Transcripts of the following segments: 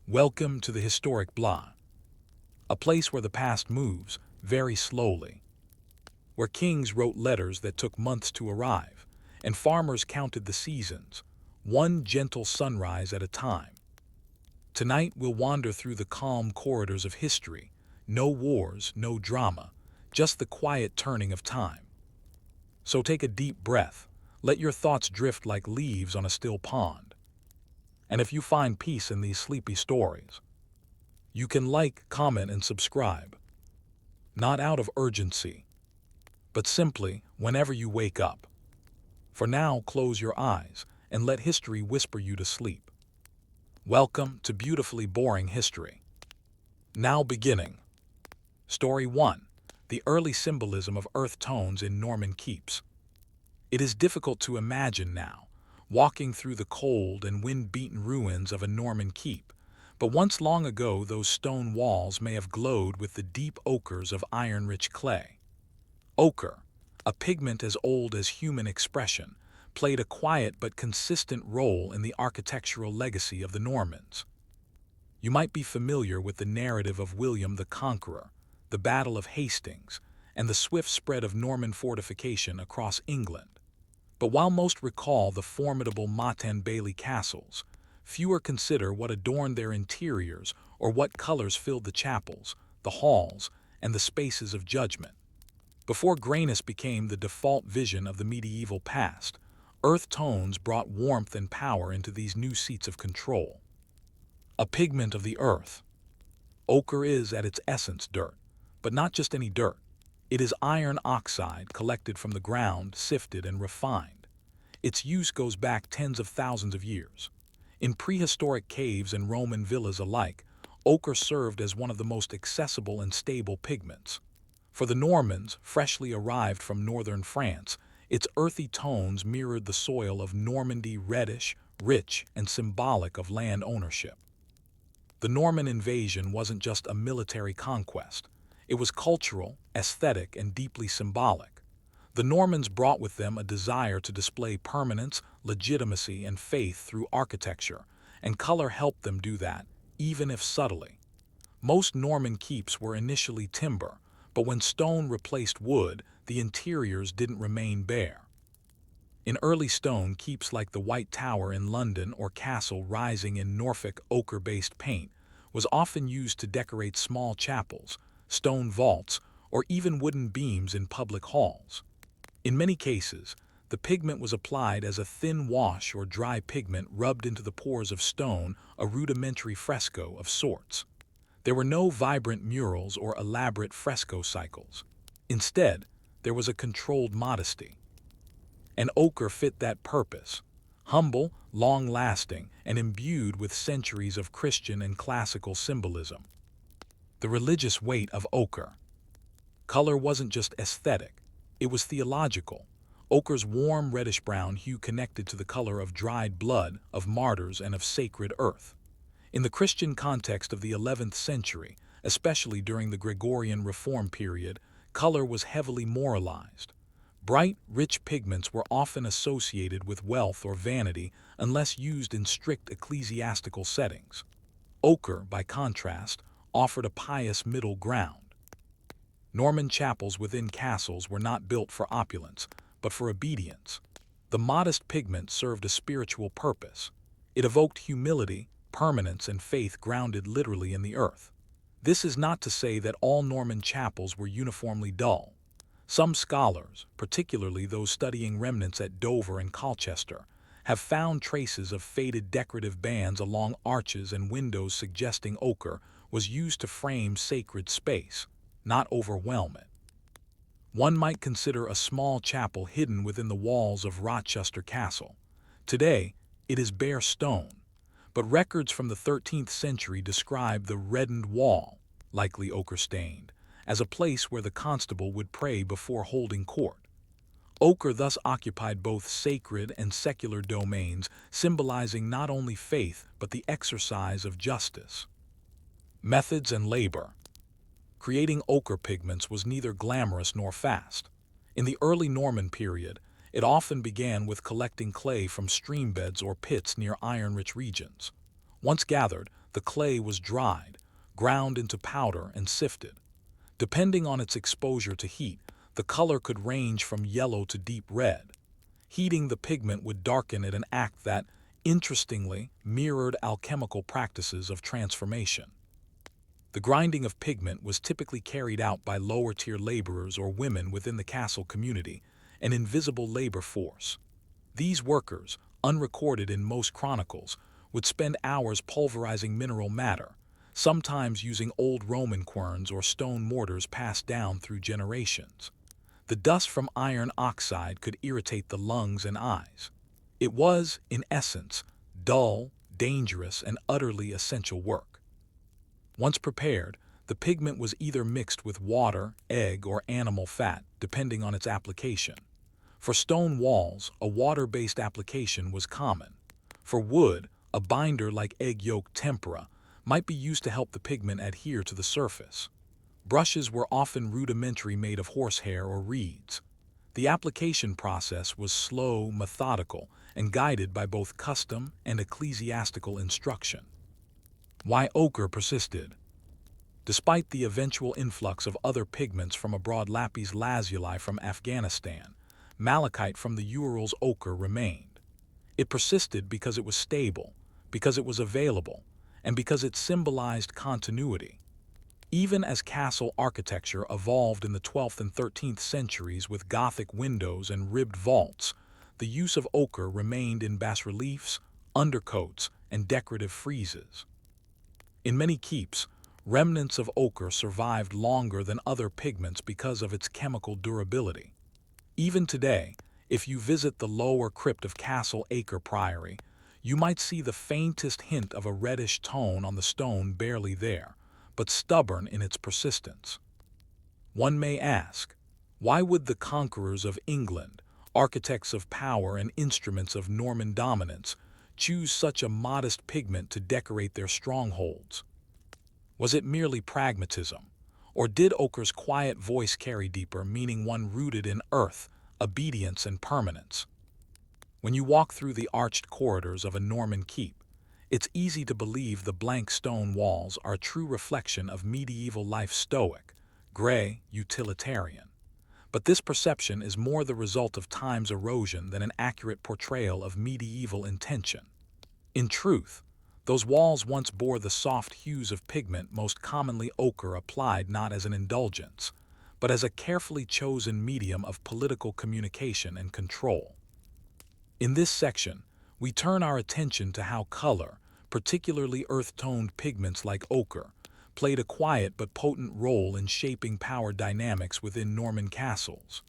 Welcome to the historic Blah, a place where the past moves very slowly, where kings wrote letters that took months to arrive, and farmers counted the seasons, one gentle sunrise at a time. Tonight we'll wander through the calm corridors of history, no wars, no drama, just the quiet turning of time. So take a deep breath, let your thoughts drift like leaves on a still pond. And if you find peace in these sleepy stories, you can like, comment, and subscribe, not out of urgency, but simply whenever you wake up. For now, close your eyes and let history whisper you to sleep. Welcome to Beautifully Boring History. Now beginning. Story 1. The early symbolism of earth tones in Norman keeps. It is difficult to imagine now, walking through the cold and wind-beaten ruins of a Norman keep, but once long ago those stone walls may have glowed with the deep ochres of iron-rich clay. Ochre, a pigment as old as human expression, played a quiet but consistent role in the architectural legacy of the Normans. You might be familiar with the narrative of William the Conqueror, the Battle of Hastings, and the swift spread of Norman fortification across England. But while most recall the formidable Motte and Bailey castles, fewer consider what adorned their interiors or what colors filled the chapels, the halls, and the spaces of judgment. Before grayness became the default vision of the medieval past, earth tones brought warmth and power into these new seats of control. A pigment of the earth. Ochre is, at its essence, dirt, but not just any dirt. It is iron oxide collected from the ground, sifted and refined. Its use goes back tens of thousands of years. In prehistoric caves and Roman villas alike, ochre served as one of the most accessible and stable pigments. For the Normans, freshly arrived from northern France, its earthy tones mirrored the soil of Normandy, reddish, rich, and symbolic of land ownership. The Norman invasion wasn't just a military conquest. It was cultural, aesthetic, and deeply symbolic. The Normans brought with them a desire to display permanence, legitimacy, and faith through architecture, and color helped them do that, even if subtly. Most Norman keeps were initially timber, but when stone replaced wood, the interiors didn't remain bare. In early stone, keeps like the White Tower in London or castle rising in Norfolk, ochre-based paint was often used to decorate small chapels, stone vaults, or even wooden beams in public halls. In many cases, the pigment was applied as a thin wash or dry pigment rubbed into the pores of stone, a rudimentary fresco of sorts. There were no vibrant murals or elaborate fresco cycles. Instead, there was a controlled modesty. And ochre fit that purpose. Humble, long-lasting, and imbued with centuries of Christian and classical symbolism. The religious weight of ochre. Color wasn't just aesthetic, it was theological. Ochre's warm reddish-brown hue connected to the color of dried blood, of martyrs, and of sacred earth. In the Christian context of the 11th century, especially during the Gregorian Reform period, color was heavily moralized. Bright, rich pigments were often associated with wealth or vanity unless used in strict ecclesiastical settings. Ochre, by contrast, offered a pious middle ground. Norman chapels within castles were not built for opulence, but for obedience. The modest pigment served a spiritual purpose. It evoked humility, permanence, and faith grounded literally in the earth. This is not to say that all Norman chapels were uniformly dull. Some scholars, particularly those studying remnants at Dover and Colchester, have found traces of faded decorative bands along arches and windows suggesting ochre was used to frame sacred space, not overwhelm it. One might consider a small chapel hidden within the walls of Rochester Castle. Today, it is bare stone, but records from the 13th century describe the reddened wall, likely ochre-stained, as a place where the constable would pray before holding court. Ochre thus occupied both sacred and secular domains, symbolizing not only faith but the exercise of justice. Methods and labor. Creating ochre pigments was neither glamorous nor fast. In the early Norman period, it often began with collecting clay from streambeds or pits near iron-rich regions. Once gathered, the clay was dried, ground into powder, and sifted. Depending on its exposure to heat, the color could range from yellow to deep red. Heating the pigment would darken it, an act that, interestingly, mirrored alchemical practices of transformation. The grinding of pigment was typically carried out by lower-tier laborers or women within the castle community, an invisible labor force. These workers, unrecorded in most chronicles, would spend hours pulverizing mineral matter, sometimes using old Roman querns or stone mortars passed down through generations. The dust from iron oxide could irritate the lungs and eyes. It was, in essence, dull, dangerous, and utterly essential work. Once prepared, the pigment was either mixed with water, egg, or animal fat, depending on its application. For stone walls, a water-based application was common. For wood, a binder like egg yolk tempera might be used to help the pigment adhere to the surface. Brushes were often rudimentary, made of horsehair or reeds. The application process was slow, methodical, and guided by both custom and ecclesiastical instruction. Why ochre persisted? Despite the eventual influx of other pigments from abroad, lapis lazuli from Afghanistan, malachite from the Urals, ochre remained. It persisted because it was stable, because it was available, and because it symbolized continuity. Even as castle architecture evolved in the 12th and 13th centuries with Gothic windows and ribbed vaults, the use of ochre remained in bas-reliefs, undercoats, and decorative friezes. In many keeps, remnants of ochre survived longer than other pigments because of its chemical durability. Even today, if you visit the lower crypt of Castle Acre Priory, you might see the faintest hint of a reddish tone on the stone, barely there, but stubborn in its persistence. One may ask, why would the conquerors of England, architects of power and instruments of Norman dominance, choose such a modest pigment to decorate their strongholds? Was it merely pragmatism, or did ochre's quiet voice carry deeper meaning, one rooted in earth, obedience, and permanence? When you walk through the arched corridors of a Norman keep, it's easy to believe the blank stone walls are a true reflection of medieval life, stoic, gray, utilitarian. But this perception is more the result of time's erosion than an accurate portrayal of medieval intention. In truth, those walls once bore the soft hues of pigment, most commonly ochre, applied not as an indulgence, but as a carefully chosen medium of political communication and control. In this section, we turn our attention to how color, particularly earth-toned pigments like ochre, played a quiet but potent role in shaping power dynamics within Norman castles.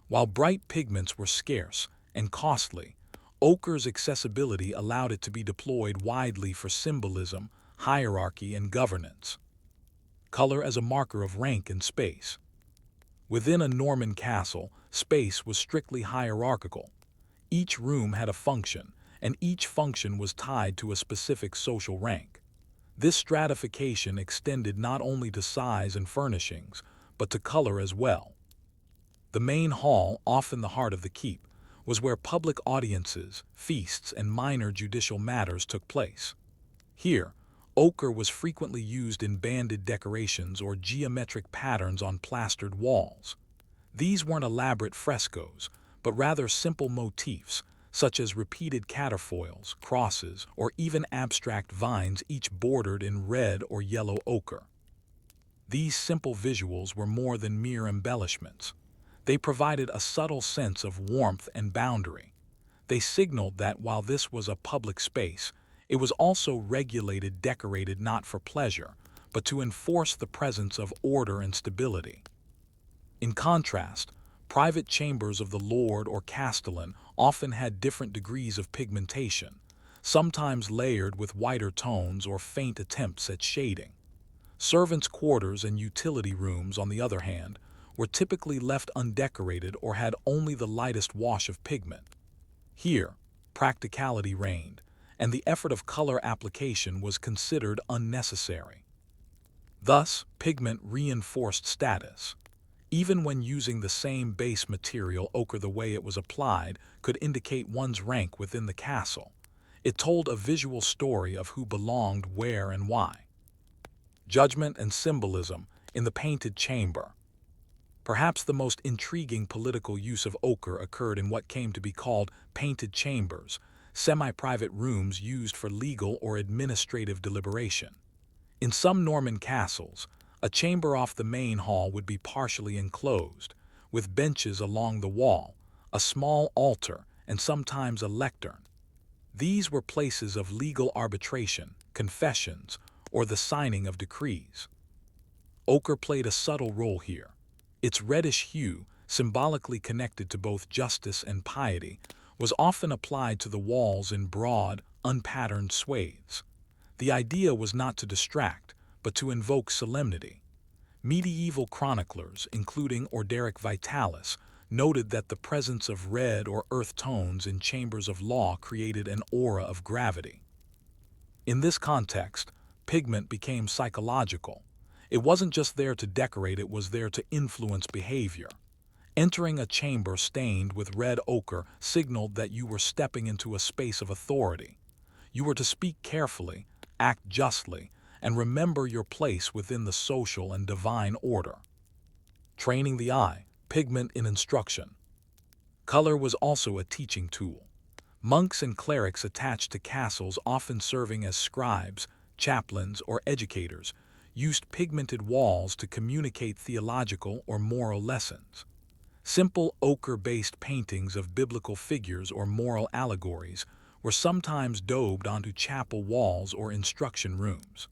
While bright pigments were scarce and costly, ochre's accessibility allowed it to be deployed widely for symbolism, hierarchy, and governance. Color as a marker of rank and space. Within a Norman castle, space was strictly hierarchical. Each room had a function, and each function was tied to a specific social rank. This stratification extended not only to size and furnishings, but to color as well. The main hall, often the heart of the keep, was where public audiences, feasts, and minor judicial matters took place. Here, ochre was frequently used in banded decorations or geometric patterns on plastered walls. These weren't elaborate frescoes, but rather simple motifs, such as repeated catafroils, crosses, or even abstract vines, each bordered in red or yellow ochre. These simple visuals were more than mere embellishments. They provided a subtle sense of warmth and boundary. They signaled that while this was a public space, it was also regulated, decorated not for pleasure, but to enforce the presence of order and stability. In contrast, private chambers of the lord or castellan often had different degrees of pigmentation, sometimes layered with whiter tones or faint attempts at shading. Servants' quarters and utility rooms, on the other hand, were typically left undecorated or had only the lightest wash of pigment. Here, practicality reigned, and the effort of color application was considered unnecessary. Thus, pigment reinforced status. Even when using the same base material, ochre, the way it was applied could indicate one's rank within the castle. It told a visual story of who belonged where and why. Judgment and symbolism in the painted chamber. Perhaps the most intriguing political use of ochre occurred in what came to be called painted chambers, semi-private rooms used for legal or administrative deliberation. In some Norman castles, a chamber off the main hall would be partially enclosed, with benches along the wall, a small altar, and sometimes a lectern. These were places of legal arbitration, confessions, or the signing of decrees. Ochre played a subtle role here. Its reddish hue, symbolically connected to both justice and piety, was often applied to the walls in broad, unpatterned swathes. The idea was not to distract, but to invoke solemnity. Medieval chroniclers, including Orderic Vitalis, noted that the presence of red or earth tones in chambers of law created an aura of gravity. In this context, pigment became psychological. It wasn't just there to decorate, it was there to influence behavior. Entering a chamber stained with red ochre signaled that you were stepping into a space of authority. You were to speak carefully, act justly, and remember your place within the social and divine order. Training the eye, pigment in instruction. Color was also a teaching tool. Monks and clerics attached to castles, often serving as scribes, chaplains, or educators, used pigmented walls to communicate theological or moral lessons. Simple ochre-based paintings of biblical figures or moral allegories were sometimes daubed onto chapel walls or instruction rooms.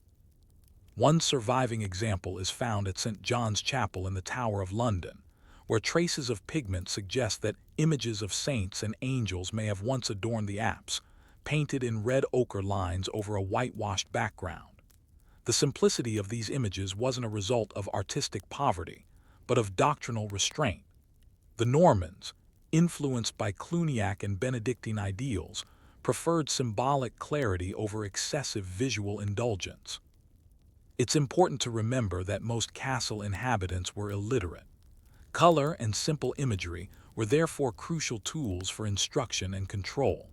One surviving example is found at St. John's Chapel in the Tower of London, where traces of pigment suggest that images of saints and angels may have once adorned the apse, painted in red ochre lines over a whitewashed background. The simplicity of these images wasn't a result of artistic poverty, but of doctrinal restraint. The Normans, influenced by Cluniac and Benedictine ideals, preferred symbolic clarity over excessive visual indulgence. It's important to remember that most castle inhabitants were illiterate. Color and simple imagery were therefore crucial tools for instruction and control.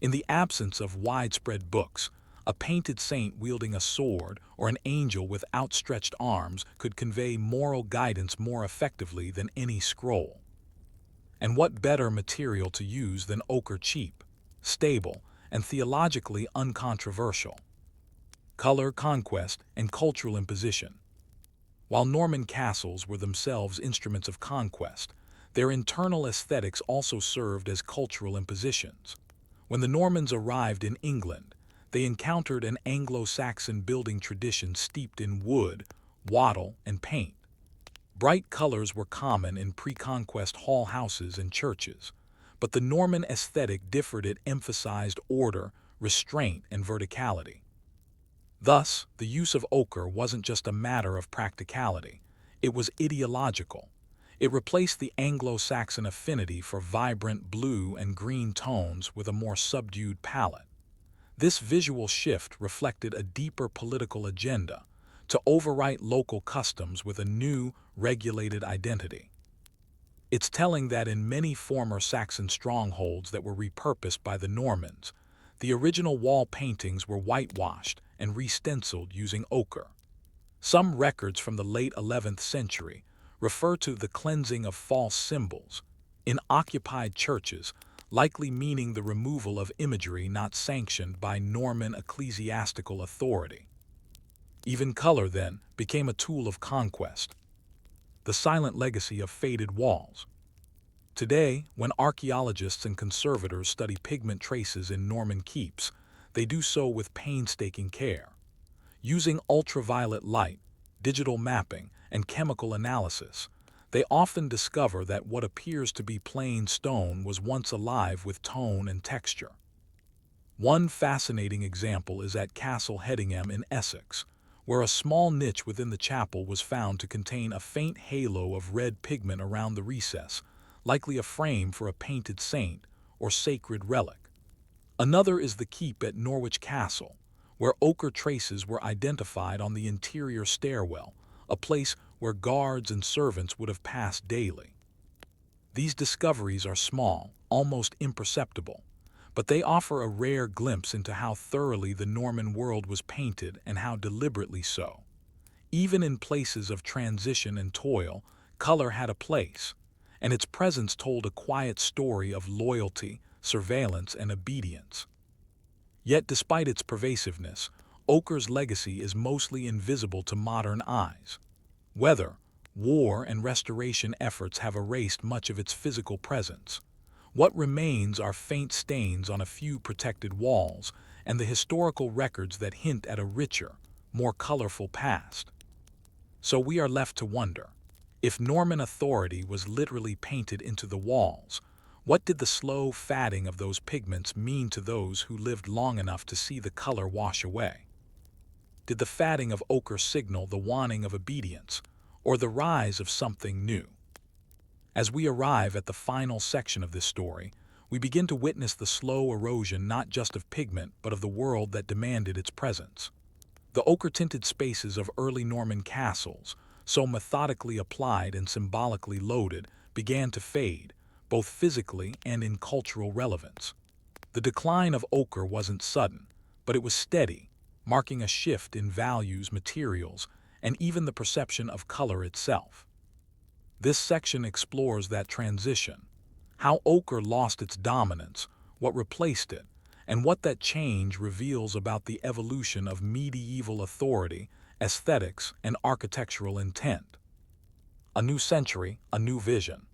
In the absence of widespread books, a painted saint wielding a sword or an angel with outstretched arms could convey moral guidance more effectively than any scroll. And what better material to use than ochre, cheap, stable, and theologically uncontroversial? Color, conquest, and cultural imposition. While Norman castles were themselves instruments of conquest, their internal aesthetics also served as cultural impositions. When the Normans arrived in England, they encountered an Anglo-Saxon building tradition steeped in wood, wattle, and paint. Bright colors were common in pre-conquest hall houses and churches, but the Norman aesthetic differed. It emphasized order, restraint, and verticality. Thus, the use of ochre wasn't just a matter of practicality, it was ideological. It replaced the Anglo-Saxon affinity for vibrant blue and green tones with a more subdued palette. This visual shift reflected a deeper political agenda, to overwrite local customs with a new, regulated identity. It's telling that in many former Saxon strongholds that were repurposed by the Normans, the original wall paintings were whitewashed and re-stenciled using ochre. Some records from the late 11th century refer to the cleansing of false symbols in occupied churches, likely meaning the removal of imagery not sanctioned by Norman ecclesiastical authority. Even color, then, became a tool of conquest. The silent legacy of faded walls. Today, when archaeologists and conservators study pigment traces in Norman keeps, they do so with painstaking care. Using ultraviolet light, digital mapping, and chemical analysis, they often discover that what appears to be plain stone was once alive with tone and texture. One fascinating example is at Castle Hedingham in Essex, where a small niche within the chapel was found to contain a faint halo of red pigment around the recess, likely a frame for a painted saint or sacred relic. Another is the keep at Norwich Castle, where ochre traces were identified on the interior stairwell, a place where guards and servants would have passed daily. These discoveries are small, almost imperceptible, but they offer a rare glimpse into how thoroughly the Norman world was painted and how deliberately so. Even in places of transition and toil, color had a place, and its presence told a quiet story of loyalty, surveillance, and obedience. Yet despite its pervasiveness, ochre's legacy is mostly invisible to modern eyes. Weather, war, and restoration efforts have erased much of its physical presence. What remains are faint stains on a few protected walls and the historical records that hint at a richer, more colorful past. So we are left to wonder, if Norman authority was literally painted into the walls, what did the slow fading of those pigments mean to those who lived long enough to see the color wash away? Did the fading of ochre signal the waning of obedience, or the rise of something new? As we arrive at the final section of this story, we begin to witness the slow erosion not just of pigment but of the world that demanded its presence. The ochre-tinted spaces of early Norman castles, so methodically applied and symbolically loaded, began to fade, both physically and in cultural relevance. The decline of ochre wasn't sudden, but it was steady, marking a shift in values, materials, and even the perception of color itself. This section explores that transition, how ochre lost its dominance, what replaced it, and what that change reveals about the evolution of medieval authority, aesthetics, and architectural intent. A new century, a new vision.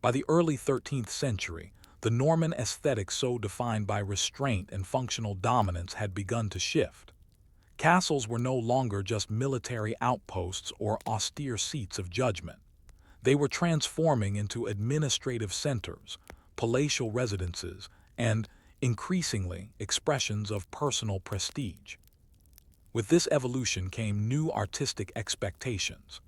By the early 13th century, the Norman aesthetic so defined by restraint and functional dominance had begun to shift. Castles were no longer just military outposts or austere seats of judgment. They were transforming into administrative centers, palatial residences, and, increasingly, expressions of personal prestige. With this evolution came new artistic expectations.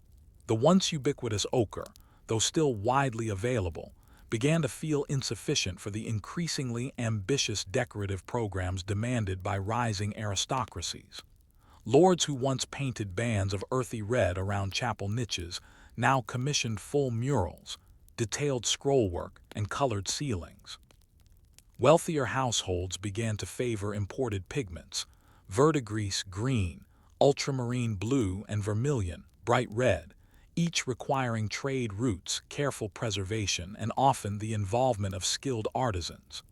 The once ubiquitous ochre, though still widely available, began to feel insufficient for the increasingly ambitious decorative programs demanded by rising aristocracies. Lords who once painted bands of earthy red around chapel niches now commissioned full murals, detailed scrollwork, and colored ceilings. Wealthier households began to favor imported pigments, verdigris green, ultramarine blue, and vermilion, bright red, each requiring trade routes, careful preservation, and often the involvement of skilled artisans.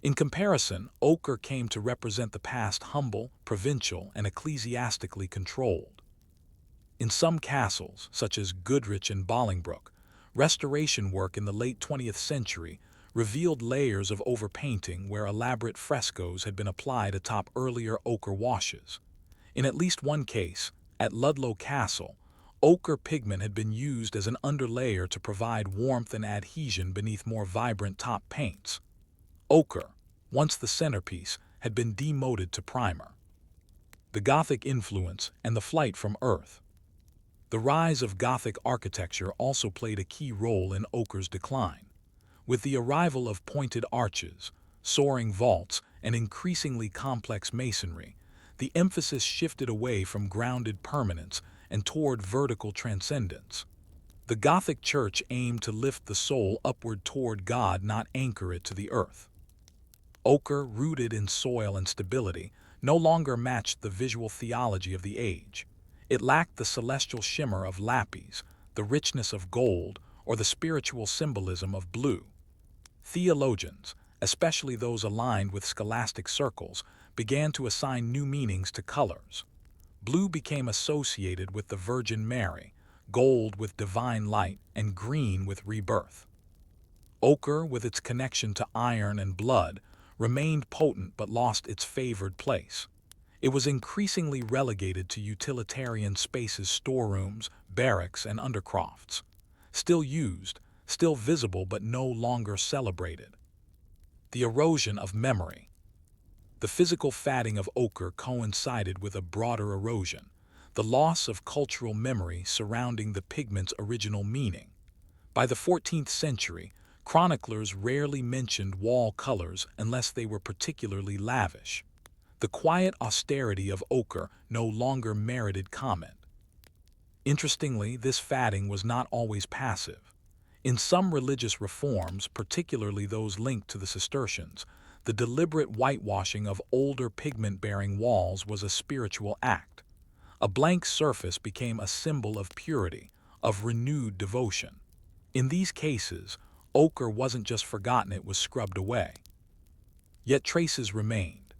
In comparison, ochre came to represent the past humble, provincial, and ecclesiastically controlled. In some castles, such as Goodrich and Bolingbroke, restoration work in the late 20th century revealed layers of overpainting where elaborate frescoes had been applied atop earlier ochre washes. In at least one case, at Ludlow Castle, ochre pigment had been used as an underlayer to provide warmth and adhesion beneath more vibrant top paints. Ochre, once the centerpiece, had been demoted to primer. The Gothic influence and the flight from Earth. The rise of Gothic architecture also played a key role in ochre's decline. With the arrival of pointed arches, soaring vaults, and increasingly complex masonry, the emphasis shifted away from grounded permanence and toward vertical transcendence. The Gothic church aimed to lift the soul upward toward God, not anchor it to the earth. Ochre, rooted in soil and stability, no longer matched the visual theology of the age. It lacked the celestial shimmer of lapis, the richness of gold, or the spiritual symbolism of blue. Theologians, especially those aligned with scholastic circles, began to assign new meanings to colors. Blue became associated with the Virgin Mary, gold with divine light, and green with rebirth. Ochre, with its connection to iron and blood, remained potent but lost its favored place. It was increasingly relegated to utilitarian spaces, storerooms, barracks, and undercrofts. Still used, still visible but no longer celebrated. The erosion of memory. The physical fading of ochre coincided with a broader erosion, the loss of cultural memory surrounding the pigment's original meaning. By the 14th century, chroniclers rarely mentioned wall colors unless they were particularly lavish. The quiet austerity of ochre no longer merited comment. Interestingly, this fading was not always passive. In some religious reforms, particularly those linked to the Cistercians, The deliberate whitewashing of older pigment-bearing walls was a spiritual act. A blank surface became a symbol of purity, of renewed devotion. In these cases, ochre wasn't just forgotten, it was scrubbed away. Yet traces remained.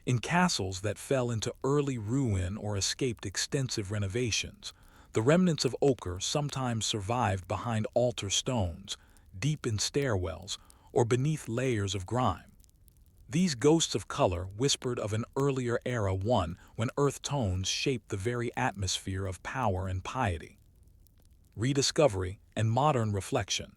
In castles that fell into early ruin or escaped extensive renovations, the remnants of ochre sometimes survived behind altar stones, deep in stairwells, or beneath layers of grime. These ghosts of color whispered of an earlier era, one when earth tones shaped the very atmosphere of power and piety. Rediscovery and modern reflection.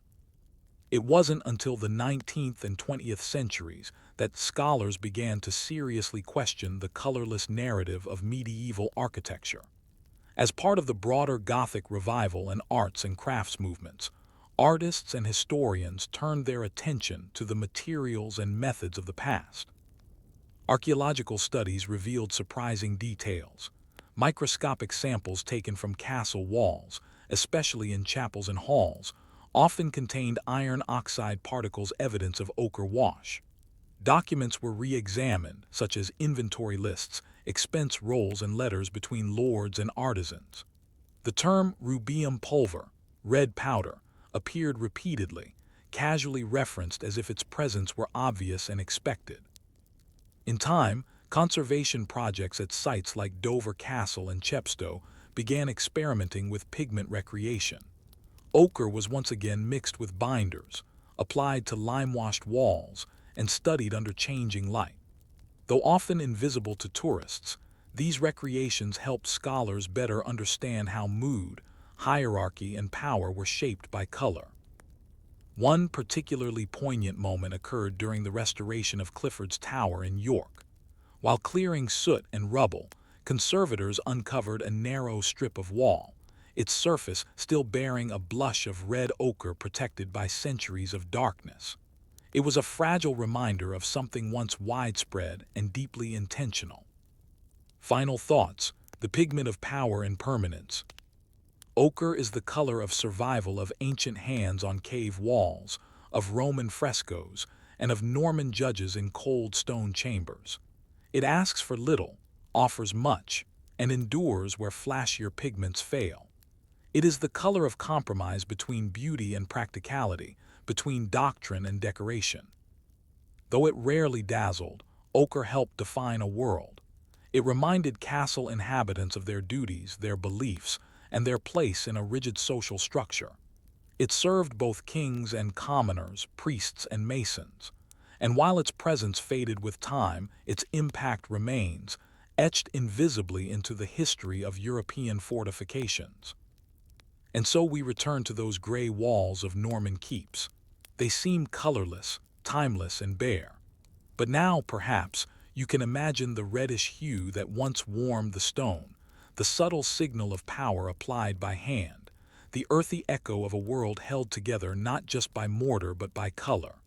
It wasn't until the 19th and 20th centuries that scholars began to seriously question the colorless narrative of medieval architecture. As part of the broader Gothic revival and arts and crafts movements, artists and historians turned their attention to the materials and methods of the past. Archaeological studies revealed surprising details. Microscopic samples taken from castle walls, especially in chapels and halls, often contained iron oxide particles, evidence of ochre wash. Documents were re-examined, such as inventory lists, expense rolls, and letters between lords and artisans. The term rubium pulver, red powder, appeared repeatedly, casually referenced as if its presence were obvious and expected. In time, conservation projects at sites like Dover Castle and Chepstow began experimenting with pigment recreation. Ochre was once again mixed with binders, applied to lime-washed walls, and studied under changing light. Though often invisible to tourists, these recreations helped scholars better understand how mood, hierarchy, and power were shaped by color. One particularly poignant moment occurred during the restoration of Clifford's Tower in York. While clearing soot and rubble, conservators uncovered a narrow strip of wall, its surface still bearing a blush of red ochre protected by centuries of darkness. It was a fragile reminder of something once widespread and deeply intentional. Final thoughts: the pigment of power and permanence. Ochre is the color of survival, of ancient hands on cave walls, of Roman frescoes, and of Norman judges in cold stone chambers. It asks for little, offers much, and endures where flashier pigments fail. It is the color of compromise between beauty and practicality, between doctrine and decoration. Though it rarely dazzled, ochre helped define a world. It reminded castle inhabitants of their duties, their beliefs, and their place in a rigid social structure. It served both kings and commoners, priests and masons. And while its presence faded with time, its impact remains, etched invisibly into the history of European fortifications. And so we return to those gray walls of Norman keeps. They seem colorless, timeless, and bare. But now, perhaps, you can imagine the reddish hue that once warmed the stone, the subtle signal of power applied by hand, the earthy echo of a world held together not just by mortar but by color.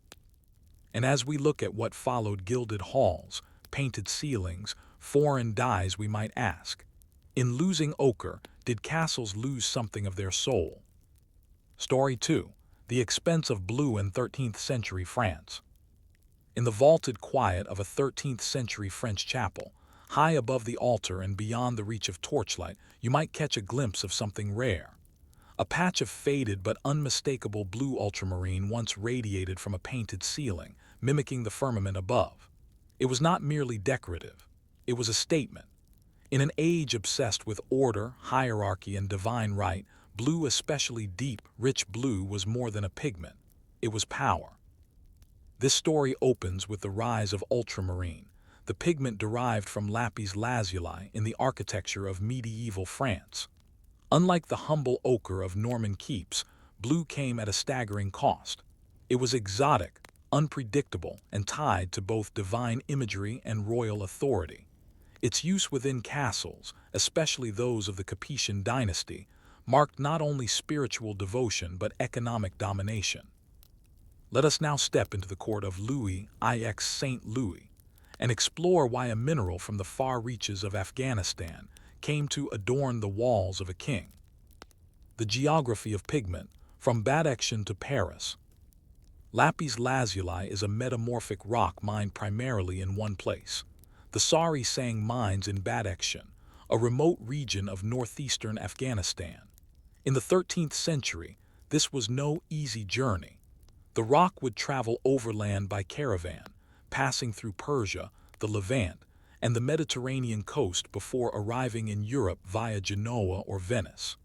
And as we look at what followed, gilded halls, painted ceilings, foreign dyes, we might ask, in losing ochre, did castles lose something of their soul? Story 2. The expense of blue in 13th century France. In the vaulted quiet of a 13th century French chapel, high above the altar and beyond the reach of torchlight, you might catch a glimpse of something rare. A patch of faded but unmistakable blue ultramarine once radiated from a painted ceiling, mimicking the firmament above. It was not merely decorative. It was a statement. In an age obsessed with order, hierarchy, and divine right, blue, especially deep, rich blue, was more than a pigment. It was power. This story opens with the rise of ultramarine, the pigment derived from lapis lazuli in the architecture of medieval France. Unlike the humble ochre of Norman keeps, blue came at a staggering cost. It was exotic, unpredictable, and tied to both divine imagery and royal authority. Its use within castles, especially those of the Capetian dynasty, marked not only spiritual devotion but economic domination. Let us now step into the court of Louis IX Saint Louis and explore why a mineral from the far reaches of Afghanistan came to adorn the walls of a king. The geography of pigment, from Badakhshan to Paris. Lapis lazuli is a metamorphic rock mined primarily in one place, the Sari Sang mines in Badakhshan, a remote region of northeastern Afghanistan. In the 13th century, this was no easy journey. The rock would travel overland by caravan, passing through Persia, the Levant, and the Mediterranean coast before arriving in Europe via Genoa or Venice.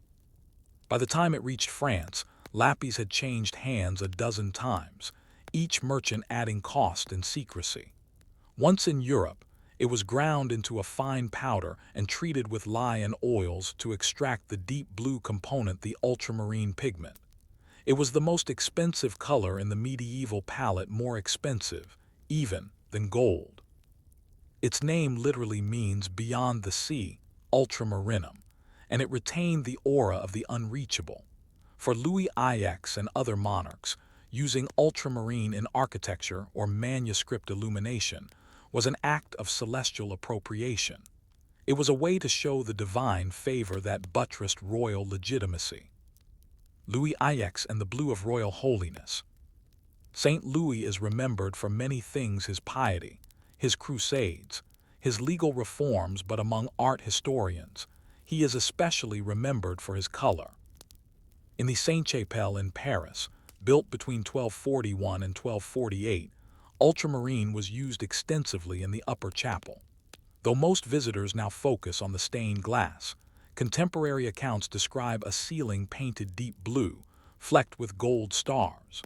By the time it reached France, lapis had changed hands a dozen times, each merchant adding cost and secrecy. Once in Europe, it was ground into a fine powder and treated with lye and oils to extract the deep blue component, the ultramarine pigment. It was the most expensive color in the medieval palette, more expensive, even, than gold. Its name literally means beyond the sea, ultramarinum, and it retained the aura of the unreachable. For Louis IX and other monarchs, using ultramarine in architecture or manuscript illumination was an act of celestial appropriation. It was a way to show the divine favor that buttressed royal legitimacy. Louis IX and the blue of royal holiness. Saint Louis is remembered for many things: his piety, his crusades, his legal reforms, but among art historians, he is especially remembered for his color. In the Sainte-Chapelle in Paris, built between 1241 and 1248, ultramarine was used extensively in the upper chapel. Though most visitors now focus on the stained glass, contemporary accounts describe a ceiling painted deep blue, flecked with gold stars.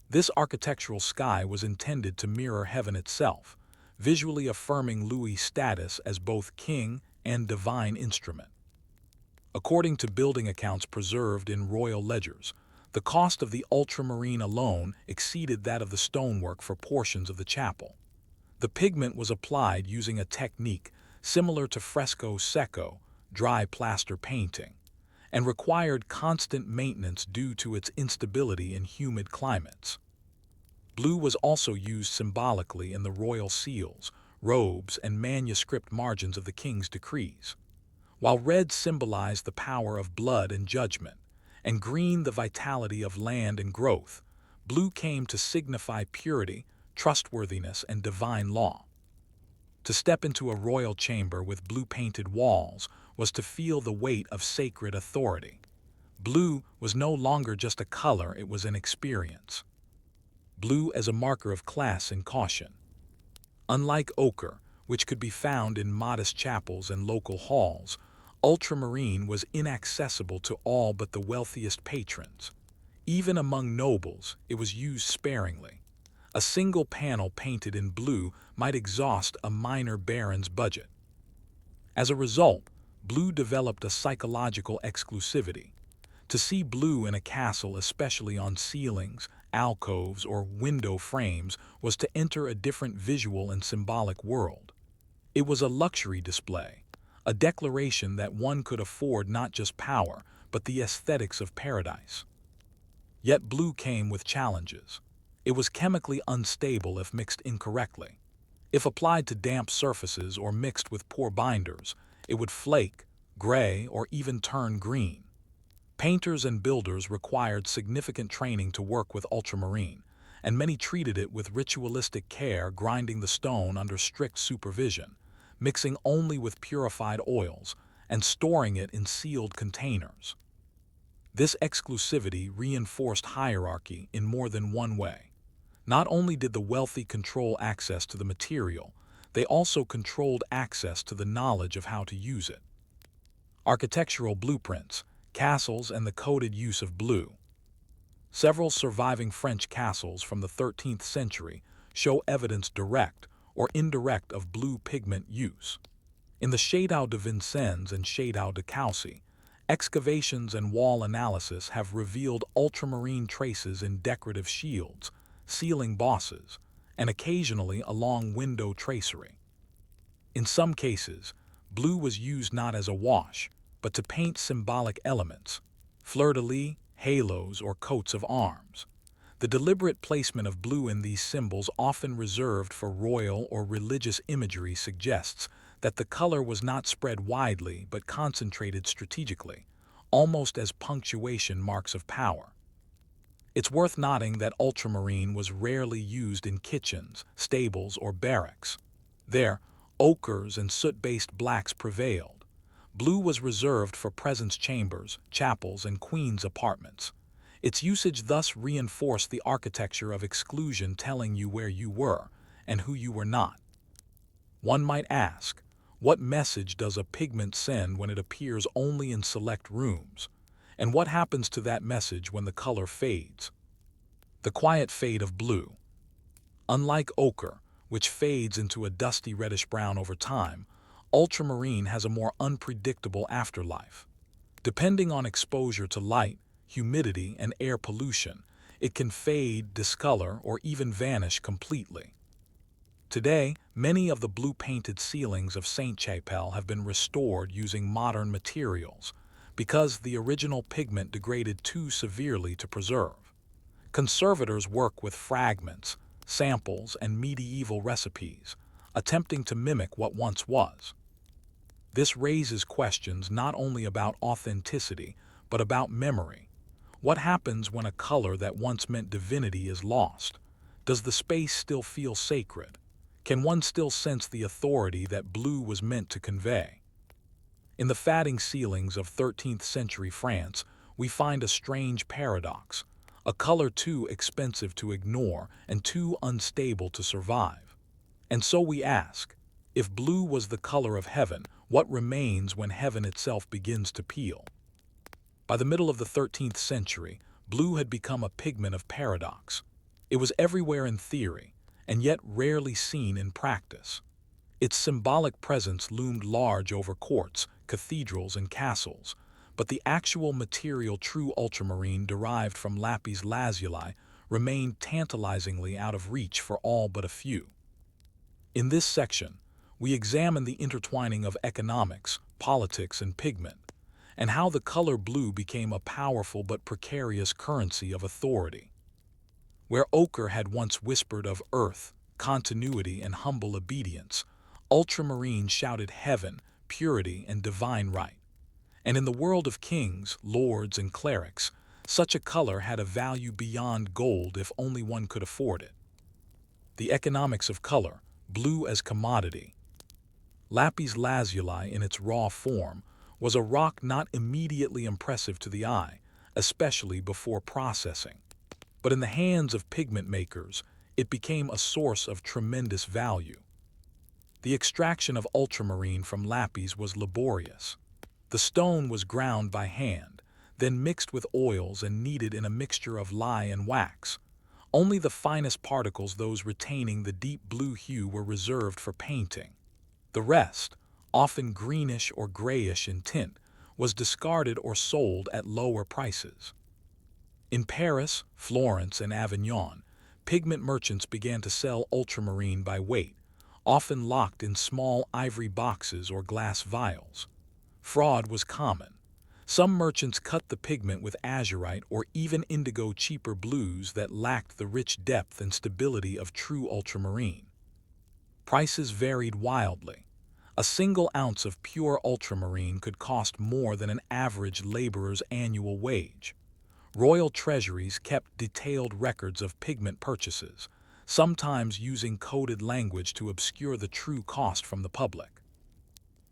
This architectural sky was intended to mirror heaven itself, visually affirming Louis' status as both king and divine instrument. According to building accounts preserved in royal ledgers, the cost of the ultramarine alone exceeded that of the stonework for portions of the chapel. The pigment was applied using a technique similar to fresco secco, dry plaster painting, and required constant maintenance due to its instability in humid climates. Blue was also used symbolically in the royal seals, robes, and manuscript margins of the king's decrees. While red symbolized the power of blood and judgment, and green the vitality of land and growth, blue came to signify purity, trustworthiness, and divine law. To step into a royal chamber with blue-painted walls was to feel the weight of sacred authority. Blue was no longer just a color, it was an experience. Blue as a marker of class and caution. Unlike ochre, which could be found in modest chapels and local halls, ultramarine was inaccessible to all but the wealthiest patrons. Even among nobles, it was used sparingly. A single panel painted in blue might exhaust a minor baron's budget. As a result, blue developed a psychological exclusivity. To see blue in a castle, especially on ceilings, alcoves, or window frames, was to enter a different visual and symbolic world. It was a luxury display, a declaration that one could afford not just power, but the aesthetics of paradise. Yet blue came with challenges. It was chemically unstable if mixed incorrectly. If applied to damp surfaces or mixed with poor binders, it would flake, gray, or even turn green. Painters and builders required significant training to work with ultramarine, and many treated it with ritualistic care, grinding the stone under strict supervision, mixing only with purified oils, and storing it in sealed containers. This exclusivity reinforced hierarchy in more than one way. Not only did the wealthy control access to the material, they also controlled access to the knowledge of how to use it. Architectural blueprints, castles, and the coded use of blue. Several surviving French castles from the 13th century show evidence, direct or indirect, of blue pigment use. In the Château de Vincennes and Château de Coucy, excavations and wall analysis have revealed ultramarine traces in decorative shields, ceiling bosses, and occasionally along window tracery. In some cases, blue was used not as a wash, but to paint symbolic elements, fleur-de-lis, halos, or coats of arms. The deliberate placement of blue in these symbols, often reserved for royal or religious imagery, suggests that the color was not spread widely but concentrated strategically, almost as punctuation marks of power. It's worth noting that ultramarine was rarely used in kitchens, stables, or barracks. There, ochres and soot-based blacks prevailed. Blue was reserved for presence chambers, chapels, and queens' apartments. Its usage thus reinforced the architecture of exclusion, telling you where you were and who you were not. One might ask, what message does a pigment send when it appears only in select rooms? And what happens to that message when the color fades? The quiet fade of blue. Unlike ochre, which fades into a dusty reddish-brown over time, ultramarine has a more unpredictable afterlife. Depending on exposure to light, humidity, and air pollution, it can fade, discolor, or even vanish completely. Today, many of the blue-painted ceilings of Sainte-Chapelle have been restored using modern materials because the original pigment degraded too severely to preserve. Conservators work with fragments, samples, and medieval recipes, attempting to mimic what once was. This raises questions not only about authenticity, but about memory. What happens when a color that once meant divinity is lost? Does the space still feel sacred? Can one still sense the authority that blue was meant to convey? In the fading ceilings of 13th century France, we find a strange paradox, a color too expensive to ignore and too unstable to survive. And so we ask, if blue was the color of heaven, what remains when heaven itself begins to peel? By the middle of the 13th century, blue had become a pigment of paradox. It was everywhere in theory, and yet rarely seen in practice. Its symbolic presence loomed large over courts, cathedrals, and castles, but the actual material true ultramarine derived from lapis lazuli remained tantalizingly out of reach for all but a few. In this section, we examine the intertwining of economics, politics, and pigment, and how the color blue became a powerful but precarious currency of authority. Where ochre had once whispered of earth, continuity, and humble obedience, ultramarine shouted heaven, purity, and divine right. And in the world of kings, lords, and clerics, such a color had a value beyond gold if only one could afford it. The economics of color, blue as commodity. Lapis lazuli in its raw form was a rock not immediately impressive to the eye, especially before processing. But in the hands of pigment makers, it became a source of tremendous value. The extraction of ultramarine from lapis was laborious. The stone was ground by hand, then mixed with oils and kneaded in a mixture of lye and wax. Only the finest particles, those retaining the deep blue hue, were reserved for painting. The rest, often greenish or grayish in tint, was discarded or sold at lower prices. In Paris, Florence, and Avignon, pigment merchants began to sell ultramarine by weight, often locked in small ivory boxes or glass vials. Fraud was common. Some merchants cut the pigment with azurite or even indigo, cheaper blues that lacked the rich depth and stability of true ultramarine. Prices varied wildly. A single ounce of pure ultramarine could cost more than an average laborer's annual wage. Royal treasuries kept detailed records of pigment purchases, sometimes using coded language to obscure the true cost from the public.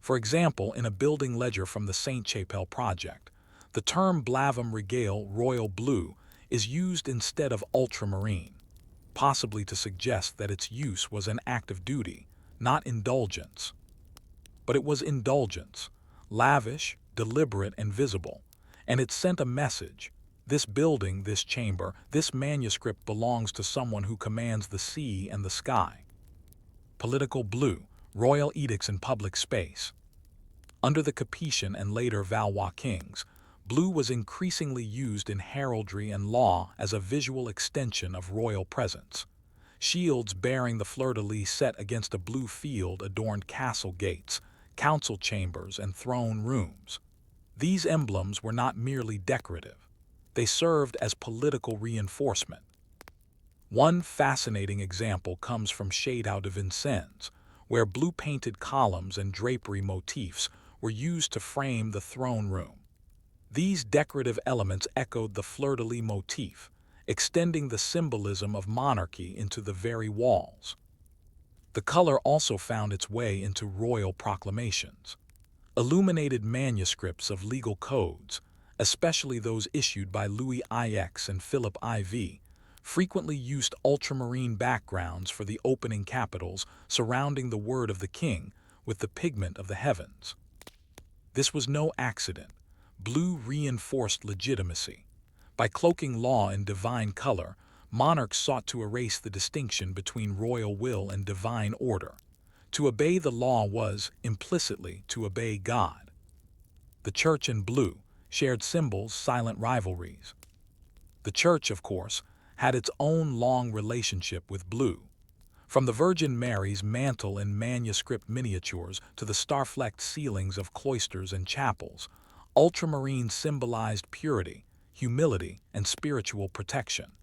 For example, in a building ledger from the Sainte-Chapelle project, the term blavum regale royal blue is used instead of ultramarine, possibly to suggest that its use was an act of duty, not indulgence. But it was indulgence, lavish, deliberate, and visible, and it sent a message. This building, this chamber, this manuscript belongs to someone who commands the sea and the sky. Political blue, royal edicts in public space. Under the Capetian and later Valois kings, blue was increasingly used in heraldry and law as a visual extension of royal presence. Shields bearing the fleur-de-lis set against a blue field adorned castle gates, council chambers, and throne rooms. These emblems were not merely decorative. They served as political reinforcement. One fascinating example comes from Château de Vincennes, where blue-painted columns and drapery motifs were used to frame the throne room. These decorative elements echoed the fleur-de-lis motif, extending the symbolism of monarchy into the very walls. The color also found its way into royal proclamations. Illuminated manuscripts of legal codes, especially those issued by Louis IX and Philip IV, frequently used ultramarine backgrounds for the opening capitals surrounding the word of the king with the pigment of the heavens. This was no accident. Blue reinforced legitimacy. By cloaking law in divine color, monarchs sought to erase the distinction between royal will and divine order. To obey the law was, implicitly, to obey God. The church and blue shared symbols, silent rivalries. The church, of course, had its own long relationship with blue. From the Virgin Mary's mantle in manuscript miniatures to the star-flecked ceilings of cloisters and chapels, ultramarine symbolized purity, humility, and spiritual protection.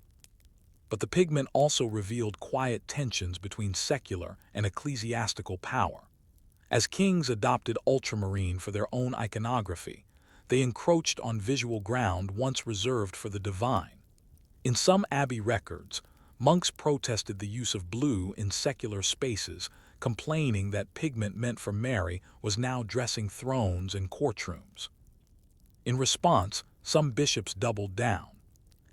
But the pigment also revealed quiet tensions between secular and ecclesiastical power. As kings adopted ultramarine for their own iconography, they encroached on visual ground once reserved for the divine. In some abbey records, monks protested the use of blue in secular spaces, complaining that pigment meant for Mary was now dressing thrones and courtrooms. In response, some bishops doubled down.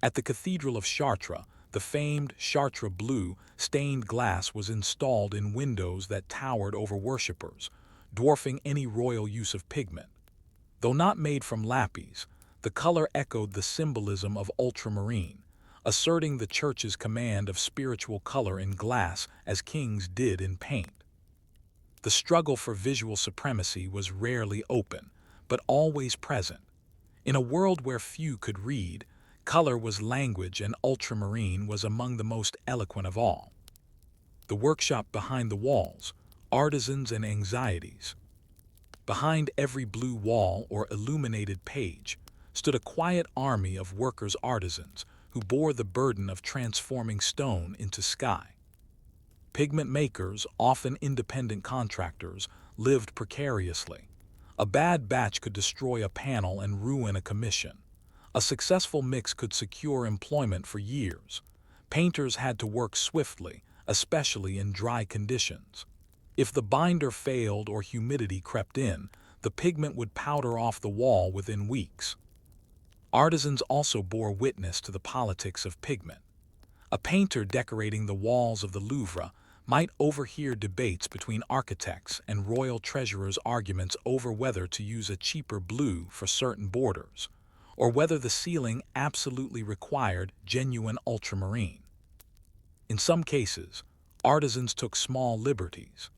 At the Cathedral of Chartres, the famed Chartres blue stained glass was installed in windows that towered over worshippers, dwarfing any royal use of pigment. Though not made from lapis, the color echoed the symbolism of ultramarine, asserting the church's command of spiritual color in glass as kings did in paint. The struggle for visual supremacy was rarely open, but always present. In a world where few could read, color was language and ultramarine was among the most eloquent of all. The workshop behind the walls, artisans and anxieties. Behind every blue wall or illuminated page stood a quiet army of workers' artisans who bore the burden of transforming stone into sky. Pigment makers, often independent contractors, lived precariously. A bad batch could destroy a panel and ruin a commission. A successful mix could secure employment for years. Painters had to work swiftly, especially in dry conditions. If the binder failed or humidity crept in, the pigment would powder off the wall within weeks. Artisans also bore witness to the politics of pigment. A painter decorating the walls of the Louvre might overhear debates between architects and royal treasurers' arguments over whether to use a cheaper blue for certain borders, or whether the ceiling absolutely required genuine ultramarine. In some cases, artisans took small liberties.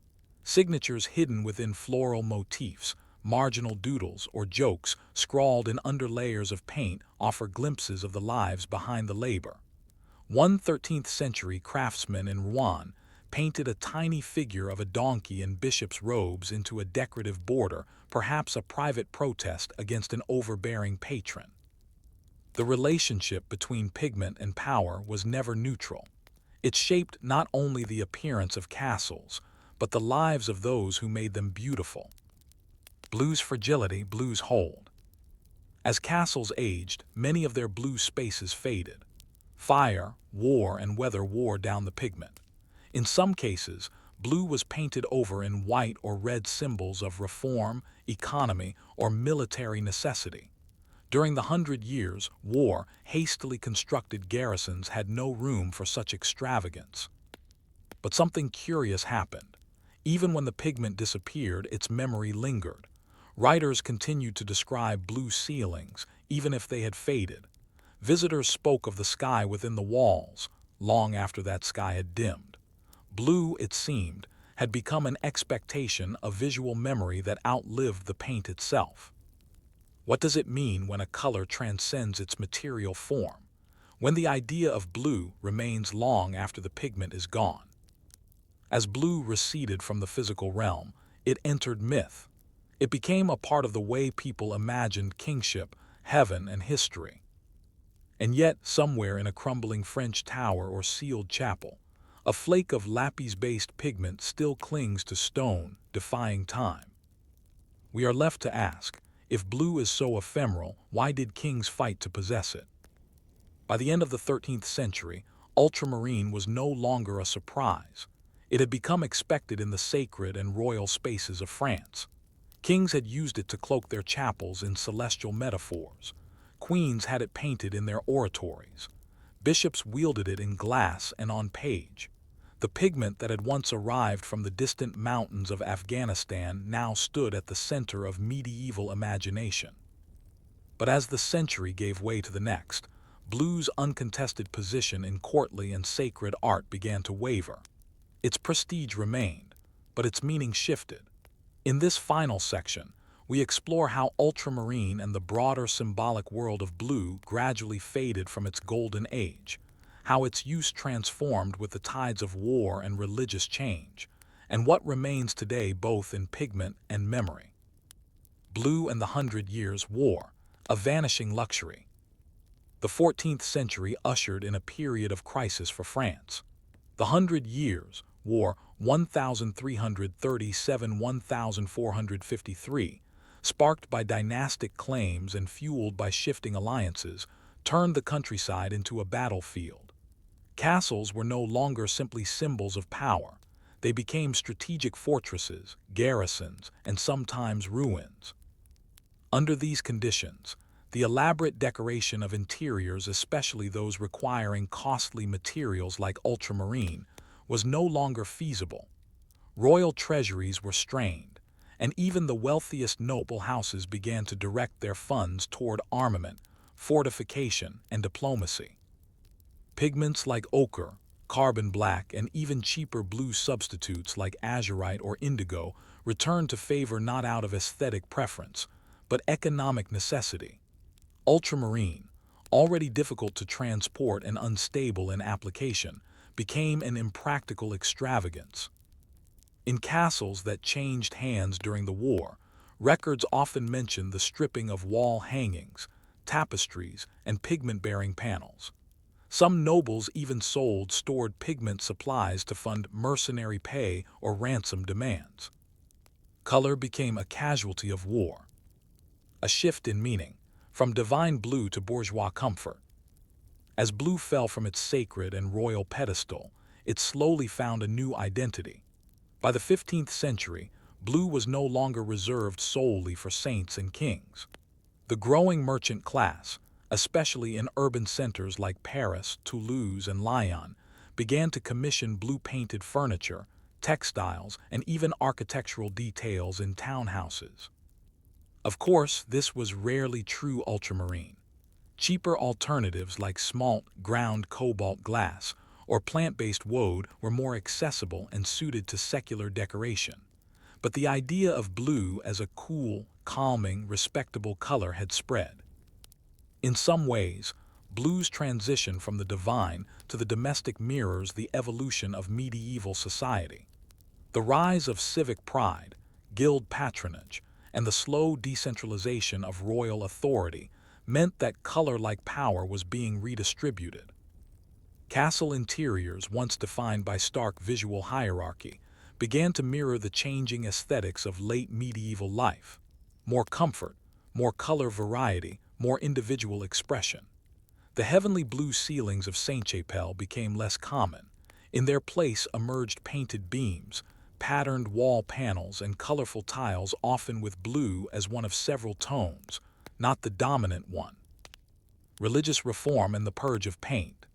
Signatures hidden within floral motifs, marginal doodles, or jokes scrawled in underlayers of paint offer glimpses of the lives behind the labor. One 13th century craftsman in Rouen painted a tiny figure of a donkey in bishop's robes into a decorative border, perhaps a private protest against an overbearing patron. The relationship between pigment and power was never neutral. It shaped not only the appearance of castles, but the lives of those who made them beautiful. Blue's fragility, blue's hold. As castles aged, many of their blue spaces faded. Fire, war, and weather wore down the pigment. In some cases, blue was painted over in white or red symbols of reform, economy, or military necessity. During the 100 Years' War, hastily constructed garrisons had no room for such extravagance. But something curious happened. Even when the pigment disappeared, its memory lingered. Writers continued to describe blue ceilings, even if they had faded. Visitors spoke of the sky within the walls, long after that sky had dimmed. Blue, it seemed, had become an expectation, a visual memory that outlived the paint itself. What does it mean when a color transcends its material form? When the idea of blue remains long after the pigment is gone? As blue receded from the physical realm, it entered myth. It became a part of the way people imagined kingship, heaven, and history. And yet, somewhere in a crumbling French tower or sealed chapel, a flake of lapis-based pigment still clings to stone, defying time. We are left to ask, if blue is so ephemeral, why did kings fight to possess it? By the end of the 13th century, ultramarine was no longer a surprise. It had become expected in the sacred and royal spaces of France. Kings had used it to cloak their chapels in celestial metaphors. Queens had it painted in their oratories. Bishops wielded it in glass and on page. The pigment that had once arrived from the distant mountains of Afghanistan now stood at the center of medieval imagination. But as the century gave way to the next, blue's uncontested position in courtly and sacred art began to waver. Its prestige remained, but its meaning shifted. In this final section, we explore how ultramarine and the broader symbolic world of blue gradually faded from its golden age, how its use transformed with the tides of war and religious change, and what remains today both in pigment and memory. Blue and the 100 Years' War, a vanishing luxury. The 14th century ushered in a period of crisis for France. The 100 Years' War, 1337–1453, sparked by dynastic claims and fueled by shifting alliances, turned the countryside into a battlefield. Castles were no longer simply symbols of power. They became strategic fortresses, garrisons, and sometimes ruins. Under these conditions, the elaborate decoration of interiors, especially those requiring costly materials like ultramarine, was no longer feasible. Royal treasuries were strained, and even the wealthiest noble houses began to direct their funds toward armament, fortification, and diplomacy. Pigments like ochre, carbon black, and even cheaper blue substitutes like azurite or indigo returned to favor not out of aesthetic preference, but economic necessity. Ultramarine, already difficult to transport and unstable in application, became an impractical extravagance. In castles that changed hands during the war, records often mention the stripping of wall hangings, tapestries, and pigment-bearing panels. Some nobles even sold stored pigment supplies to fund mercenary pay or ransom demands. Color became a casualty of war. A shift in meaning, from divine blue to bourgeois comfort. As blue fell from its sacred and royal pedestal, it slowly found a new identity. By the 15th century, blue was no longer reserved solely for saints and kings. The growing merchant class, especially in urban centers like Paris, Toulouse, and Lyon, began to commission blue-painted furniture, textiles, and even architectural details in townhouses. Of course, this was rarely true ultramarine. Cheaper alternatives like smalt ground cobalt glass or plant-based woad were more accessible and suited to secular decoration. But the idea of blue as a cool, calming, respectable color had spread. In some ways, blue's transition from the divine to the domestic mirrors the evolution of medieval society. The rise of civic pride, guild patronage, and the slow decentralization of royal authority meant that color-like power was being redistributed. Castle interiors, once defined by stark visual hierarchy, began to mirror the changing aesthetics of late medieval life. More comfort, more color variety, more individual expression. The heavenly blue ceilings of Sainte-Chapelle became less common. In their place emerged painted beams, patterned wall panels, and colorful tiles, often with blue as one of several tones, not the dominant one. Religious reform and the purge of paint.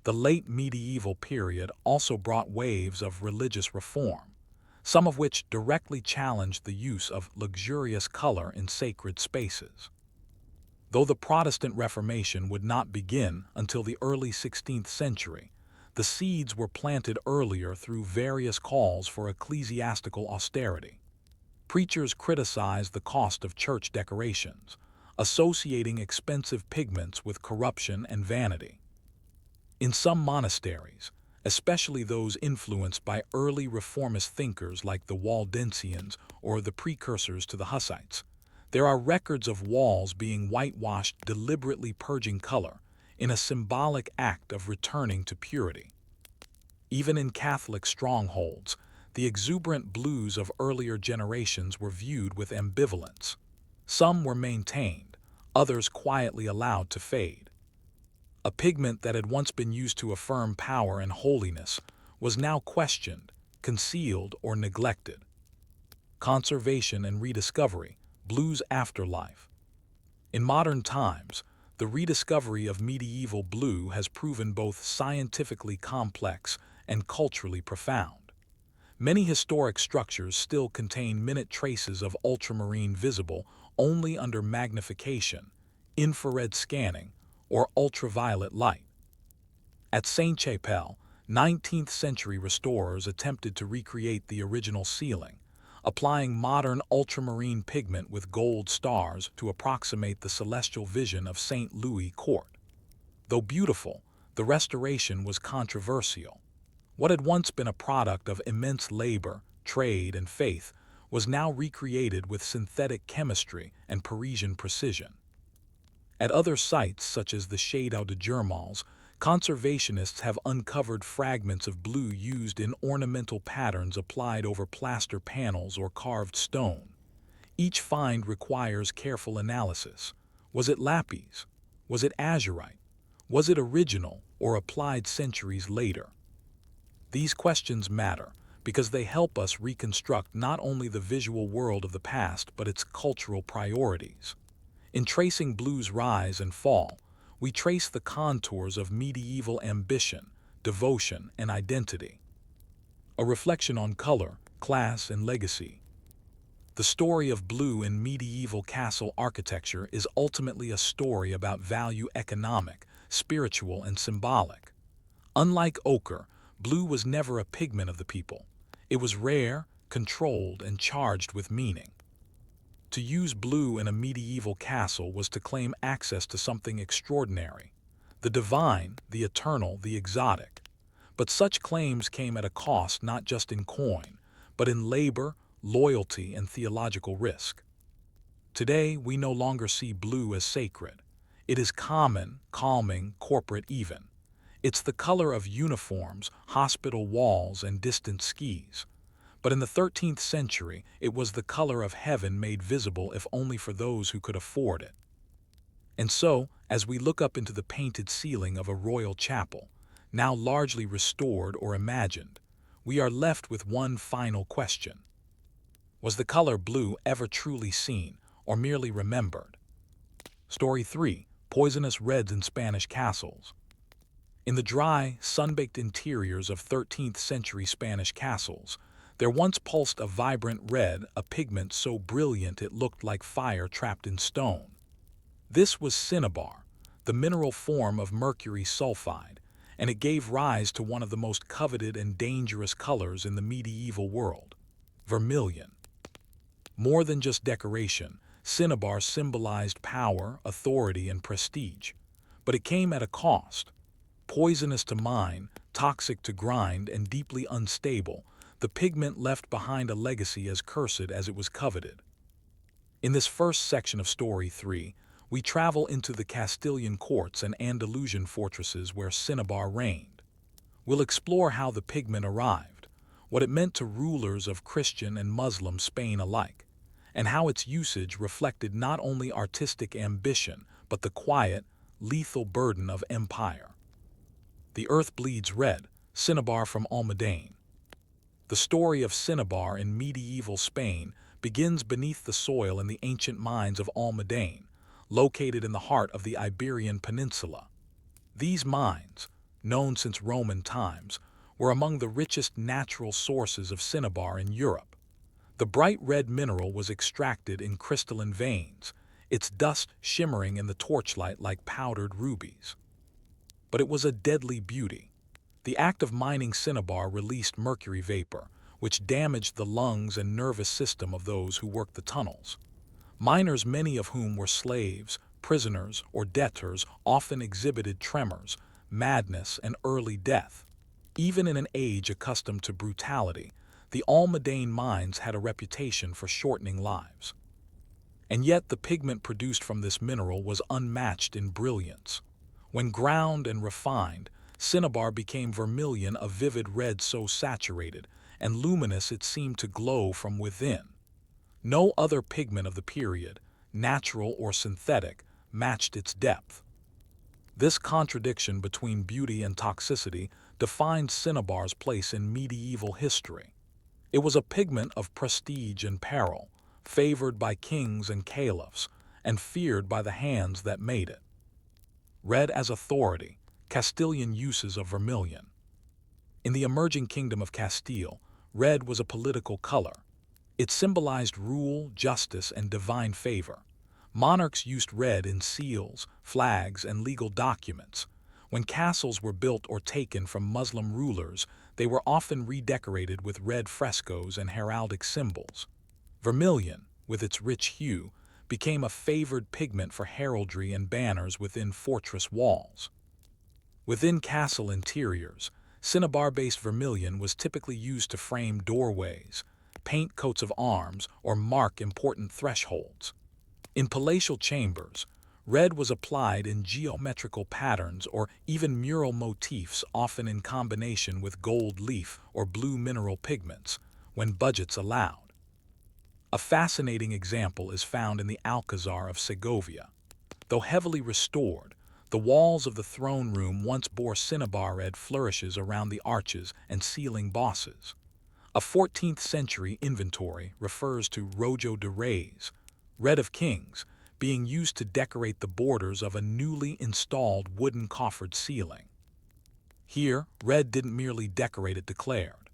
The late medieval period also brought waves of religious reform, some of which directly challenged the use of luxurious color in sacred spaces. Though the Protestant Reformation would not begin until the early 16th century, the seeds were planted earlier through various calls for ecclesiastical austerity. Preachers criticized the cost of church decorations, associating expensive pigments with corruption and vanity. In some monasteries, especially those influenced by early reformist thinkers like the Waldensians or the precursors to the Hussites, there are records of walls being whitewashed, deliberately purging color, in a symbolic act of returning to purity. Even in Catholic strongholds, the exuberant blues of earlier generations were viewed with ambivalence. Some were maintained, others quietly allowed to fade. A pigment that had once been used to affirm power and holiness was now questioned, concealed, or neglected. Conservation and rediscovery, blue's afterlife. In modern times, the rediscovery of medieval blue has proven both scientifically complex and culturally profound. Many historic structures still contain minute traces of ultramarine visible only under magnification, infrared scanning, or ultraviolet light. At Saint-Chapelle, 19th century restorers attempted to recreate the original ceiling, applying modern ultramarine pigment with gold stars to approximate the celestial vision of St. Louis Court. Though beautiful, the restoration was controversial. What had once been a product of immense labor, trade, and faith was now recreated with synthetic chemistry and Parisian precision. At other sites, such as the Château de Germals, conservationists have uncovered fragments of blue used in ornamental patterns applied over plaster panels or carved stone. Each find requires careful analysis. Was it lapis? Was it azurite? Was it original or applied centuries later? These questions matter because they help us reconstruct not only the visual world of the past but its cultural priorities. In tracing blue's rise and fall, we trace the contours of medieval ambition, devotion, and identity. A reflection on color, class, and legacy. The story of blue in medieval castle architecture is ultimately a story about value economic, spiritual, and symbolic. Unlike ochre, blue was never a pigment of the people. It was rare, controlled, and charged with meaning. To use blue in a medieval castle was to claim access to something extraordinary, the divine, the eternal, the exotic. But such claims came at a cost not just in coin, but in labor, loyalty, and theological risk. Today, we no longer see blue as sacred. It is common, calming, corporate even. It's the color of uniforms, hospital walls, and distant skis. But in the 13th century, it was the color of heaven made visible if only for those who could afford it. And so, as we look up into the painted ceiling of a royal chapel, now largely restored or imagined, we are left with one final question. Was the color blue ever truly seen or merely remembered? Story 3. Poisonous Reds in Spanish Castles. In the dry, sun-baked interiors of 13th century Spanish castles, there once pulsed a vibrant red, a pigment so brilliant it looked like fire trapped in stone. This was cinnabar, the mineral form of mercury sulfide, and it gave rise to one of the most coveted and dangerous colors in the medieval world, vermilion. More than just decoration, cinnabar symbolized power, authority, and prestige. But it came at a cost. Poisonous to mine, toxic to grind, and deeply unstable, the pigment left behind a legacy as cursed as it was coveted. In this first section of Story 3, we travel into the Castilian courts and Andalusian fortresses where cinnabar reigned. We'll explore how the pigment arrived, what it meant to rulers of Christian and Muslim Spain alike, and how its usage reflected not only artistic ambition but the quiet, lethal burden of empire. The Earth Bleeds Red, cinnabar from Almaden. The story of cinnabar in medieval Spain begins beneath the soil in the ancient mines of Almaden, located in the heart of the Iberian Peninsula. These mines, known since Roman times, were among the richest natural sources of cinnabar in Europe. The bright red mineral was extracted in crystalline veins, its dust shimmering in the torchlight like powdered rubies. But it was a deadly beauty. The act of mining cinnabar released mercury vapor, which damaged the lungs and nervous system of those who worked the tunnels. Miners, many of whom were slaves, prisoners, or debtors, often exhibited tremors, madness, and early death. Even in an age accustomed to brutality, the Almaden mines had a reputation for shortening lives. And yet the pigment produced from this mineral was unmatched in brilliance. When ground and refined, cinnabar became vermilion, a vivid red so saturated and luminous it seemed to glow from within. No other pigment of the period, natural or synthetic, matched its depth. This contradiction between beauty and toxicity defined cinnabar's place in medieval history. It was a pigment of prestige and peril, favored by kings and caliphs, and feared by the hands that made it. Red as authority, Castilian uses of vermilion. In the emerging kingdom of Castile, red was a political color. It symbolized rule, justice, and divine favor. Monarchs used red in seals, flags, and legal documents. When castles were built or taken from Muslim rulers, they were often redecorated with red frescoes and heraldic symbols. Vermilion, with its rich hue, became a favored pigment for heraldry and banners within fortress walls. Within castle interiors, cinnabar-based vermilion was typically used to frame doorways, paint coats of arms, or mark important thresholds. In palatial chambers, red was applied in geometrical patterns or even mural motifs, often in combination with gold leaf or blue mineral pigments, when budgets allowed. A fascinating example is found in the Alcazar of Segovia. Though heavily restored, the walls of the throne room once bore cinnabar red flourishes around the arches and ceiling bosses. A 14th century inventory refers to rojo de reyes, red of kings, being used to decorate the borders of a newly installed wooden coffered ceiling. Here, red didn't merely decorate, it declared.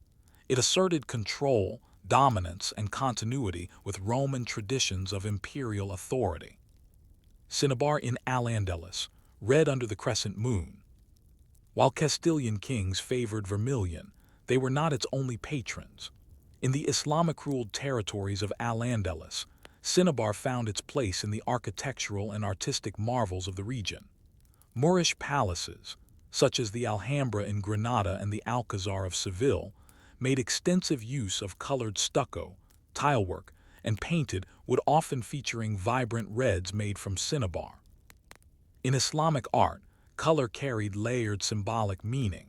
It asserted control, dominance, and continuity with Roman traditions of imperial authority. Cinnabar in Al-Andalus, red under the crescent moon. While Castilian kings favored vermilion, they were not its only patrons. In the Islamic-ruled territories of Al-Andalus, cinnabar found its place in the architectural and artistic marvels of the region. Moorish palaces, such as the Alhambra in Granada and the Alcazar of Seville, made extensive use of colored stucco, tilework, and painted wood, often featuring vibrant reds made from cinnabar. In Islamic art, color carried layered symbolic meaning.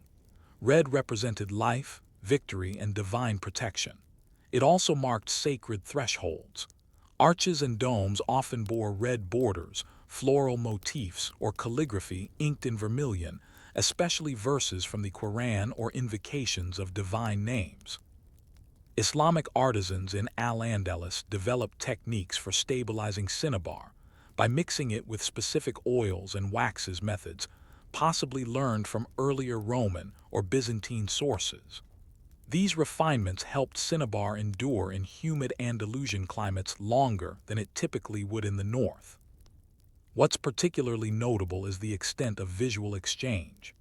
Red represented life, victory, and divine protection. It also marked sacred thresholds. Arches and domes often bore red borders, floral motifs, or calligraphy inked in vermilion, especially verses from the Quran or invocations of divine names. Islamic artisans in Al-Andalus developed techniques for stabilizing cinnabar by mixing it with specific oils and waxes, methods possibly learned from earlier Roman or Byzantine sources. These refinements helped cinnabar endure in humid Andalusian climates longer than it typically would in the north. What's particularly notable is the extent of visual exchange.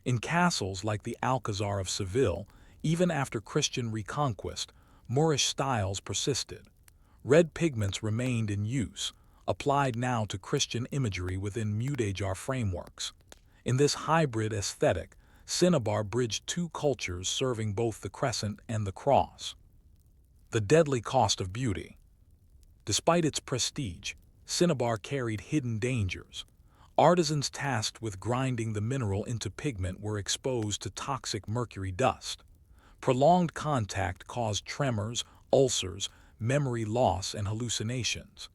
In castles like the Alcazar of Seville, even after Christian reconquest, Moorish styles persisted. Red pigments remained in use, applied now to Christian imagery within mudéjar frameworks. In this hybrid aesthetic, cinnabar bridged two cultures serving both the crescent and the cross. The deadly cost of beauty. Despite its prestige, cinnabar carried hidden dangers. Artisans tasked with grinding the mineral into pigment were exposed to toxic mercury dust. Prolonged contact caused tremors, ulcers, memory loss, and hallucinations.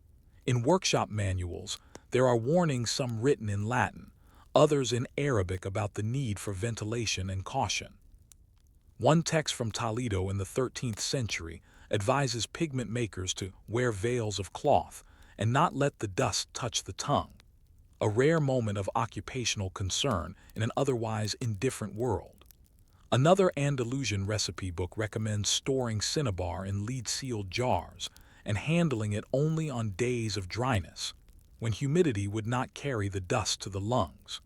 In workshop manuals, there are warnings, some written in Latin, others in Arabic, about the need for ventilation and caution. One text from Toledo in the 13th century advises pigment makers to wear veils of cloth and not let the dust touch the tongue, a rare moment of occupational concern in an otherwise indifferent world. Another Andalusian recipe book recommends storing cinnabar in lead-sealed jars and handling it only on days of dryness, when humidity would not carry the dust to the lungs.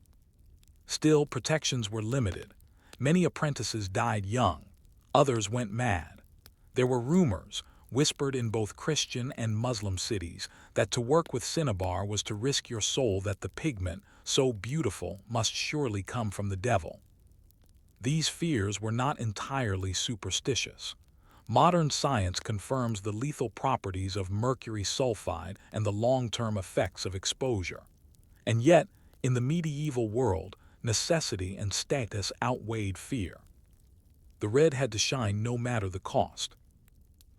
Still, protections were limited. Many apprentices died young, others went mad. There were rumors, whispered in both Christian and Muslim cities, that to work with cinnabar was to risk your soul, that the pigment, so beautiful, must surely come from the devil. These fears were not entirely superstitious. Modern science confirms the lethal properties of mercury sulfide and the long-term effects of exposure. And yet, in the medieval world, necessity and status outweighed fear. The red had to shine no matter the cost.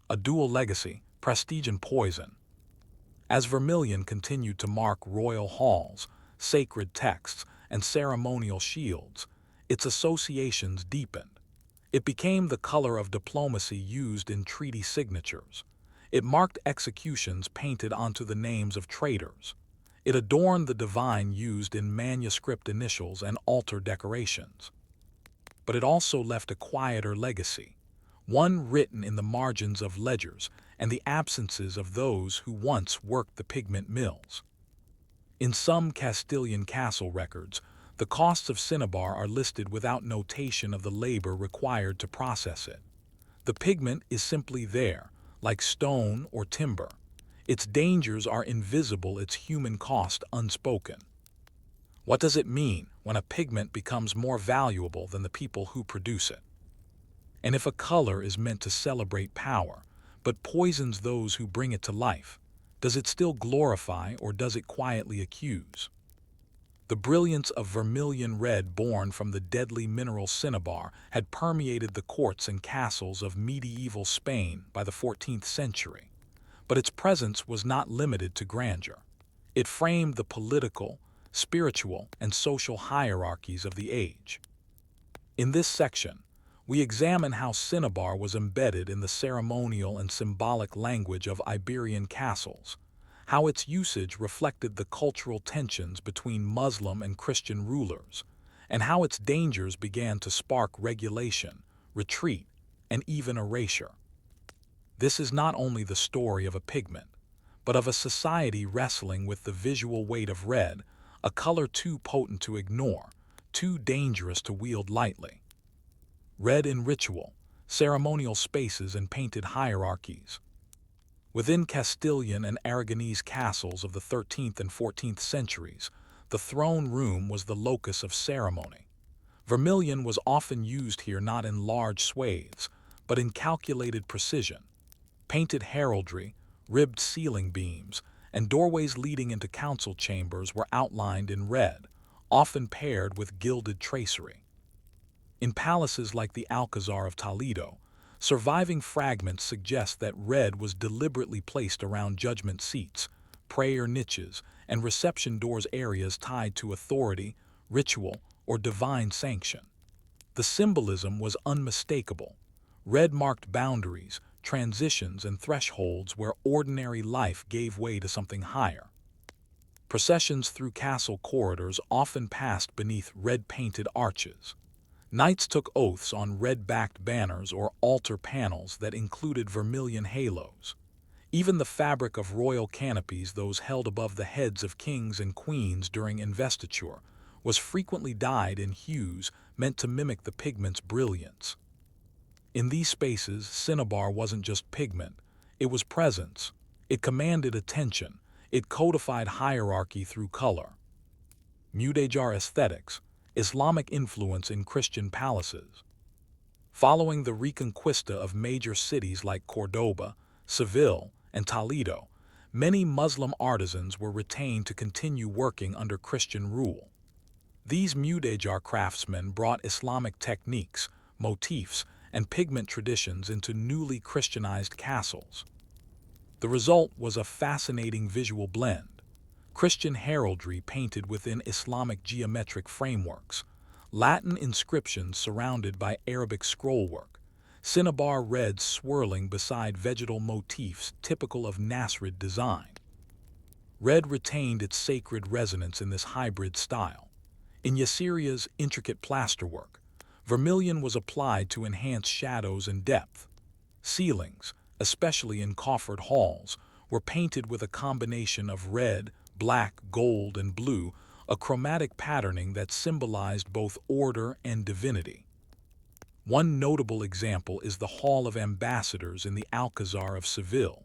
A dual legacy, prestige and poison. As vermilion continued to mark royal halls, sacred texts, and ceremonial shields, its associations deepened. It became the color of diplomacy used in treaty signatures. It marked executions painted onto the names of traitors. It adorned the divine used in manuscript initials and altar decorations. But it also left a quieter legacy, one written in the margins of ledgers and the absences of those who once worked the pigment mills. In some Castilian castle records, the costs of cinnabar are listed without notation of the labor required to process it. The pigment is simply there, like stone or timber. Its dangers are invisible, its human cost unspoken. What does it mean when a pigment becomes more valuable than the people who produce it? And if a color is meant to celebrate power, but poisons those who bring it to life, does it still glorify or does it quietly accuse? The brilliance of vermilion red born from the deadly mineral cinnabar had permeated the courts and castles of medieval Spain by the 14th century. But its presence was not limited to grandeur. It framed the political, spiritual, and social hierarchies of the age. In this section, we examine how cinnabar was embedded in the ceremonial and symbolic language of Iberian castles, how its usage reflected the cultural tensions between Muslim and Christian rulers, and how its dangers began to spark regulation, retreat, and even erasure. This is not only the story of a pigment, but of a society wrestling with the visual weight of red, a color too potent to ignore, too dangerous to wield lightly. Red in ritual, ceremonial spaces, and painted hierarchies. Within Castilian and Aragonese castles of the 13th and 14th centuries, the throne room was the locus of ceremony. Vermilion was often used here not in large swathes, but in calculated precision. Painted heraldry, ribbed ceiling beams, and doorways leading into council chambers were outlined in red, often paired with gilded tracery. In palaces like the Alcazar of Toledo, surviving fragments suggest that red was deliberately placed around judgment seats, prayer niches, and reception doors, areas tied to authority, ritual, or divine sanction. The symbolism was unmistakable. Red marked boundaries, transitions, and thresholds where ordinary life gave way to something higher. Processions through castle corridors often passed beneath red-painted arches. Knights took oaths on red-backed banners or altar panels that included vermilion halos. Even the fabric of royal canopies, those held above the heads of kings and queens during investiture, was frequently dyed in hues meant to mimic the pigment's brilliance. In these spaces, cinnabar wasn't just pigment, it was presence. It commanded attention, it codified hierarchy through color. Mudéjar aesthetics, Islamic influence in Christian palaces. Following the reconquista of major cities like Cordoba, Seville, and Toledo, many Muslim artisans were retained to continue working under Christian rule. These Mudéjar craftsmen brought Islamic techniques, motifs, and pigment traditions into newly Christianized castles. The result was a fascinating visual blend. Christian heraldry painted within Islamic geometric frameworks, Latin inscriptions surrounded by Arabic scrollwork, cinnabar reds swirling beside vegetal motifs typical of Nasrid design. Red retained its sacred resonance in this hybrid style. In Yassiria's intricate plasterwork, vermilion was applied to enhance shadows and depth. Ceilings, especially in coffered halls, were painted with a combination of red, black, gold, and blue, a chromatic patterning that symbolized both order and divinity. One notable example is the Hall of Ambassadors in the Alcazar of Seville,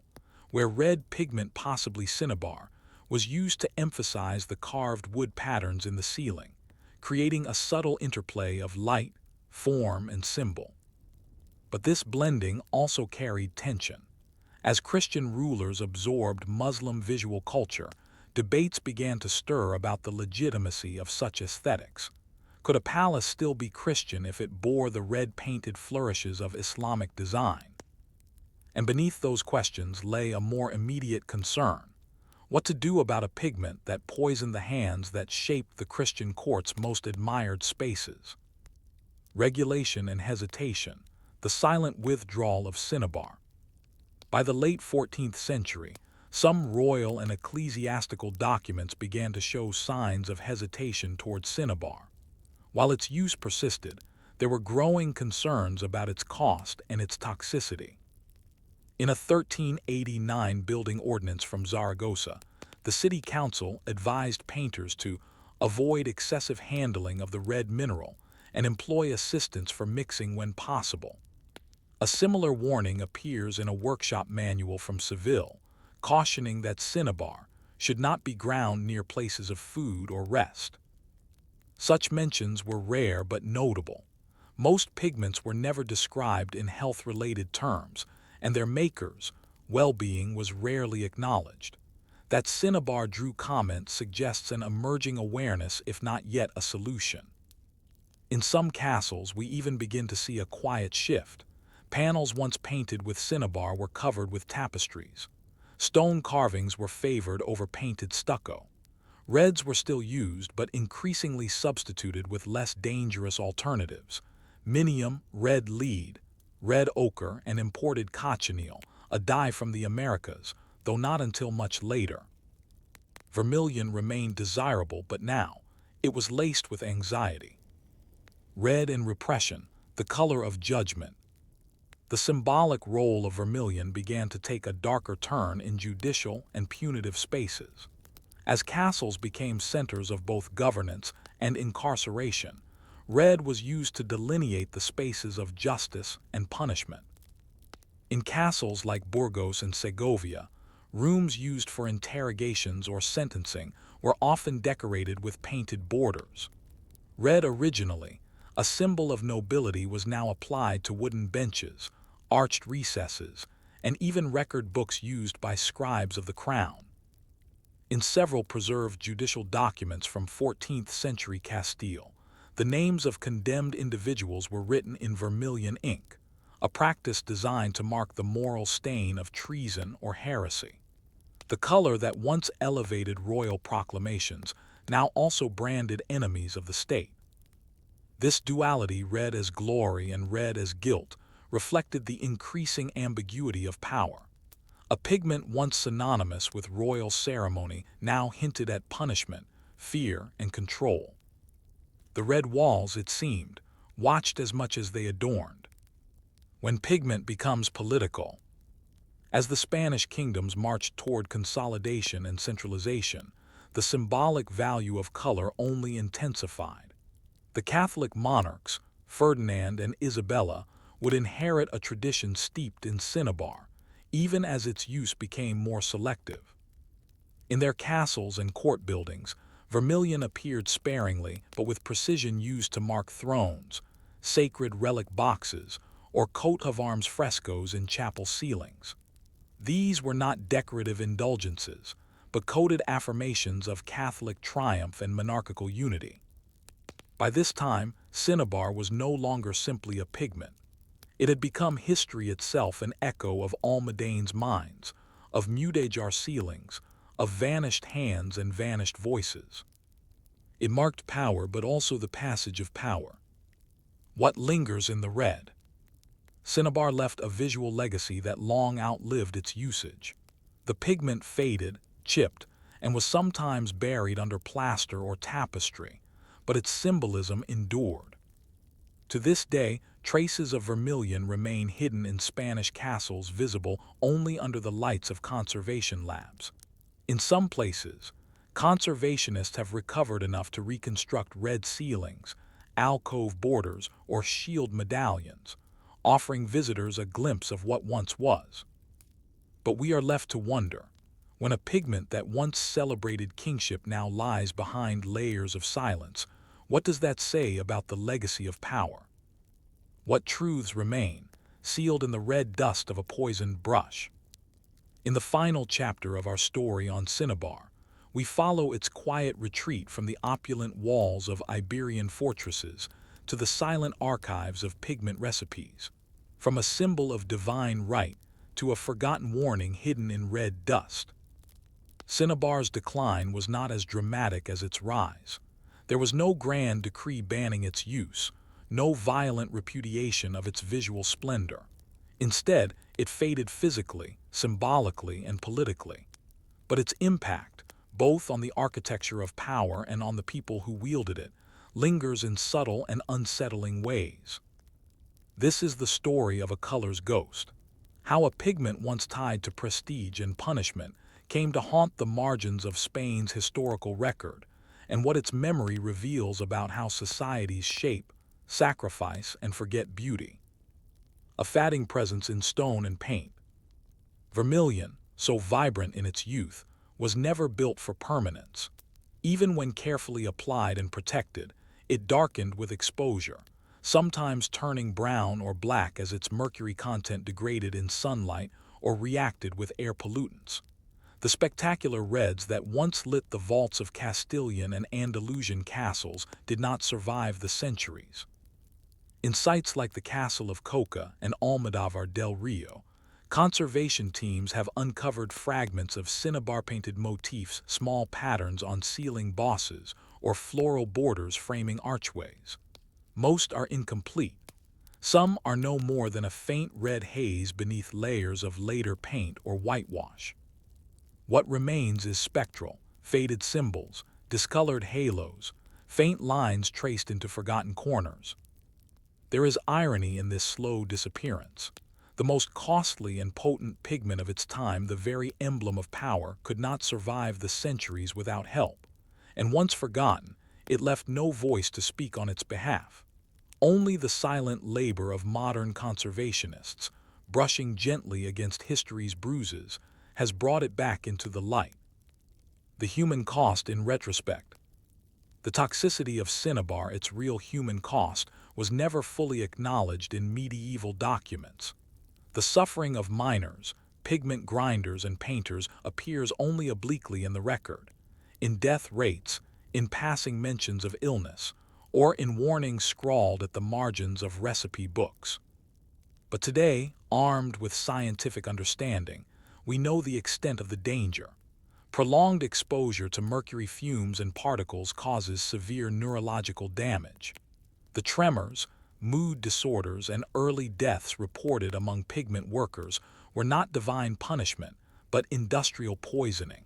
where red pigment, possibly cinnabar, was used to emphasize the carved wood patterns in the ceiling, creating a subtle interplay of light, form, and symbol. But this blending also carried tension. As Christian rulers absorbed Muslim visual culture, debates began to stir about the legitimacy of such aesthetics. Could a palace still be Christian if it bore the red-painted flourishes of Islamic design? And beneath those questions lay a more immediate concern. What to do about a pigment that poisoned the hands that shaped the Christian court's most admired spaces? Regulation and hesitation, the silent withdrawal of cinnabar. By the late 14th century, some royal and ecclesiastical documents began to show signs of hesitation toward cinnabar. While its use persisted, there were growing concerns about its cost and its toxicity. In a 1389 building ordinance from Zaragoza, the city council advised painters to avoid excessive handling of the red mineral and employ assistants for mixing when possible. A similar warning appears in a workshop manual from Seville, cautioning that cinnabar should not be ground near places of food or rest. Such mentions were rare but notable. Most pigments were never described in health-related terms, and their makers' well-being was rarely acknowledged. That cinnabar drew comment suggests an emerging awareness, if not yet a solution. In some castles, we even begin to see a quiet shift. Panels once painted with cinnabar were covered with tapestries. Stone carvings were favored over painted stucco. Reds were still used, but increasingly substituted with less dangerous alternatives: minium, red lead, red ochre, and imported cochineal, a dye from the Americas, though not until much later. Vermilion remained desirable, but now it was laced with anxiety. Red and repression, the color of judgment. The symbolic role of vermilion began to take a darker turn in judicial and punitive spaces. As castles became centers of both governance and incarceration, red was used to delineate the spaces of justice and punishment. In castles like Burgos and Segovia, rooms used for interrogations or sentencing were often decorated with painted borders. Red, originally a symbol of nobility, was now applied to wooden benches, arched recesses, and even record books used by scribes of the crown. In several preserved judicial documents from 14th century Castile, the names of condemned individuals were written in vermilion ink, a practice designed to mark the moral stain of treason or heresy. The color that once elevated royal proclamations now also branded enemies of the state. This duality, red as glory and red as guilt, reflected the increasing ambiguity of power. A pigment once synonymous with royal ceremony now hinted at punishment, fear, and control. The red walls, it seemed, watched as much as they adorned. When pigment becomes political. As the Spanish kingdoms marched toward consolidation and centralization, the symbolic value of color only intensified. The Catholic monarchs, Ferdinand and Isabella, would inherit a tradition steeped in cinnabar, even as its use became more selective. In their castles and court buildings, vermilion appeared sparingly but with precision, used to mark thrones, sacred relic boxes, or coat of arms frescoes in chapel ceilings. These were not decorative indulgences, but coded affirmations of Catholic triumph and monarchical unity. By this time, cinnabar was no longer simply a pigment. It had become history itself, an echo of Almadene's mines, of mudéjar ceilings, of vanished hands and vanished voices. It marked power, but also the passage of power. What lingers in the red? Cinnabar left a visual legacy that long outlived its usage. The pigment faded, chipped, and was sometimes buried under plaster or tapestry, but its symbolism endured. To this day, traces of vermilion remain hidden in Spanish castles, visible only under the lights of conservation labs. In some places, conservationists have recovered enough to reconstruct red ceilings, alcove borders, or shield medallions, offering visitors a glimpse of what once was. But we are left to wonder, when a pigment that once celebrated kingship now lies behind layers of silence, what does that say about the legacy of power? What truths remain, sealed in the red dust of a poisoned brush? In the final chapter of our story on cinnabar, we follow its quiet retreat from the opulent walls of Iberian fortresses to the silent archives of pigment recipes, from a symbol of divine right to a forgotten warning hidden in red dust. cinnabar's decline was not as dramatic as its rise. There was no grand decree banning its use, no violent repudiation of its visual splendor. Instead, it faded physically, symbolically, and politically. But its impact, both on the architecture of power and on the people who wielded it, lingers in subtle and unsettling ways. This is the story of a color's ghost. How a pigment once tied to prestige and punishment came to haunt the margins of Spain's historical record, and what its memory reveals about how societies shape, sacrifice, and forget beauty. A fading presence in stone and paint. Vermilion, so vibrant in its youth, was never built for permanence. Even when carefully applied and protected, it darkened with exposure, sometimes turning brown or black as its mercury content degraded in sunlight or reacted with air pollutants. The spectacular reds that once lit the vaults of Castilian and Andalusian castles did not survive the centuries. In sites like the Castle of Coca and Almodovar del Rio, conservation teams have uncovered fragments of cinnabar-painted motifs, small patterns on ceiling bosses, or floral borders framing archways. Most are incomplete. Some are no more than a faint red haze beneath layers of later paint or whitewash. What remains is spectral, faded symbols, discolored halos, faint lines traced into forgotten corners. There is irony in this slow disappearance. The most costly and potent pigment of its time, the very emblem of power, could not survive the centuries without help. And once forgotten, it left no voice to speak on its behalf. Only the silent labor of modern conservationists, brushing gently against history's bruises, has brought it back into the light. The human cost in retrospect. The toxicity of cinnabar, its real human cost, was never fully acknowledged in medieval documents. The suffering of miners, pigment grinders, and painters appears only obliquely in the record, in death rates, in passing mentions of illness, or in warnings scrawled at the margins of recipe books. But today, armed with scientific understanding, we know the extent of the danger. Prolonged exposure to mercury fumes and particles causes severe neurological damage. The tremors, mood disorders, and early deaths reported among pigment workers were not divine punishment, but industrial poisoning.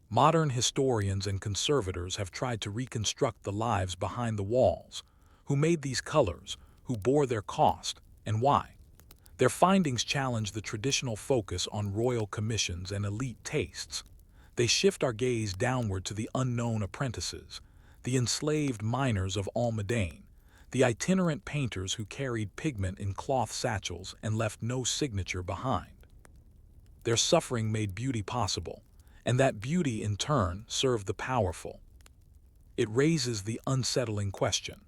Modern historians and conservators have tried to reconstruct the lives behind the walls, who made these colors, who bore their cost, and why. Their findings challenge the traditional focus on royal commissions and elite tastes. They shift our gaze downward to the unknown apprentices, the enslaved miners of Almaden, the itinerant painters who carried pigment in cloth satchels and left no signature behind. Their suffering made beauty possible, and that beauty in turn served the powerful. It raises the unsettling question: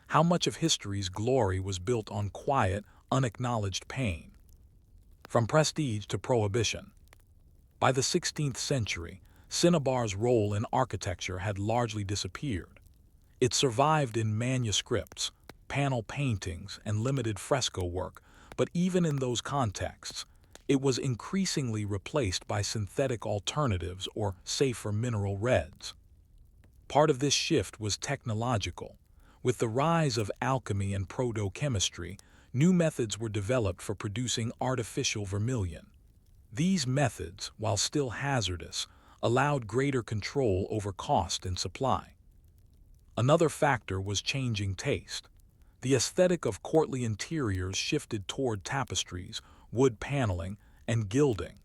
how much of history's glory was built on quiet, unacknowledged pain? From prestige to prohibition. By the 16th century, cinnabar's role in architecture had largely disappeared. It survived in manuscripts, panel paintings, and limited fresco work, but even in those contexts, it was increasingly replaced by synthetic alternatives or safer mineral reds. Part of this shift was technological. With the rise of alchemy and proto-chemistry, new methods were developed for producing artificial vermilion. These methods, while still hazardous, allowed greater control over cost and supply. Another factor was changing taste. The aesthetic of courtly interiors shifted toward tapestries, wood paneling, and gilding.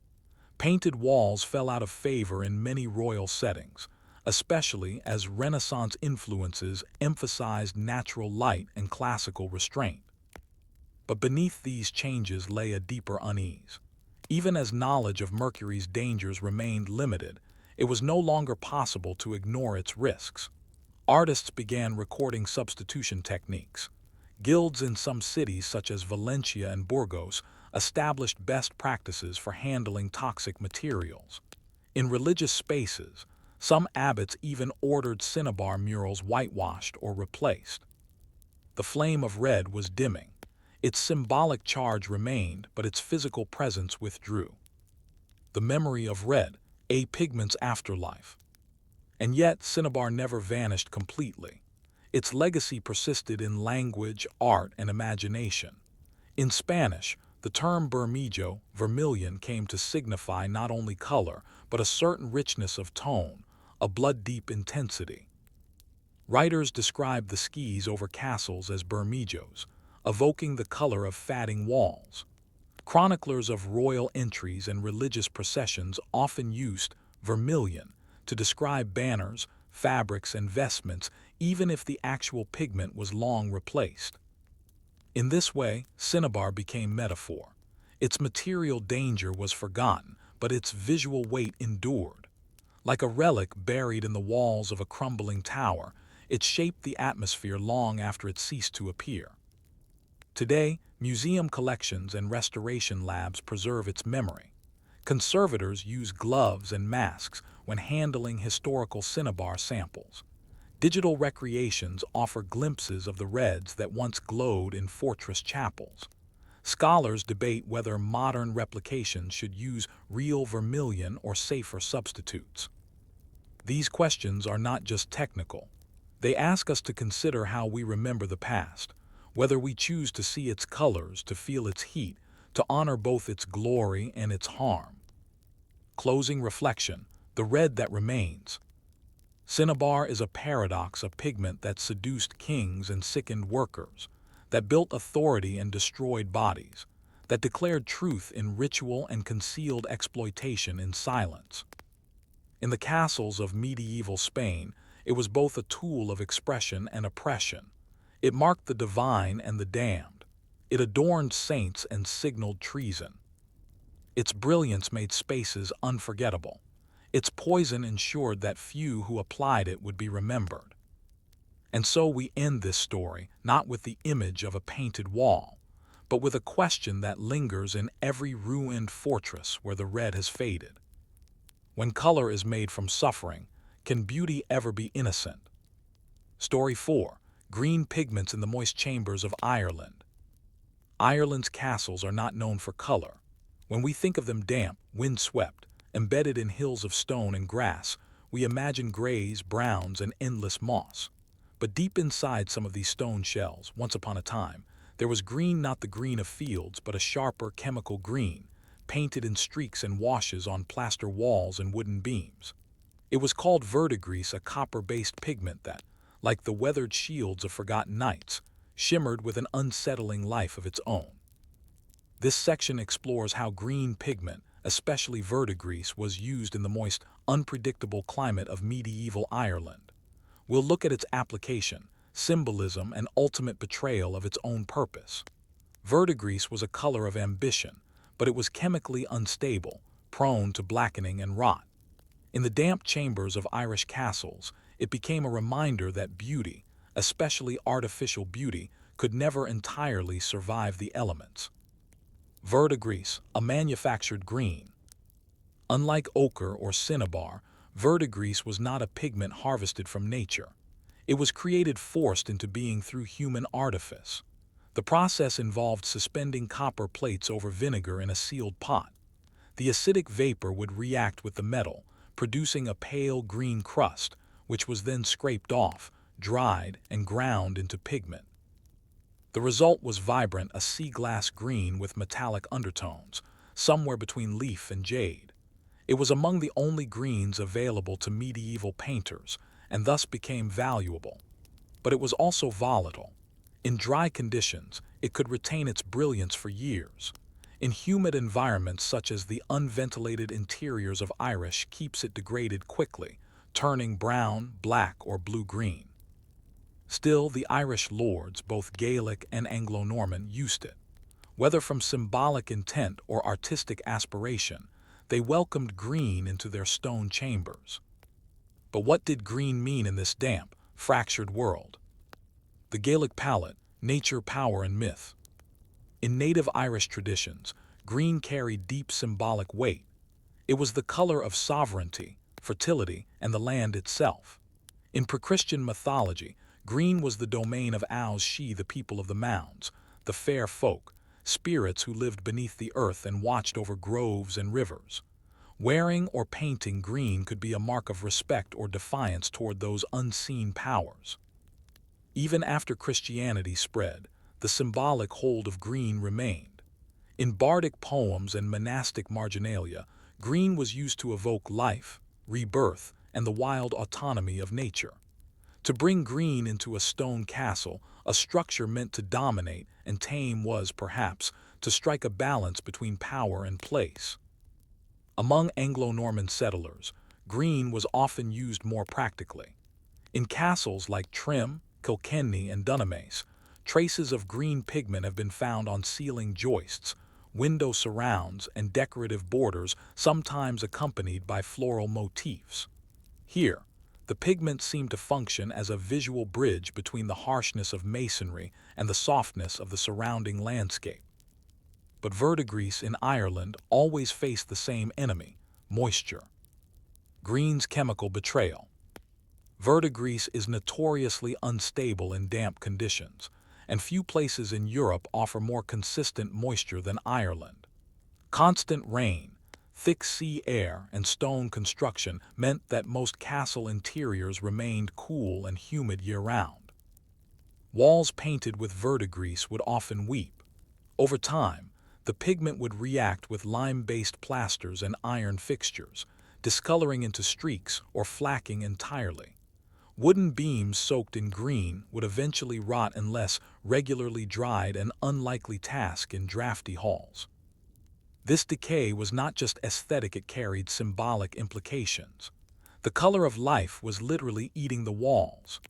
Painted walls fell out of favor in many royal settings, especially as Renaissance influences emphasized natural light and classical restraint. But beneath these changes lay a deeper unease. Even as knowledge of mercury's dangers remained limited, it was no longer possible to ignore its risks. Artists began recording substitution techniques. Guilds in some cities, such as Valencia and Burgos, established best practices for handling toxic materials. In religious spaces, some abbots even ordered cinnabar murals whitewashed or replaced. The flame of red was dimming. Its symbolic charge remained, but its physical presence withdrew. The memory of red, a pigment's afterlife. And yet, cinnabar never vanished completely. Its legacy persisted in language, art, and imagination. In Spanish, the term bermejo, vermilion, came to signify not only color, but a certain richness of tone, a blood-deep intensity. Writers describe the skis over castles as bermejos, evoking the color of fatting walls. Chroniclers of royal entries and religious processions often used vermilion to describe banners, fabrics, and vestments, even if the actual pigment was long replaced. In this way, cinnabar became metaphor. Its material danger was forgotten, but its visual weight endured. Like a relic buried in the walls of a crumbling tower, it shaped the atmosphere long after it ceased to appear. Today, museum collections and restoration labs preserve its memory. Conservators use gloves and masks when handling historical cinnabar samples. Digital recreations offer glimpses of the reds that once glowed in fortress chapels. Scholars debate whether modern replications should use real vermilion or safer substitutes. These questions are not just technical. They ask us to consider how we remember the past, whether we choose to see its colors, to feel its heat, to honor both its glory and its harm. Closing reflection: the red that remains. Cinnabar is a paradox, a pigment that seduced kings and sickened workers, that built authority and destroyed bodies, that declared truth in ritual and concealed exploitation in silence. In the castles of medieval Spain, it was both a tool of expression and oppression. It marked the divine and the damned. It adorned saints and signaled treason. Its brilliance made spaces unforgettable. Its poison ensured that few who applied it would be remembered. And so we end this story not with the image of a painted wall, but with a question that lingers in every ruined fortress where the red has faded. When color is made from suffering, can beauty ever be innocent? Story 4. Green pigments in the moist chambers of Ireland. Ireland's castles are not known for color. When we think of them damp, wind-swept, embedded in hills of stone and grass, we imagine grays, browns, and endless moss. But deep inside some of these stone shells, once upon a time, there was green, not the green of fields, but a sharper chemical green, painted in streaks and washes on plaster walls and wooden beams. It was called verdigris, a copper-based pigment that, like the weathered shields of forgotten knights, shimmered with an unsettling life of its own. This section explores how green pigment, especially verdigris, was used in the moist, unpredictable climate of medieval Ireland. We'll look at its application, symbolism, and ultimate betrayal of its own purpose. Verdigris was a color of ambition, but it was chemically unstable, prone to blackening and rot. In the damp chambers of Irish castles, it became a reminder that beauty, especially artificial beauty, could never entirely survive the elements. Verdigris, a manufactured green. Unlike ochre or cinnabar, verdigris was not a pigment harvested from nature. It was created forced into being through human artifice. The process involved suspending copper plates over vinegar in a sealed pot. The acidic vapor would react with the metal, producing a pale green crust, which was then scraped off, dried, and ground into pigment. The result was vibrant, a sea glass green with metallic undertones, somewhere between leaf and jade. It was among the only greens available to medieval painters, and thus became valuable. But it was also volatile. In dry conditions, it could retain its brilliance for years. In humid environments such as the unventilated interiors of Irish, keeps it degraded quickly, turning brown, black, or blue-green. Still, the Irish lords, both Gaelic and Anglo-Norman, used it. Whether from symbolic intent or artistic aspiration, they welcomed green into their stone chambers. But what did green mean in this damp, fractured world? The Gaelic palette, nature, power, and myth. In native Irish traditions, green carried deep symbolic weight. It was the color of sovereignty, fertility, and the land itself. In pre-Christian mythology, green was the domain of Owls She, the people of the mounds, the fair folk, spirits who lived beneath the earth and watched over groves and rivers. Wearing or painting green could be a mark of respect or defiance toward those unseen powers. Even after Christianity spread, the symbolic hold of green remained. In bardic poems and monastic marginalia, green was used to evoke life, rebirth, and the wild autonomy of nature. To bring green into a stone castle, a structure meant to dominate and tame, was, perhaps, to strike a balance between power and place. Among Anglo-Norman settlers, green was often used more practically. In castles like Trim, Kilkenny, and Dunamace, traces of green pigment have been found on ceiling joists, window surrounds, and decorative borders, sometimes accompanied by floral motifs. Here, the pigment seemed to function as a visual bridge between the harshness of masonry and the softness of the surrounding landscape. But verdigris in Ireland always faced the same enemy: moisture. Green's chemical betrayal. Verdigris is notoriously unstable in damp conditions, and few places in Europe offer more consistent moisture than Ireland. Constant rain, thick sea air, and stone construction meant that most castle interiors remained cool and humid year-round. Walls painted with verdigris would often weep. Over time, the pigment would react with lime-based plasters and iron fixtures, discoloring into streaks or flacking entirely. Wooden beams soaked in green would eventually rot unless regularly dried, an unlikely task in drafty halls. This decay was not just aesthetic, it carried symbolic implications. The color of life was literally eating the walls.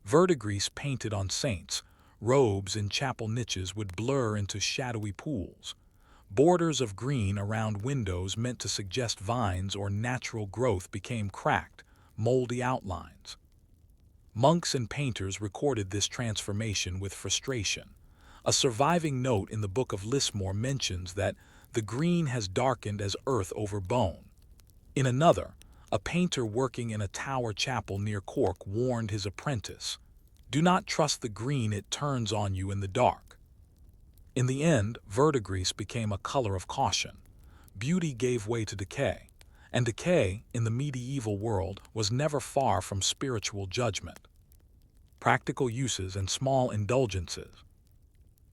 Verdigris painted on saints' robes in chapel niches would blur into shadowy pools. Borders of green around windows meant to suggest vines or natural growth became cracked, moldy outlines. Monks and painters recorded this transformation with frustration. A surviving note in the Book of Lismore mentions that the green has darkened as earth over bone. In another, a painter working in a Tower chapel near Cork warned his apprentice, "Do not trust the green, it turns on you in the dark." In the end, verdigris became a color of caution. Beauty gave way to decay, and decay, in the medieval world, was never far from spiritual judgment. Practical uses and small indulgences.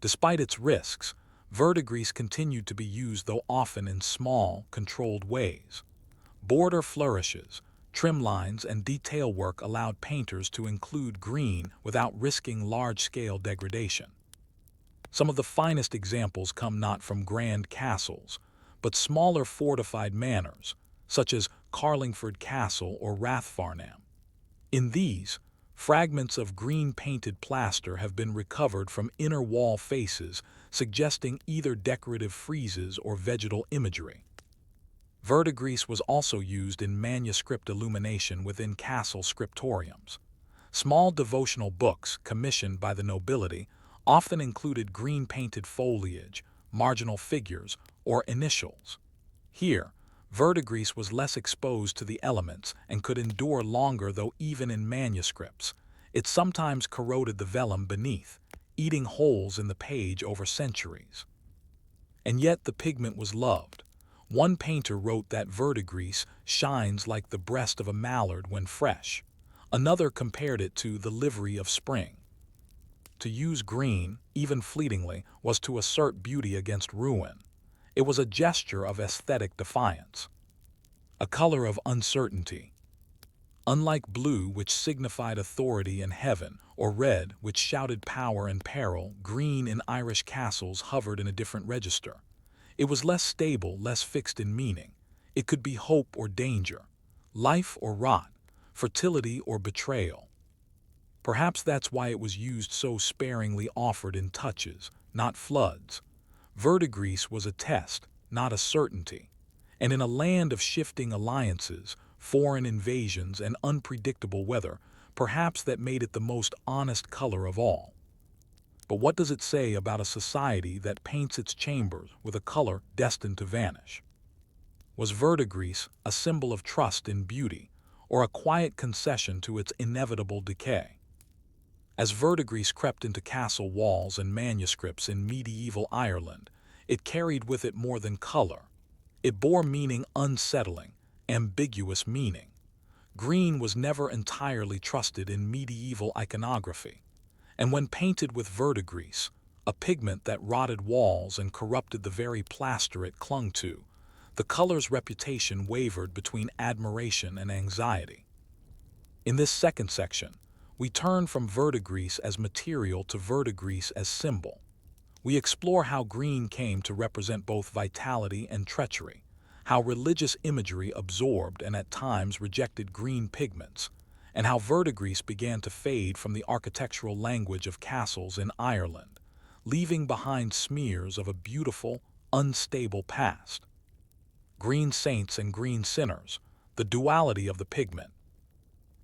Despite its risks, verdigris continued to be used, though often in small, controlled ways. Border flourishes, trim lines, and detail work allowed painters to include green without risking large-scale degradation. Some of the finest examples come not from grand castles, but smaller fortified manors, such as Carlingford Castle or Rathfarnham. In these, fragments of green-painted plaster have been recovered from inner wall faces, suggesting either decorative friezes or vegetal imagery. Verdigris was also used in manuscript illumination within castle scriptoriums. Small devotional books commissioned by the nobility often included green-painted foliage, marginal figures, or initials. Here, verdigris was less exposed to the elements and could endure longer, though even in manuscripts, it sometimes corroded the vellum beneath, eating holes in the page over centuries. And yet the pigment was loved. One painter wrote that verdigris shines like the breast of a mallard when fresh. Another compared it to the livery of spring. To use green, even fleetingly, was to assert beauty against ruin. It was a gesture of aesthetic defiance. A color of uncertainty. Unlike blue, which signified authority and heaven, or red, which shouted power and peril, green in Irish castles hovered in a different register. It was less stable, less fixed in meaning. It could be hope or danger, life or rot, fertility or betrayal. Perhaps that's why it was used so sparingly, offered in touches, not floods. Verdigris was a test, not a certainty. And in a land of shifting alliances, foreign invasions, and unpredictable weather, perhaps that made it the most honest color of all. But what does it say about a society that paints its chambers with a color destined to vanish? Was verdigris a symbol of trust in beauty, or a quiet concession to its inevitable decay? As verdigris crept into castle walls and manuscripts in medieval Ireland, it carried with it more than color. It bore meaning unsettling, ambiguous meaning. Green was never entirely trusted in medieval iconography, and when painted with verdigris, a pigment that rotted walls and corrupted the very plaster it clung to, the color's reputation wavered between admiration and anxiety. In this second section, we turn from verdigris as material to verdigris as symbol. We explore how green came to represent both vitality and treachery, how religious imagery absorbed and at times rejected green pigments, and how verdigris began to fade from the architectural language of castles in Ireland, leaving behind smears of a beautiful, unstable past. Green saints and green sinners, the duality of the pigment.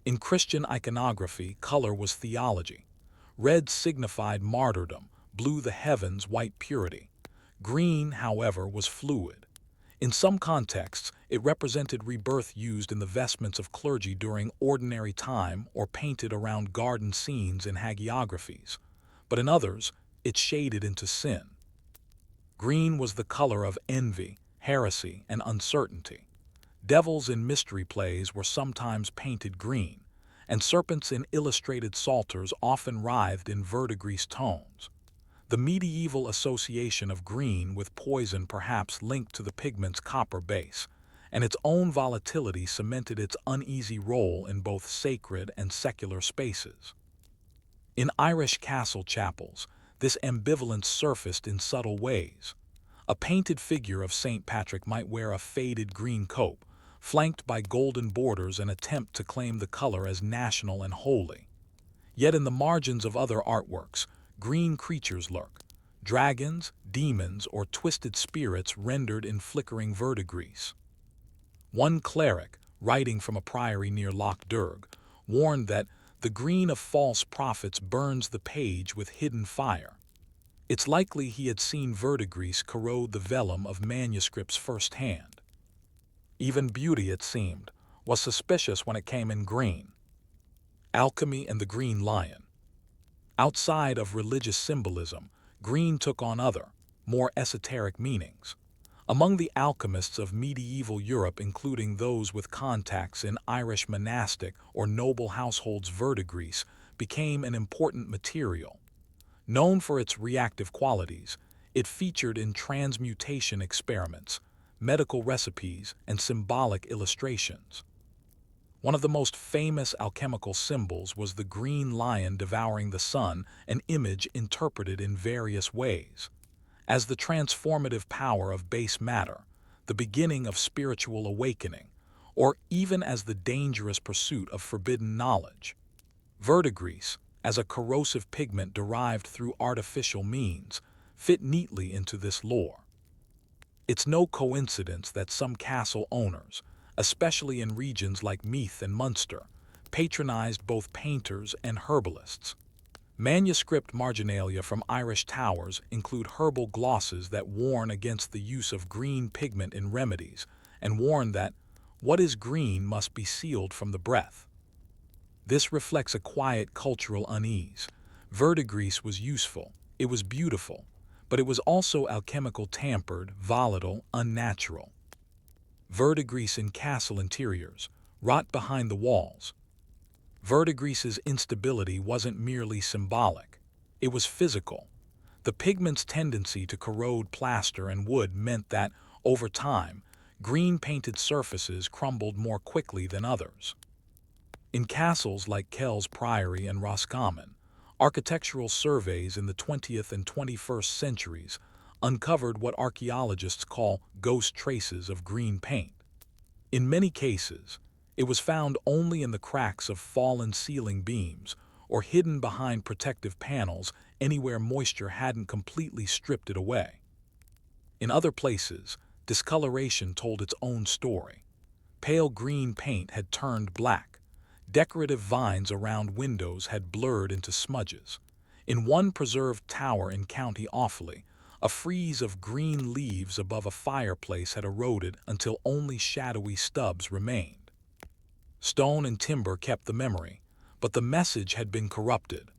In Christian iconography, color was theology. Red signified martyrdom, blue the heavens, white purity. Green, however, was fluid. In some contexts, it represented rebirth used in the vestments of clergy during ordinary time or painted around garden scenes in hagiographies. But in others, it shaded into sin. Green was the color of envy, heresy, and uncertainty. Devils in mystery plays were sometimes painted green, and serpents in illustrated psalters often writhed in verdigris tones. The medieval association of green with poison perhaps linked to the pigment's copper base, and its own volatility cemented its uneasy role in both sacred and secular spaces. In Irish castle chapels, this ambivalence surfaced in subtle ways. A painted figure of St. Patrick might wear a faded green coat, flanked by golden borders, and attempt to claim the color as national and holy. Yet in the margins of other artworks, green creatures lurk, dragons, demons, or twisted spirits rendered in flickering verdigris. One cleric, writing from a priory near Loch Derg, warned that the green of false prophets burns the page with hidden fire. It's likely he had seen verdigris corrode the vellum of manuscripts firsthand. Even beauty, it seemed, was suspicious when it came in green. Alchemy and the Green Lion. Outside of religious symbolism, green took on other, more esoteric meanings. Among the alchemists of medieval Europe, including those with contacts in Irish monastic or noble households, verdigris became an important material. Known for its reactive qualities, it featured in transmutation experiments, medical recipes, and symbolic illustrations. One of the most famous alchemical symbols was the green lion devouring the sun, an image interpreted in various ways. As the transformative power of base matter, the beginning of spiritual awakening, or even as the dangerous pursuit of forbidden knowledge. Verdigris, as a corrosive pigment derived through artificial means, fit neatly into this lore. It's no coincidence that some castle owners, especially in regions like Meath and Munster, patronized both painters and herbalists. Manuscript marginalia from Irish towers include herbal glosses that warn against the use of green pigment in remedies and warn that what is green must be sealed from the breath. This reflects a quiet cultural unease. Verdigris was useful, it was beautiful, but it was also alchemical, tampered, volatile, unnatural. Verdigris in castle interiors, rot behind the walls. Verdigris's instability wasn't merely symbolic, it was physical. The pigment's tendency to corrode plaster and wood meant that, over time, green-painted surfaces crumbled more quickly than others. In castles like Kells Priory and Roscommon, architectural surveys in the 20th and 21st centuries uncovered what archaeologists call ghost traces of green paint. In many cases, it was found only in the cracks of fallen ceiling beams or hidden behind protective panels anywhere moisture hadn't completely stripped it away. In other places, discoloration told its own story. Pale green paint had turned black. Decorative vines around windows had blurred into smudges. In one preserved tower in County Offaly, a frieze of green leaves above a fireplace had eroded until only shadowy stubs remained. Stone and timber kept the memory, but the message had been corrupted.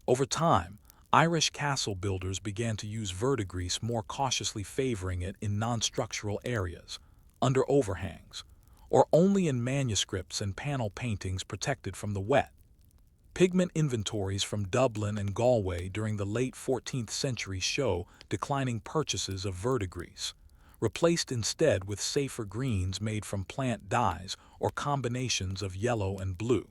Over time, Irish castle builders began to use verdigris more cautiously, favoring it in non-structural areas, under overhangs, or only in manuscripts and panel paintings protected from the wet. Pigment inventories from Dublin and Galway during the late 14th century show declining purchases of verdigris, replaced instead with safer greens made from plant dyes or combinations of yellow and blue.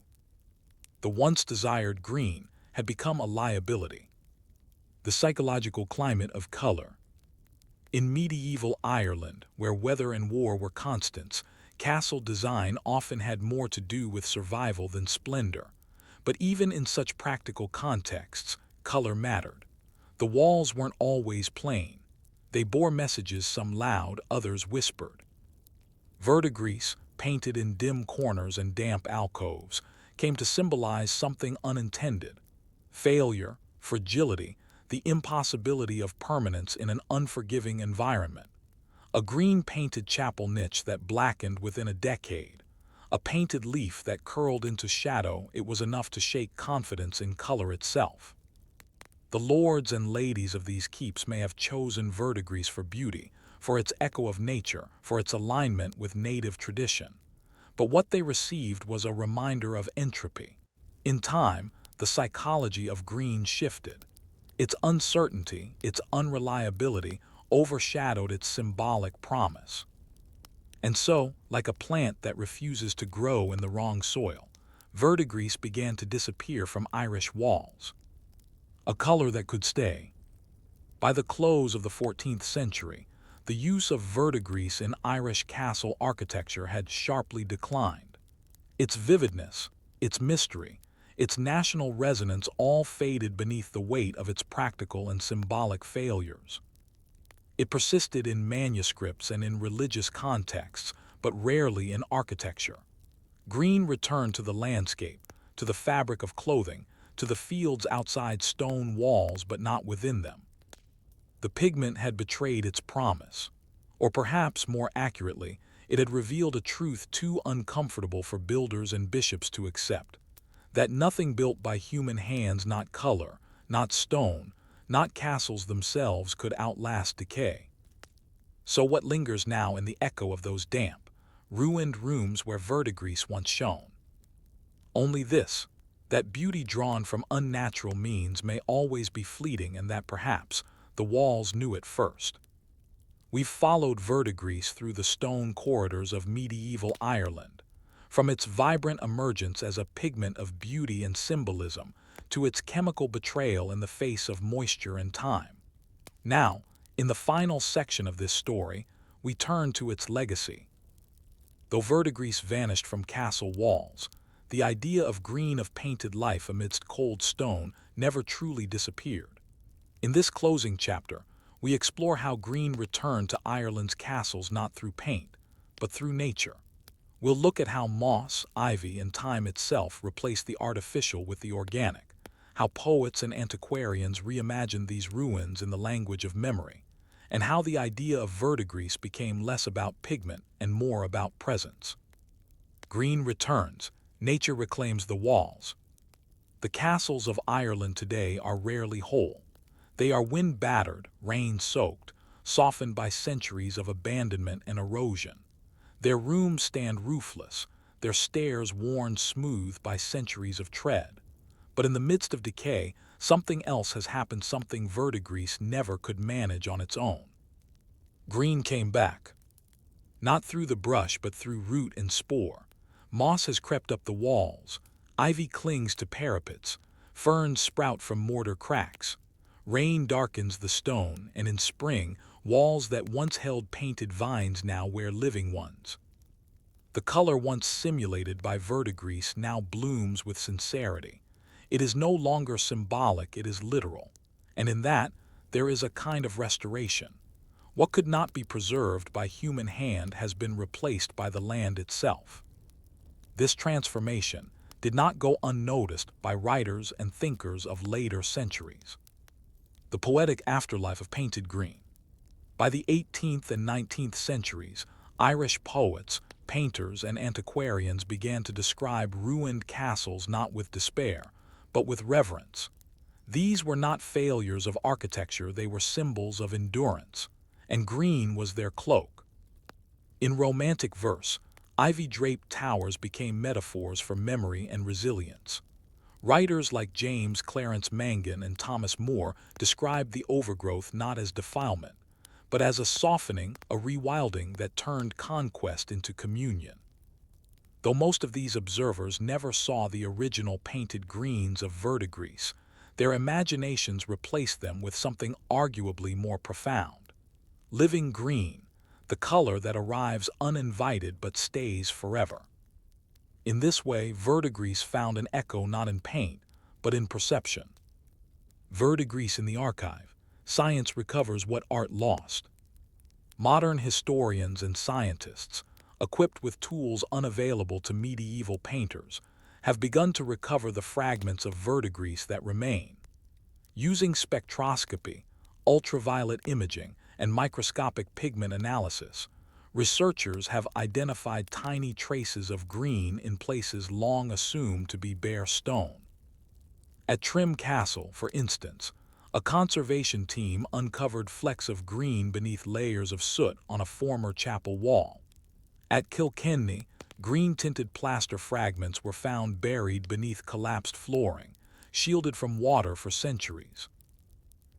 The once desired green had become a liability. The psychological climate of color. In medieval Ireland, where weather and war were constants, castle design often had more to do with survival than splendor. But even in such practical contexts, color mattered. The walls weren't always plain. They bore messages, some loud, others whispered. Verdigris, painted in dim corners and damp alcoves, came to symbolize something unintended: failure, fragility, the impossibility of permanence in an unforgiving environment. A green-painted chapel niche that blackened within a decade, a painted leaf that curled into shadow, it was enough to shake confidence in color itself. The lords and ladies of these keeps may have chosen verdigris for beauty, for its echo of nature, for its alignment with native tradition. But what they received was a reminder of entropy. In time, the psychology of green shifted. Its uncertainty, its unreliability, overshadowed its symbolic promise. And so, like a plant that refuses to grow in the wrong soil, verdigris began to disappear from Irish walls. A color that could stay. By the close of the 14th century, the use of verdigris in Irish castle architecture had sharply declined. Its vividness, its mystery, its national resonance all faded beneath the weight of its practical and symbolic failures. It persisted in manuscripts and in religious contexts, but rarely in architecture. Green returned to the landscape, to the fabric of clothing, to the fields outside stone walls but not within them. The pigment had betrayed its promise. Or perhaps, more accurately, it had revealed a truth too uncomfortable for builders and bishops to accept: that nothing built by human hands, not color, not stone, not castles themselves, could outlast decay. So what lingers now in the echo of those damp, ruined rooms where verdigris once shone? Only this: that beauty drawn from unnatural means may always be fleeting, and that perhaps the walls knew it first. We've followed verdigris through the stone corridors of medieval Ireland, from its vibrant emergence as a pigment of beauty and symbolism to its chemical betrayal in the face of moisture and time. Now, in the final section of this story, we turn to its legacy. Though verdigris vanished from castle walls, the idea of green, of painted life amidst cold stone, never truly disappeared. In this closing chapter, we explore how green returned to Ireland's castles not through paint, but through nature. We'll look at how moss, ivy, and time itself replaced the artificial with the organic, how poets and antiquarians reimagined these ruins in the language of memory, and how the idea of verdigris became less about pigment and more about presence. Green returns, nature reclaims the walls. The castles of Ireland today are rarely whole. They are wind-battered, rain-soaked, softened by centuries of abandonment and erosion. Their rooms stand roofless, their stairs worn smooth by centuries of tread. But in the midst of decay, something else has happened, something verdigris never could manage on its own. Green came back. Not through the brush, but through root and spore. Moss has crept up the walls, ivy clings to parapets, ferns sprout from mortar cracks. Rain darkens the stone, and in spring, walls that once held painted vines now wear living ones. The color once simulated by verdigris now blooms with sincerity. It is no longer symbolic, it is literal. And in that, there is a kind of restoration. What could not be preserved by human hand has been replaced by the land itself. This transformation did not go unnoticed by writers and thinkers of later centuries. The poetic afterlife of painted green. By the 18th and 19th centuries, Irish poets, painters, and antiquarians began to describe ruined castles not with despair, but with reverence. These were not failures of architecture, they were symbols of endurance, and green was their cloak. In Romantic verse, ivy-draped towers became metaphors for memory and resilience. Writers like James Clarence Mangan and Thomas Moore described the overgrowth not as defilement, but as a softening, a rewilding that turned conquest into communion. Though most of these observers never saw the original painted greens of verdigris, their imaginations replaced them with something arguably more profound. Living green, the color that arrives uninvited but stays forever. In this way, verdigris found an echo not in paint, but in perception. Verdigris in the archive, science recovers what art lost. Modern historians and scientists, equipped with tools unavailable to medieval painters, have begun to recover the fragments of verdigris that remain. Using spectroscopy, ultraviolet imaging, and microscopic pigment analysis, researchers have identified tiny traces of green in places long assumed to be bare stone. At Trim Castle, for instance, a conservation team uncovered flecks of green beneath layers of soot on a former chapel wall. At Kilkenny, green-tinted plaster fragments were found buried beneath collapsed flooring, shielded from water for centuries.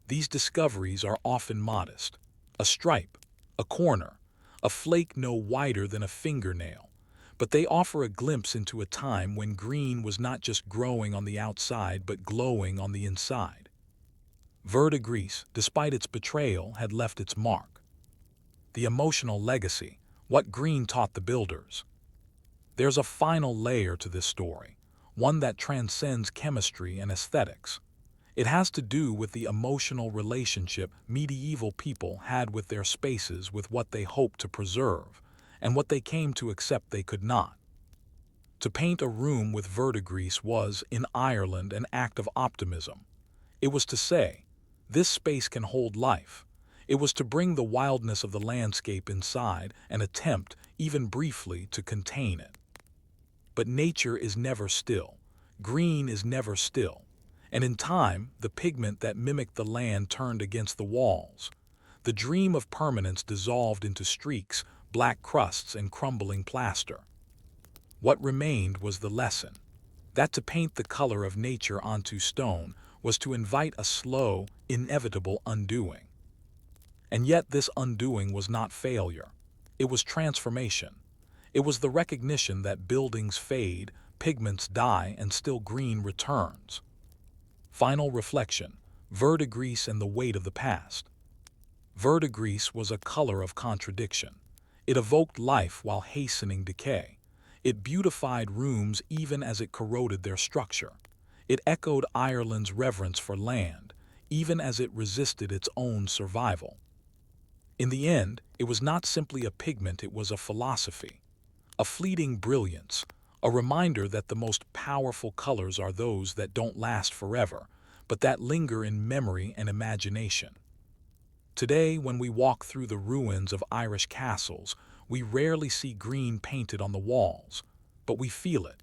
These discoveries are often modest. A stripe, a corner, a flake no wider than a fingernail, but they offer a glimpse into a time when green was not just growing on the outside but glowing on the inside. Verdigris, despite its betrayal, had left its mark. The emotional legacy, what green taught the builders. There's a final layer to this story, one that transcends chemistry and aesthetics. It has to do with the emotional relationship medieval people had with their spaces, with what they hoped to preserve, and what they came to accept they could not. To paint a room with verdigris was, in Ireland, an act of optimism. It was to say, this space can hold life. It was to bring the wildness of the landscape inside and attempt, even briefly, to contain it. But nature is never still. Green is never still. And in time, the pigment that mimicked the land turned against the walls. The dream of permanence dissolved into streaks, black crusts, and crumbling plaster. What remained was the lesson, that to paint the color of nature onto stone was to invite a slow, inevitable undoing. And yet this undoing was not failure. It was transformation. It was the recognition that buildings fade, pigments die, and still green returns. Final reflection, verdigris and the weight of the past. Verdigris was a color of contradiction. It evoked life while hastening decay. It beautified rooms even as it corroded their structure. It echoed Ireland's reverence for land, even as it resisted its own survival. In the end, it was not simply a pigment, it was a philosophy. A fleeting brilliance, a reminder that the most powerful colors are those that don't last forever, but that linger in memory and imagination. Today, when we walk through the ruins of Irish castles, we rarely see green painted on the walls, but we feel it.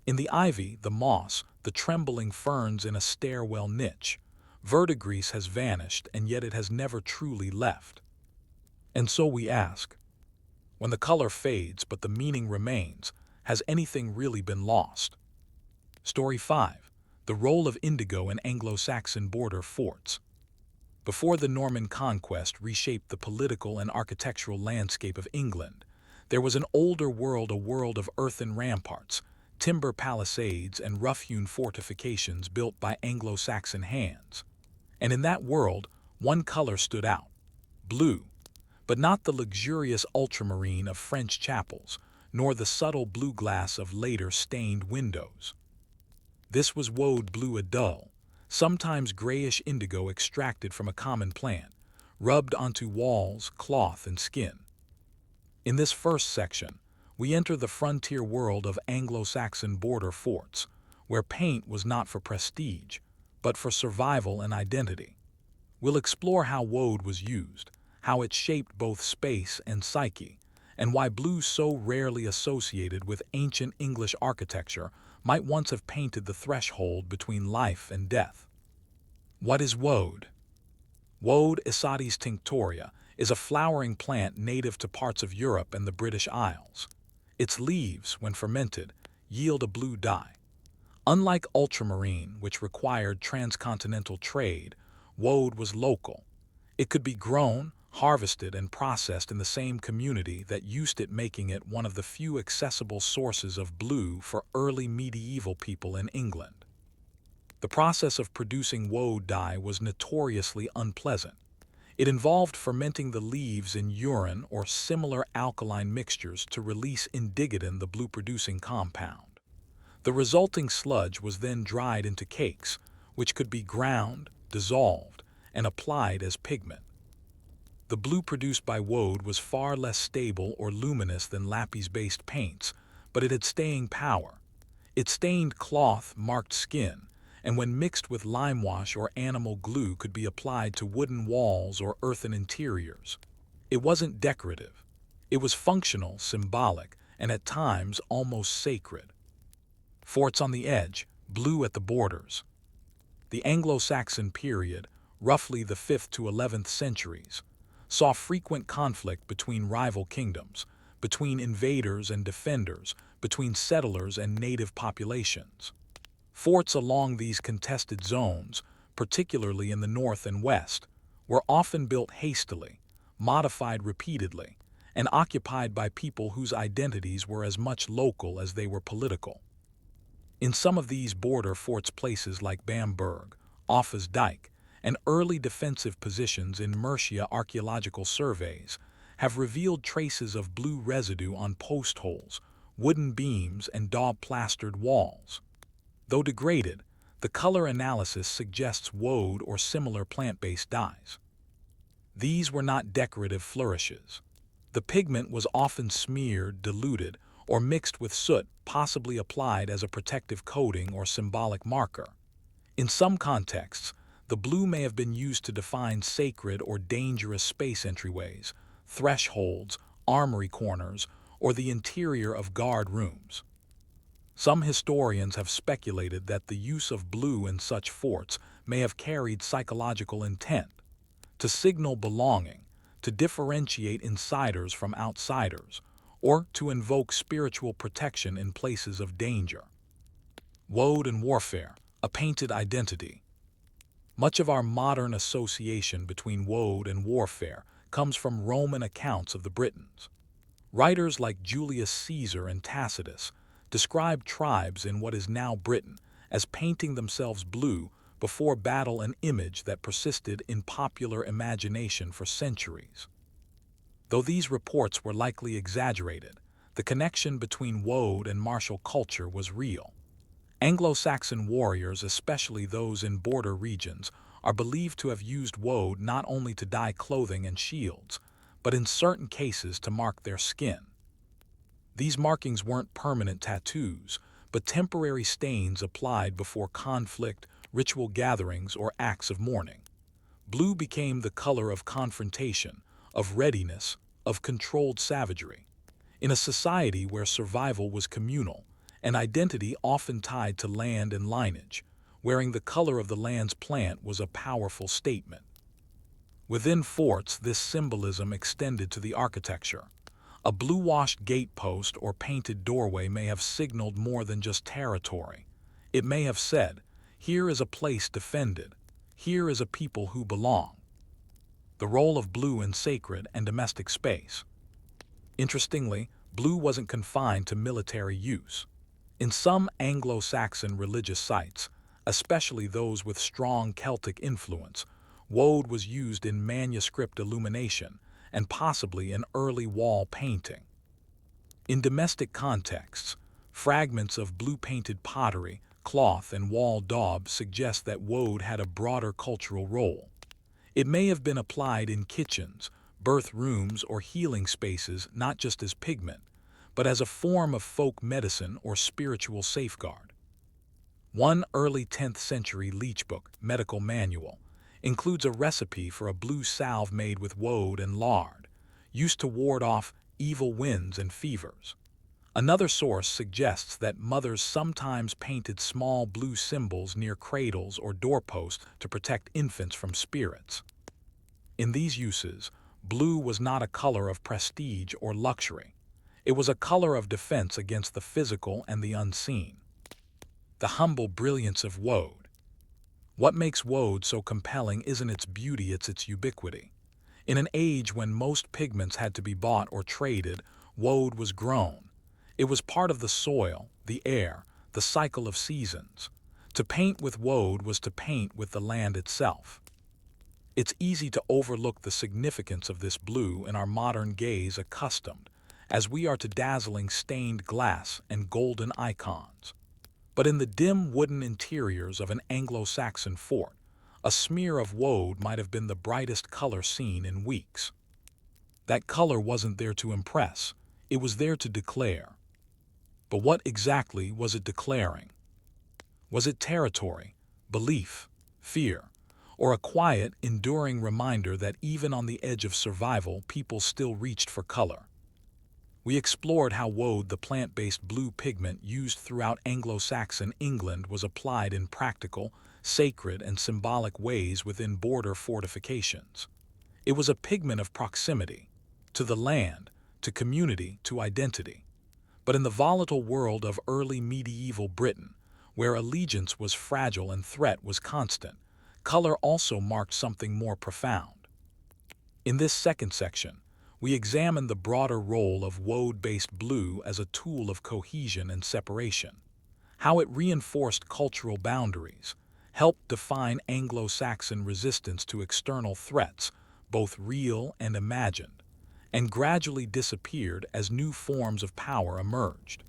In the ivy, the moss, the trembling ferns in a stairwell niche, verdigris has vanished, and yet it has never truly left. And so we ask, when the color fades but the meaning remains, has anything really been lost? Story 5. The role of indigo in Anglo-Saxon border forts. Before the Norman conquest reshaped the political and architectural landscape of England, there was an older world, a world of earthen ramparts, timber palisades, and rough-hewn fortifications built by Anglo-Saxon hands. And in that world, one color stood out: blue. But not the luxurious ultramarine of French chapels, nor the subtle blue glass of later stained windows. This was woad blue, a dull, sometimes grayish indigo extracted from a common plant, rubbed onto walls, cloth, and skin. In this first section, we enter the frontier world of Anglo-Saxon border forts, where paint was not for prestige, but for survival and identity. We'll explore how woad was used, how it shaped both space and psyche, and why blue, so rarely associated with ancient English architecture, might once have painted the threshold between life and death. What is woad? Woad Isatis tinctoria is a flowering plant native to parts of Europe and the British Isles. Its leaves, when fermented, yield a blue dye. Unlike ultramarine, which required transcontinental trade, woad was local. It could be grown, harvested, and processed in the same community that used it, making it one of the few accessible sources of blue for early medieval people in England. The process of producing woad dye was notoriously unpleasant. It involved fermenting the leaves in urine or similar alkaline mixtures to release indigetin, the blue-producing compound. The resulting sludge was then dried into cakes, which could be ground, dissolved, and applied as pigment. The blue produced by woad was far less stable or luminous than lapis-based paints, but it had staying power. It stained cloth, marked skin, and when mixed with limewash or animal glue could be applied to wooden walls or earthen interiors. It wasn't decorative. It was functional, symbolic, and at times almost sacred. Forts on the edge, blue at the borders. The Anglo-Saxon period, roughly the 5th to 11th centuries, saw frequent conflict between rival kingdoms, between invaders and defenders, between settlers and native populations. Forts along these contested zones, particularly in the north and west, were often built hastily, modified repeatedly, and occupied by people whose identities were as much local as they were political. In some of these border forts, places like Bamberg, Offa's Dyke, and early defensive positions in Mercia, archaeological surveys have revealed traces of blue residue on post holes, wooden beams, and daub-plastered walls. Though degraded, the color analysis suggests woad or similar plant-based dyes. These were not decorative flourishes. The pigment was often smeared, diluted, or mixed with soot, possibly applied as a protective coating or symbolic marker. In some contexts, the blue may have been used to define sacred or dangerous space entryways, thresholds, armory corners, or the interior of guard rooms. Some historians have speculated that the use of blue in such forts may have carried psychological intent, to signal belonging, to differentiate insiders from outsiders, or to invoke spiritual protection in places of danger. Woad and warfare, a painted identity. Much of our modern association between woad and warfare comes from Roman accounts of the Britons. Writers like Julius Caesar and Tacitus describe tribes in what is now Britain as painting themselves blue before battle, an image that persisted in popular imagination for centuries. Though these reports were likely exaggerated, the connection between woad and martial culture was real. Anglo-Saxon warriors, especially those in border regions, are believed to have used woad not only to dye clothing and shields, but in certain cases to mark their skin. These markings weren't permanent tattoos, but temporary stains applied before conflict, ritual gatherings, or acts of mourning. Blue became the color of confrontation, of readiness, of controlled savagery. In a society where survival was communal, and identity often tied to land and lineage, wearing the color of the land's plant was a powerful statement. Within forts, this symbolism extended to the architecture. A blue-washed gatepost or painted doorway may have signaled more than just territory. It may have said, "Here is a place defended. Here is a people who belong." The role of blue in sacred and domestic space. Interestingly, blue wasn't confined to military use. In some Anglo-Saxon religious sites, especially those with strong Celtic influence, woad was used in manuscript illumination and possibly in early wall painting. In domestic contexts, fragments of blue-painted pottery, cloth, and wall daub suggest that woad had a broader cultural role. It may have been applied in kitchens, birth rooms, or healing spaces not just as pigment, but as a form of folk medicine or spiritual safeguard. One early 10th century leech book, medical manual, includes a recipe for a blue salve made with woad and lard, used to ward off evil winds and fevers. Another source suggests that mothers sometimes painted small blue symbols near cradles or doorposts to protect infants from spirits. In these uses, blue was not a color of prestige or luxury. It was a color of defense against the physical and the unseen. The humble brilliance of woad. What makes woad so compelling isn't its beauty, it's its ubiquity. In an age when most pigments had to be bought or traded, woad was grown. It was part of the soil, the air, the cycle of seasons. To paint with woad was to paint with the land itself. It's easy to overlook the significance of this blue in our modern gaze, accustomed, as we are, to dazzling stained glass and golden icons. But in the dim wooden interiors of an Anglo-Saxon fort, a smear of woad might have been the brightest color seen in weeks. That color wasn't there to impress, it was there to declare. But what exactly was it declaring? Was it territory, belief, fear, or a quiet, enduring reminder that even on the edge of survival, people still reached for color? We explored how woad, the plant-based blue pigment used throughout Anglo-Saxon England, was applied in practical, sacred, and symbolic ways within border fortifications. It was a pigment of proximity, to the land, to community, to identity. But in the volatile world of early medieval Britain, where allegiance was fragile and threat was constant, color also marked something more profound. In this second section, we examine the broader role of woad-based blue as a tool of cohesion and separation, how it reinforced cultural boundaries, helped define Anglo-Saxon resistance to external threats, both real and imagined, and gradually disappeared as new forms of power emerged.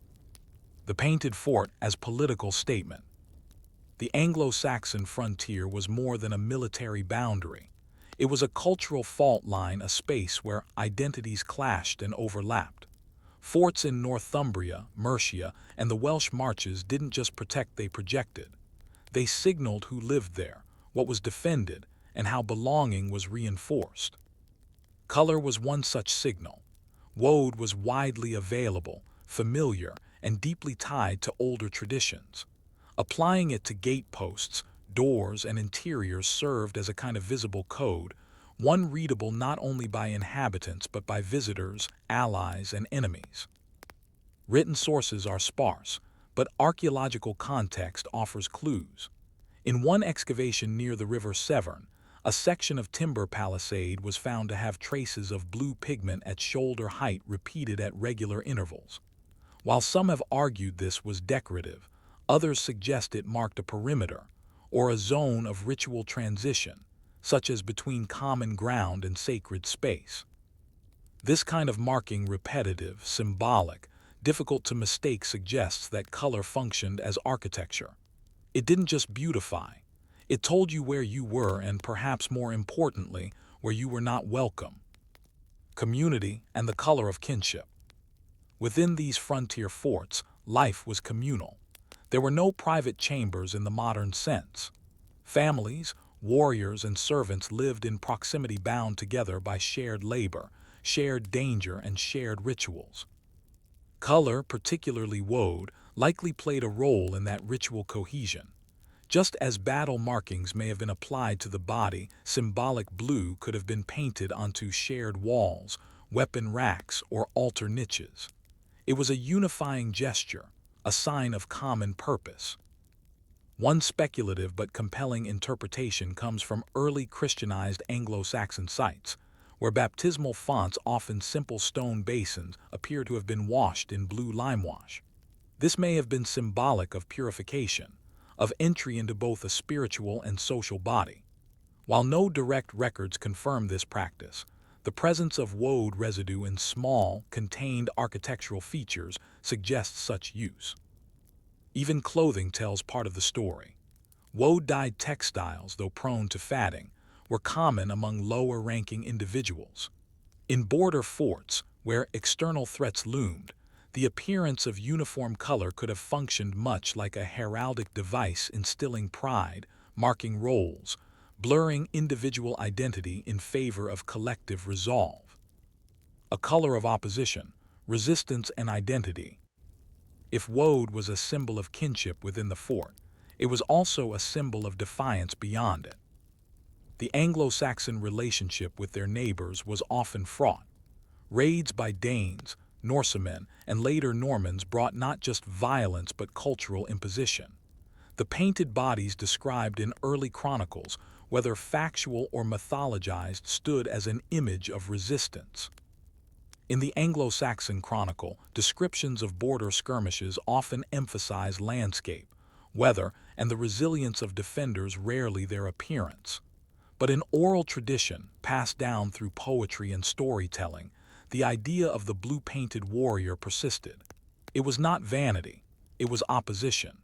The painted fort as political statement. The Anglo-Saxon frontier was more than a military boundary. It was a cultural fault line, a space where identities clashed and overlapped. Forts in Northumbria, Mercia, and the Welsh Marches didn't just protect, they projected. They signaled who lived there, what was defended, and how belonging was reinforced. Color was one such signal. Woad was widely available, familiar, and deeply tied to older traditions. Applying it to gateposts, doors, and interiors served as a kind of visible code, one readable not only by inhabitants but by visitors, allies, and enemies. Written sources are sparse, but archaeological context offers clues. In one excavation near the River Severn, a section of timber palisade was found to have traces of blue pigment at shoulder height repeated at regular intervals. While some have argued this was decorative, others suggest it marked a perimeter, or a zone of ritual transition, such as between common ground and sacred space. This kind of marking, repetitive, symbolic, difficult to mistake, suggests that color functioned as architecture. It didn't just beautify, it told you where you were and, perhaps more importantly, where you were not welcome. Community and the color of kinship. Within these frontier forts, life was communal. There were no private chambers in the modern sense. Families, warriors, and servants lived in proximity, bound together by shared labor, shared danger, and shared rituals. Color, particularly woad, likely played a role in that ritual cohesion. Just as battle markings may have been applied to the body, symbolic blue could have been painted onto shared walls, weapon racks, or altar niches. It was a unifying gesture, a sign of common purpose. One speculative but compelling interpretation comes from early Christianized Anglo-Saxon sites, where baptismal fonts, often simple stone basins, appear to have been washed in blue limewash. This may have been symbolic of purification, of entry into both a spiritual and social body. While no direct records confirm this practice, the presence of woad residue in small, contained architectural features suggests such use. Even clothing tells part of the story. Woad-dyed textiles, though prone to fading, were common among lower-ranking individuals. In border forts, where external threats loomed, the appearance of uniform color could have functioned much like a heraldic device, instilling pride, marking roles, blurring individual identity in favor of collective resolve. A color of opposition, resistance, and identity. If woad was a symbol of kinship within the fort, it was also a symbol of defiance beyond it. The Anglo-Saxon relationship with their neighbors was often fraught. Raids by Danes, Norsemen, and later Normans brought not just violence but cultural imposition. The painted bodies described in early chronicles, whether factual or mythologized, stood as an image of resistance. In the Anglo-Saxon Chronicle, descriptions of border skirmishes often emphasize landscape, weather, and the resilience of defenders, rarely their appearance. But in oral tradition, passed down through poetry and storytelling, the idea of the blue-painted warrior persisted. It was not vanity, it was opposition.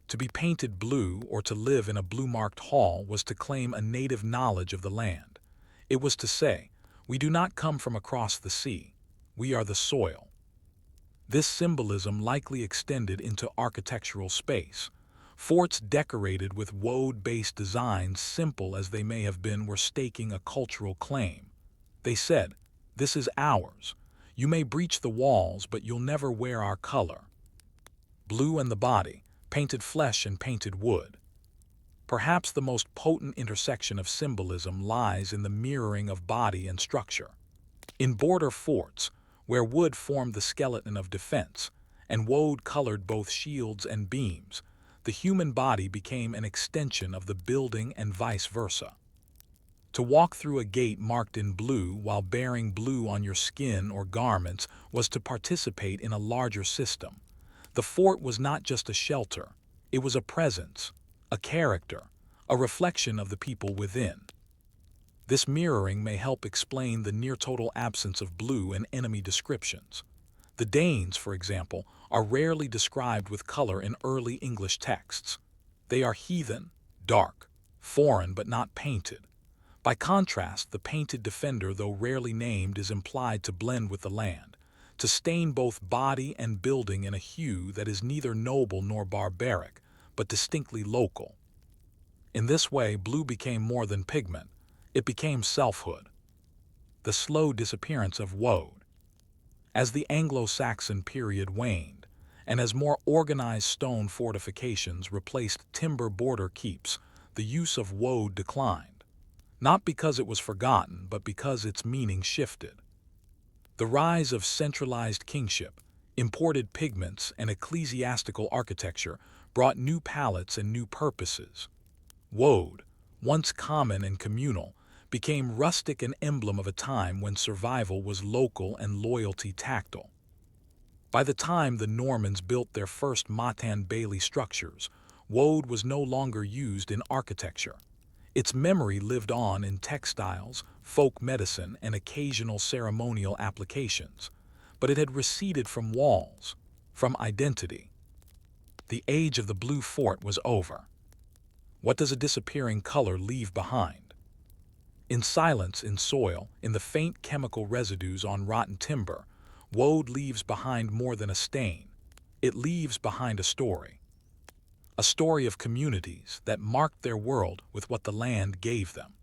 To be painted blue or to live in a blue-marked hall was to claim a native knowledge of the land. It was to say, "We do not come from across the sea, we are the soil." This symbolism likely extended into architectural space. Forts decorated with woad-based designs, simple as they may have been, were staking a cultural claim. They said, "This is ours. You may breach the walls, but you'll never wear our color." Blue and the body, painted flesh and painted wood. Perhaps the most potent intersection of symbolism lies in the mirroring of body and structure. In border forts, where wood formed the skeleton of defense, and woad colored both shields and beams, the human body became an extension of the building and vice versa. To walk through a gate marked in blue while bearing blue on your skin or garments was to participate in a larger system. The fort was not just a shelter, it was a presence, a character, a reflection of the people within. This mirroring may help explain the near-total absence of blue in enemy descriptions. The Danes, for example, are rarely described with color in early English texts. They are heathen, dark, foreign but not painted. By contrast, the painted defender, though rarely named, is implied to blend with the land, to stain both body and building in a hue that is neither noble nor barbaric, but distinctly local. In this way, blue became more than pigment, it became selfhood. The slow disappearance of woad. As the Anglo-Saxon period waned, and as more organized stone fortifications replaced timber border keeps, the use of woad declined. Not because it was forgotten, but because its meaning shifted. The rise of centralized kingship, imported pigments, and ecclesiastical architecture brought new palettes and new purposes. Woad, once common and communal, became rustic, an emblem of a time when survival was local and loyalty tactile. By the time the Normans built their first Motte-and-Bailey structures, woad was no longer used in architecture. Its memory lived on in textiles, folk medicine, and occasional ceremonial applications, but it had receded from walls, from identity. The age of the blue fort was over. What does a disappearing color leave behind? In silence, in soil, in the faint chemical residues on rotten timber, woad leaves behind more than a stain. It leaves behind a story. A story of communities that marked their world with what the land gave them.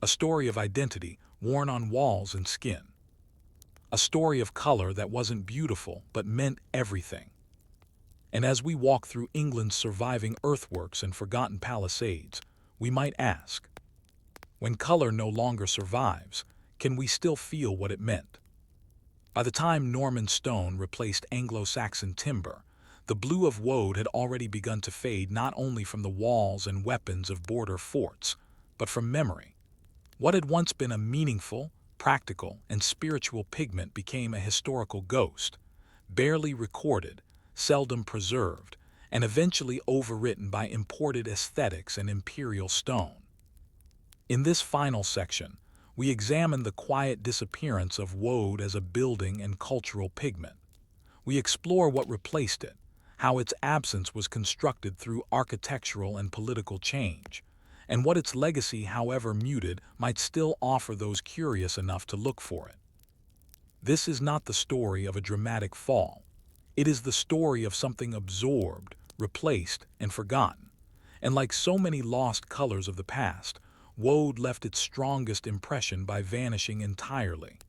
A story of identity worn on walls and skin. A story of color that wasn't beautiful but meant everything. And as we walk through England's surviving earthworks and forgotten palisades, we might ask, when color no longer survives, can we still feel what it meant? By the time Norman stone replaced Anglo-Saxon timber, the blue of woad had already begun to fade, not only from the walls and weapons of border forts, but from memory. What had once been a meaningful, practical, and spiritual pigment became a historical ghost, barely recorded, seldom preserved, and eventually overwritten by imported aesthetics and imperial stone. In this final section, we examine the quiet disappearance of woad as a building and cultural pigment. We explore what replaced it, how its absence was constructed through architectural and political change, and what its legacy, however muted, might still offer those curious enough to look for it. This is not the story of a dramatic fall. It is the story of something absorbed, replaced, and forgotten. And like so many lost colors of the past, woad left its strongest impression by vanishing entirely.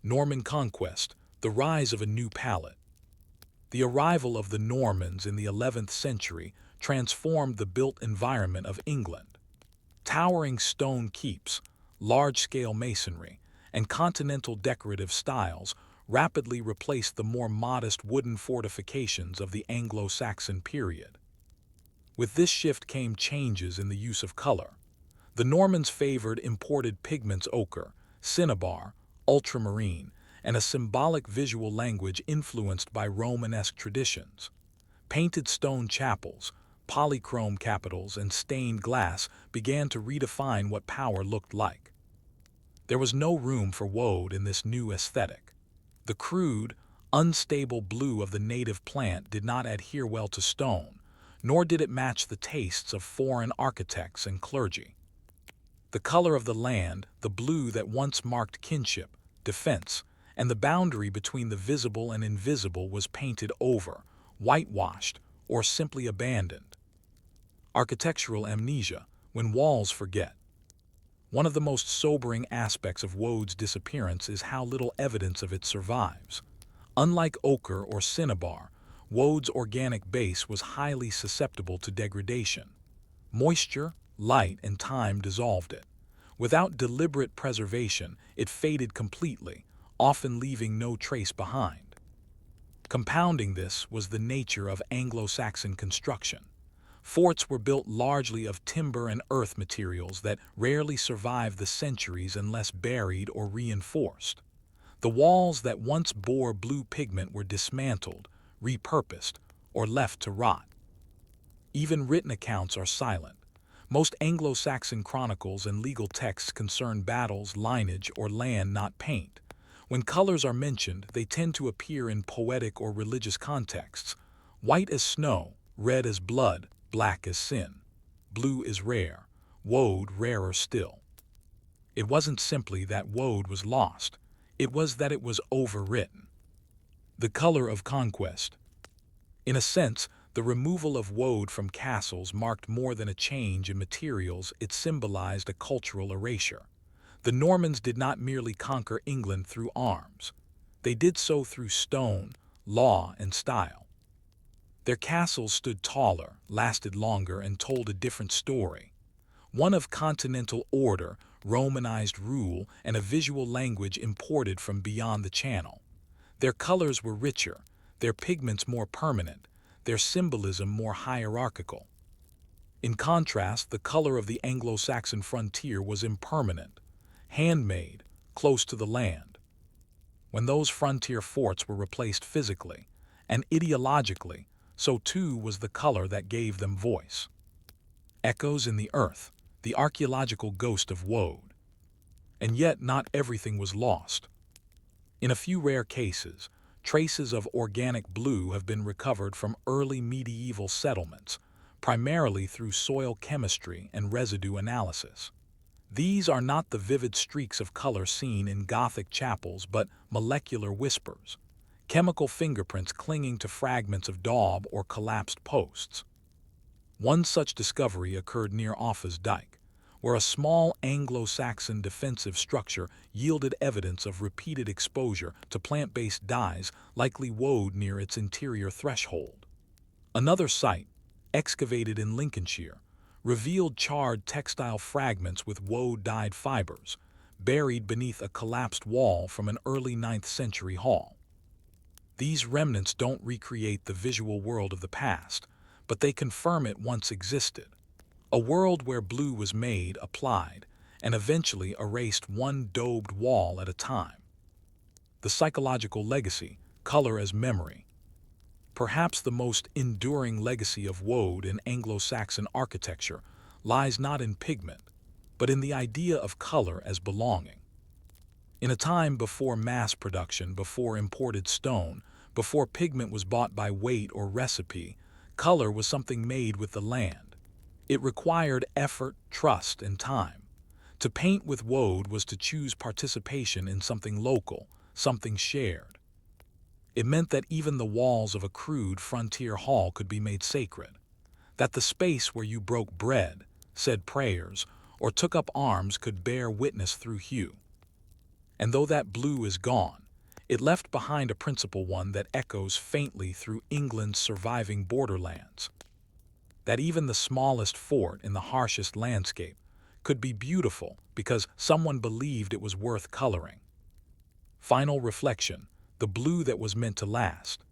Norman conquest, the rise of a new palette. The arrival of the Normans in the 11th century transformed the built environment of England. Towering stone keeps, large-scale masonry, and continental decorative styles rapidly replaced the more modest wooden fortifications of the Anglo-Saxon period. With this shift came changes in the use of color. The Normans favored imported pigments ochre, cinnabar, ultramarine, and a symbolic visual language influenced by Romanesque traditions. Painted stone chapels, polychrome capitals, and stained glass began to redefine what power looked like. There was no room for woad in this new aesthetic. The crude, unstable blue of the native plant did not adhere well to stone, nor did it match the tastes of foreign architects and clergy. The color of the land, the blue that once marked kinship, defense, and the boundary between the visible and invisible was painted over, whitewashed, or simply abandoned. Architectural amnesia, when walls forget. One of the most sobering aspects of woad's disappearance is how little evidence of it survives. Unlike ochre or cinnabar, woad's organic base was highly susceptible to degradation. Moisture, light, and time dissolved it. Without deliberate preservation, it faded completely, often leaving no trace behind. Compounding this was the nature of Anglo-Saxon construction. Forts were built largely of timber and earth materials that rarely survived the centuries unless buried or reinforced. The walls that once bore blue pigment were dismantled, repurposed, or left to rot. Even written accounts are silent. Most Anglo-Saxon chronicles and legal texts concern battles, lineage, or land, not paint. When colors are mentioned, they tend to appear in poetic or religious contexts. White as snow, red as blood, black as sin. Blue is rare, woad rarer still. It wasn't simply that woad was lost, it was that it was overwritten. The color of conquest. In a sense, the removal of woad from castles marked more than a change in materials, it symbolized a cultural erasure. The Normans did not merely conquer England through arms. They did so through stone, law, and style. Their castles stood taller, lasted longer, and told a different story. One of continental order, Romanized rule, and a visual language imported from beyond the Channel. Their colors were richer, their pigments more permanent, their symbolism more hierarchical. In contrast, the color of the Anglo-Saxon frontier was impermanent, handmade, close to the land. When those frontier forts were replaced physically and ideologically, so too was the color that gave them voice. Echoes in the earth, the archaeological ghost of woad. And yet not everything was lost. In a few rare cases, traces of organic blue have been recovered from early medieval settlements, primarily through soil chemistry and residue analysis. These are not the vivid streaks of color seen in Gothic chapels, but molecular whispers, chemical fingerprints clinging to fragments of daub or collapsed posts. One such discovery occurred near Offa's Dyke, where a small Anglo-Saxon defensive structure yielded evidence of repeated exposure to plant-based dyes, likely woad near its interior threshold. Another site, excavated in Lincolnshire, revealed charred textile fragments with woad-dyed fibers, buried beneath a collapsed wall from an early 9th century hall. These remnants don't recreate the visual world of the past, but they confirm it once existed. A world where blue was made, applied, and eventually erased one daubed wall at a time. The psychological legacy, color as memory. Perhaps the most enduring legacy of woad in Anglo-Saxon architecture lies not in pigment, but in the idea of color as belonging. In a time before mass production, before imported stone, before pigment was bought by weight or recipe, color was something made with the land. It required effort, trust, and time. To paint with woad was to choose participation in something local, something shared. It meant that even the walls of a crude frontier hall could be made sacred, that the space where you broke bread, said prayers, or took up arms could bear witness through hue. And though that blue is gone, it left behind a principal one that echoes faintly through England's surviving borderlands. That even the smallest fort in the harshest landscape could be beautiful because someone believed it was worth coloring. Final reflection, the blue that was meant to last.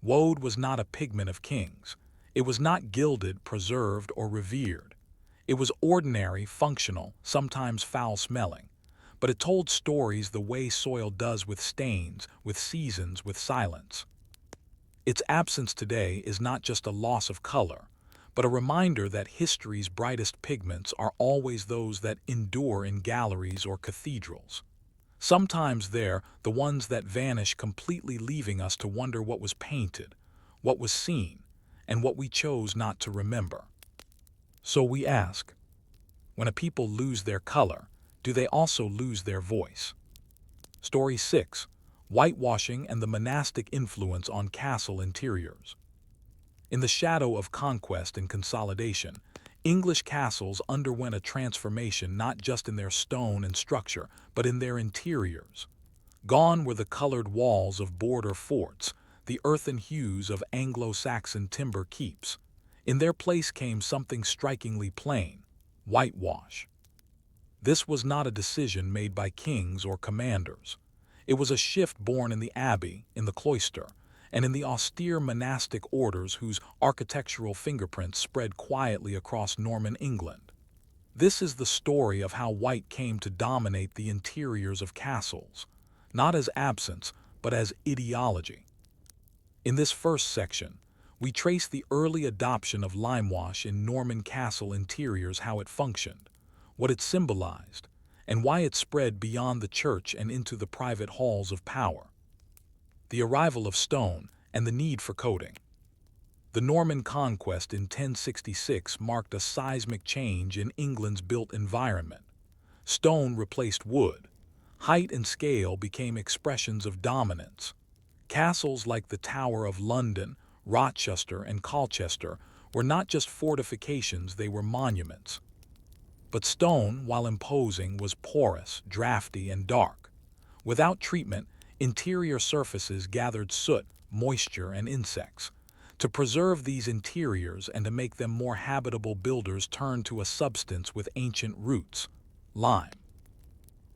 Woad was not a pigment of kings. It was not gilded, preserved, or revered. It was ordinary, functional, sometimes foul-smelling, but it told stories the way soil does with stains, with seasons, with silence. Its absence today is not just a loss of color, but a reminder that history's brightest pigments are always those that endure in galleries or cathedrals. Sometimes they're the ones that vanish completely, leaving us to wonder what was painted, what was seen, and what we chose not to remember. So we ask, when a people lose their color, do they also lose their voice? Story 6. Whitewashing and the monastic influence on castle interiors. In the shadow of conquest and consolidation, English castles underwent a transformation not just in their stone and structure, but in their interiors. Gone were the colored walls of border forts, the earthen hues of Anglo-Saxon timber keeps. In their place came something strikingly plain: whitewash. This was not a decision made by kings or commanders. It was a shift born in the abbey, in the cloister, and in the austere monastic orders whose architectural fingerprints spread quietly across Norman England. This is the story of how white came to dominate the interiors of castles, not as absence, but as ideology. In this first section, we trace the early adoption of limewash in Norman castle interiors, how it functioned, what it symbolized, and why it spread beyond the church and into the private halls of power. The arrival of stone and the need for coating. The Norman conquest in 1066 marked a seismic change in England's built environment. Stone replaced wood. Height and scale became expressions of dominance. Castles like the Tower of London, Rochester, and Colchester were not just fortifications, they were monuments. But stone, while imposing, was porous, drafty, and dark. Without treatment, interior surfaces gathered soot, moisture, and insects. To preserve these interiors and to make them more habitable, builders turned to a substance with ancient roots: lime.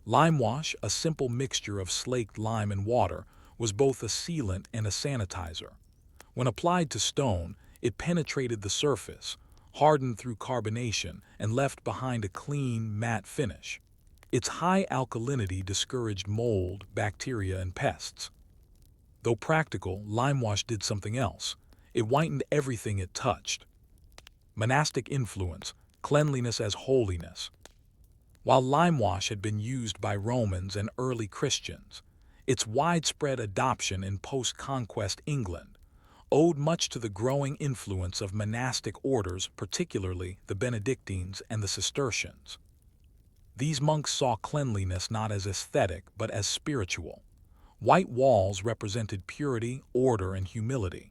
Limewash, a simple mixture of slaked lime and water, was both a sealant and a sanitizer. When applied to stone, it penetrated the surface, hardened through carbonation, and left behind a clean, matte finish. Its high alkalinity discouraged mold, bacteria, and pests. Though practical, limewash did something else. It whitened everything it touched. Monastic influence, cleanliness as holiness. While limewash had been used by Romans and early Christians, its widespread adoption in post-conquest England owed much to the growing influence of monastic orders, particularly the Benedictines and the Cistercians. These monks saw cleanliness not as aesthetic but as spiritual. White walls represented purity, order, and humility.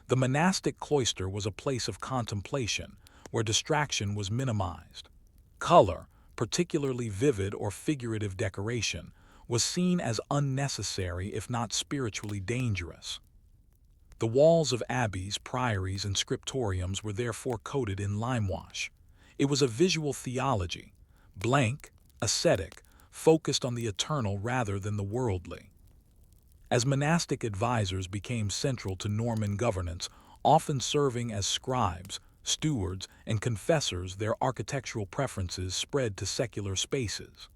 The monastic cloister was a place of contemplation, where distraction was minimized. Color, particularly vivid or figurative decoration, was seen as unnecessary if not spiritually dangerous. The walls of abbeys, priories, and scriptoriums were therefore coated in limewash. It was a visual theology, blank, ascetic, focused on the eternal rather than the worldly. As monastic advisors became central to Norman governance, often serving as scribes, stewards, and confessors, their architectural preferences spread to secular spaces.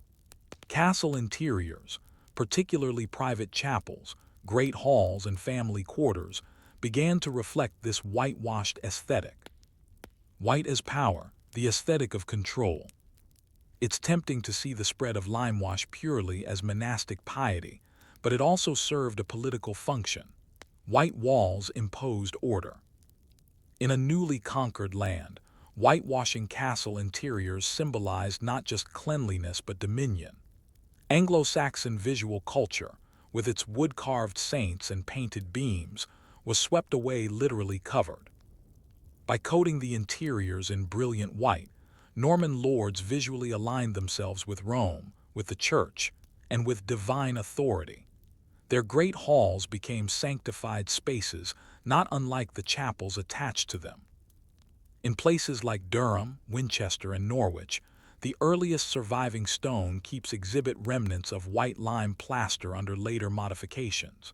Castle interiors, particularly private chapels, great halls, and family quarters, began to reflect this whitewashed aesthetic. White as power, the aesthetic of control. It's tempting to see the spread of limewash purely as monastic piety, but it also served a political function. White walls imposed order. In a newly conquered land, whitewashing castle interiors symbolized not just cleanliness but dominion. Anglo-Saxon visual culture, with its wood-carved saints and painted beams, was swept away, literally covered. By coating the interiors in brilliant white, Norman lords visually aligned themselves with Rome, with the Church, and with divine authority. Their great halls became sanctified spaces, not unlike the chapels attached to them. In places like Durham, Winchester, and Norwich, the earliest surviving stone keeps exhibit remnants of white lime plaster under later modifications.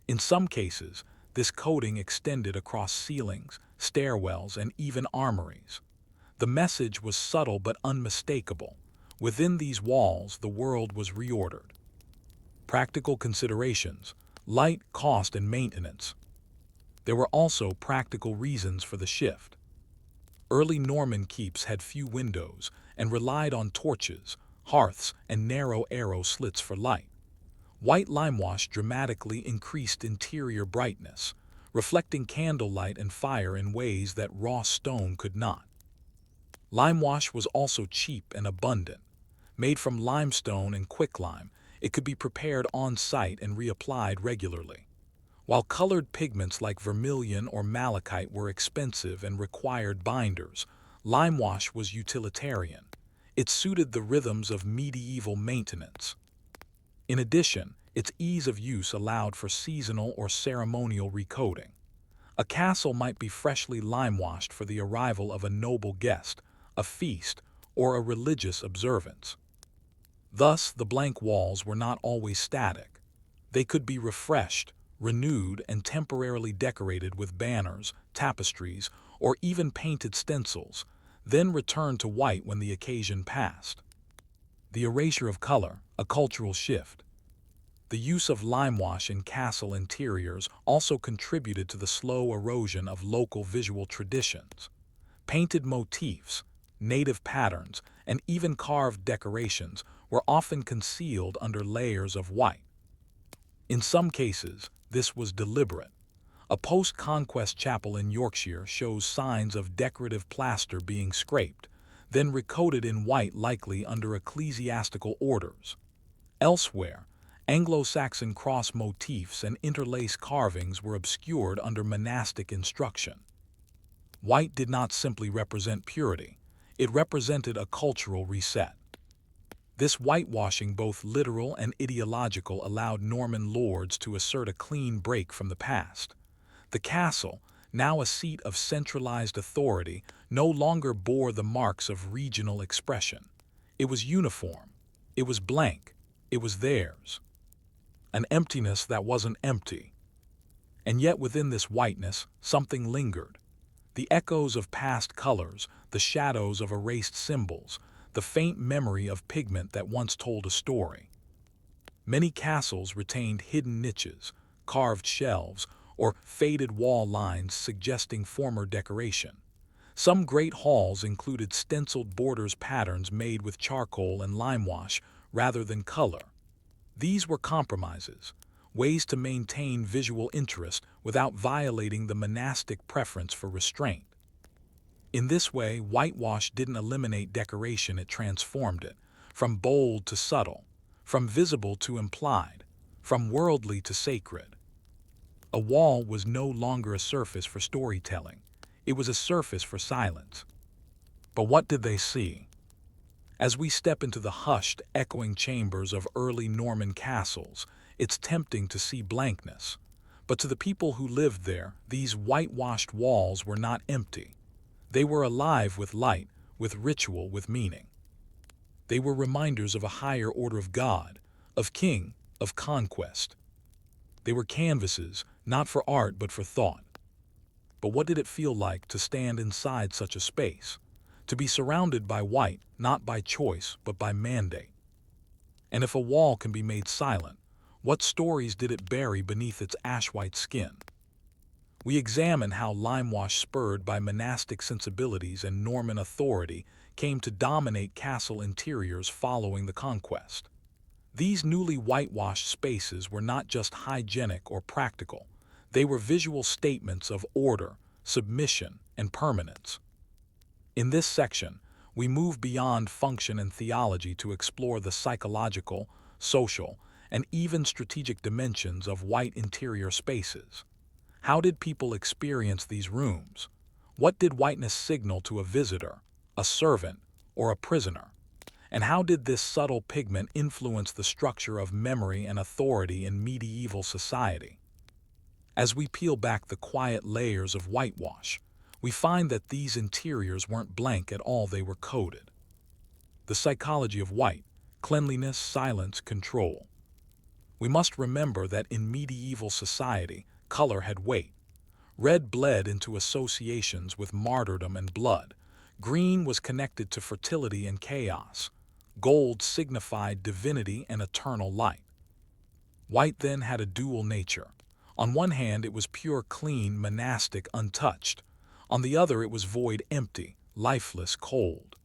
In some cases, this coating extended across ceilings, stairwells, and even armories. The message was subtle but unmistakable. Within these walls, the world was reordered. Practical considerations: light, cost, and maintenance. There were also practical reasons for the shift. Early Norman keeps had few windows and relied on torches, hearths, and narrow arrow slits for light. White limewash dramatically increased interior brightness, reflecting candlelight and fire in ways that raw stone could not. Limewash was also cheap and abundant. Made from limestone and quicklime, it could be prepared on-site and reapplied regularly. While colored pigments like vermilion or malachite were expensive and required binders, limewash was utilitarian. It suited the rhythms of medieval maintenance. In addition, its ease of use allowed for seasonal or ceremonial recoating. A castle might be freshly limewashed for the arrival of a noble guest, a feast, or a religious observance. Thus, the blank walls were not always static. They could be refreshed, renewed, and temporarily decorated with banners, tapestries, or even painted stencils, then returned to white when the occasion passed. The erasure of color, a cultural shift. The use of limewash in castle interiors also contributed to the slow erosion of local visual traditions. Painted motifs, native patterns, and even carved decorations were often concealed under layers of white. In some cases, this was deliberate. A post-conquest chapel in Yorkshire shows signs of decorative plaster being scraped, then recoated in white, likely under ecclesiastical orders. Elsewhere, Anglo-Saxon cross motifs and interlace carvings were obscured under monastic instruction. White did not simply represent purity, it represented a cultural reset. This whitewashing, both literal and ideological, allowed Norman lords to assert a clean break from the past. The castle, now a seat of centralized authority, no longer bore the marks of regional expression. It was uniform. It was blank. It was theirs. An emptiness that wasn't empty. And yet within this whiteness, something lingered. The echoes of past colors, the shadows of erased symbols, the faint memory of pigment that once told a story. Many castles retained hidden niches, carved shelves, or faded wall lines suggesting former decoration. Some great halls included stenciled borders, patterns made with charcoal and limewash rather than color. These were compromises, ways to maintain visual interest without violating the monastic preference for restraint. In this way, whitewash didn't eliminate decoration, it transformed it, from bold to subtle, from visible to implied, from worldly to sacred. A wall was no longer a surface for storytelling, it was a surface for silence. But what did they see? As we step into the hushed, echoing chambers of early Norman castles, it's tempting to see blankness. But to the people who lived there, these whitewashed walls were not empty. They were alive with light, with ritual, with meaning. They were reminders of a higher order of God, of king, of conquest. They were canvases, not for art but for thought. But what did it feel like to stand inside such a space? To be surrounded by white, not by choice but by mandate? And if a wall can be made silent, what stories did it bury beneath its ash-white skin? We examine how limewash, spurred by monastic sensibilities and Norman authority, came to dominate castle interiors following the conquest. These newly whitewashed spaces were not just hygienic or practical, they were visual statements of order, submission, and permanence. In this section, we move beyond function and theology to explore the psychological, social, and even strategic dimensions of white interior spaces. How did people experience these rooms? What did whiteness signal to a visitor, a servant, or a prisoner? And how did this subtle pigment influence the structure of memory and authority in medieval society? As we peel back the quiet layers of whitewash, we find that these interiors weren't blank at all, they were coded. The psychology of white: cleanliness, silence, control. We must remember that in medieval society, color had weight. Red bled into associations with martyrdom and blood. Green was connected to fertility and chaos. Gold signified divinity and eternal light. White then had a dual nature. On one hand, it was pure, clean, monastic, untouched. On the other, it was void, empty, lifeless, cold.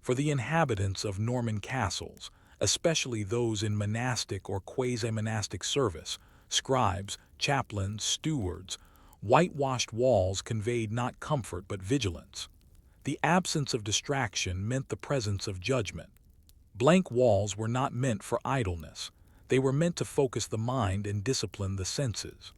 For the inhabitants of Norman castles, especially those in monastic or quasi-monastic service, scribes, chaplains, stewards, whitewashed walls conveyed not comfort but vigilance. The absence of distraction meant the presence of judgment. Blank walls were not meant for idleness. They were meant to focus the mind and discipline the senses.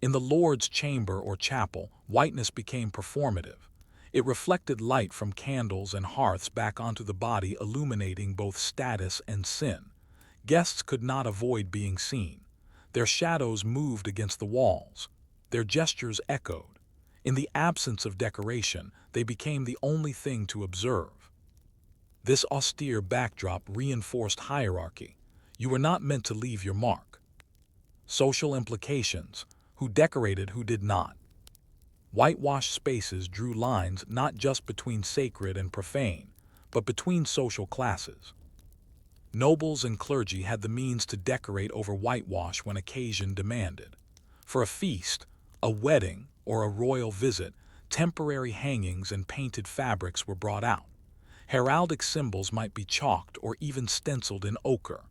In the Lord's chamber or chapel, whiteness became performative. It reflected light from candles and hearths back onto the body, illuminating both status and sin. Guests could not avoid being seen. Their shadows moved against the walls. Their gestures echoed. In the absence of decoration, they became the only thing to observe. This austere backdrop reinforced hierarchy. You were not meant to leave your mark. Social implications: who decorated, who did not. Whitewashed spaces drew lines not just between sacred and profane, but between social classes. Nobles and clergy had the means to decorate over whitewash when occasion demanded. For a feast, a wedding, or a royal visit, temporary hangings and painted fabrics were brought out. Heraldic symbols might be chalked or even stenciled in ochre,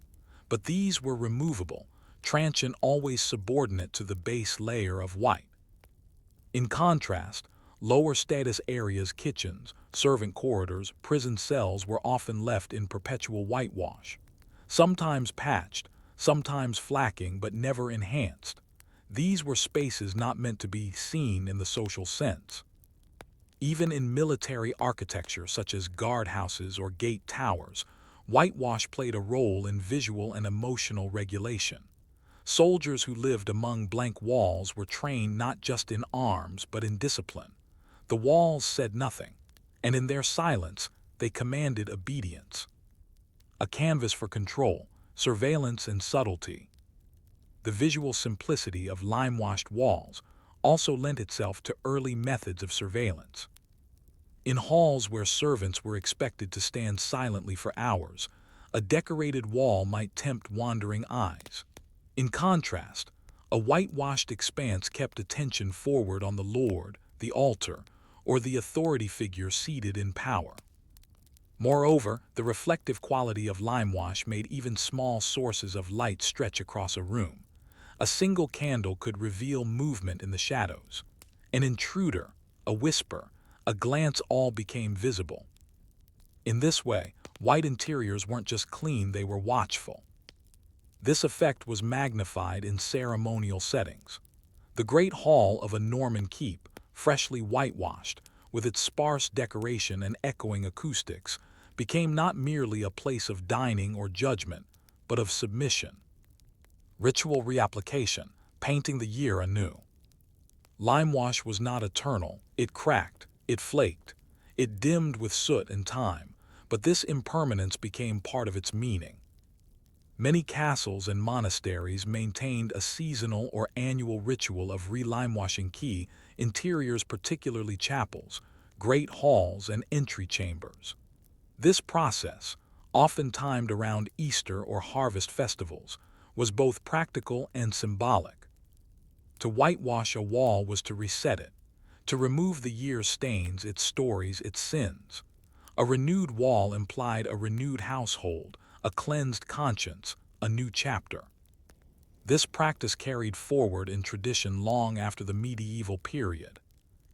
but these were removable, transient, always subordinate to the base layer of white. In contrast, lower status areas, kitchens, servant corridors, prison cells were often left in perpetual whitewash, sometimes patched, sometimes flacking, but never enhanced. These were spaces not meant to be seen in the social sense. Even in military architecture such as guardhouses or gate towers, whitewash played a role in visual and emotional regulation. Soldiers who lived among blank walls were trained not just in arms but in discipline. The walls said nothing, and in their silence they commanded obedience. A canvas for control, surveillance, and subtlety. The visual simplicity of limewashed walls also lent itself to early methods of surveillance. In halls where servants were expected to stand silently for hours, a decorated wall might tempt wandering eyes. In contrast, a whitewashed expanse kept attention forward on the Lord, the altar, or the authority figure seated in power. Moreover, the reflective quality of limewash made even small sources of light stretch across a room. A single candle could reveal movement in the shadows. An intruder, a whisper, a glance, all became visible. In this way, white interiors weren't just clean, they were watchful. This effect was magnified in ceremonial settings. The great hall of a Norman keep, freshly whitewashed, with its sparse decoration and echoing acoustics, became not merely a place of dining or judgment, but of submission. Ritual reapplication, painting the year anew. Limewash was not eternal. It cracked, it flaked, it dimmed with soot and time, but this impermanence became part of its meaning. Many castles and monasteries maintained a seasonal or annual ritual of re-limewashing key interiors, particularly chapels, great halls, and entry chambers. This process, often timed around Easter or harvest festivals, was both practical and symbolic. To whitewash a wall was to reset it, to remove the year's stains, its stories, its sins. A renewed wall implied a renewed household, a cleansed conscience, a new chapter. This practice carried forward in tradition long after the medieval period.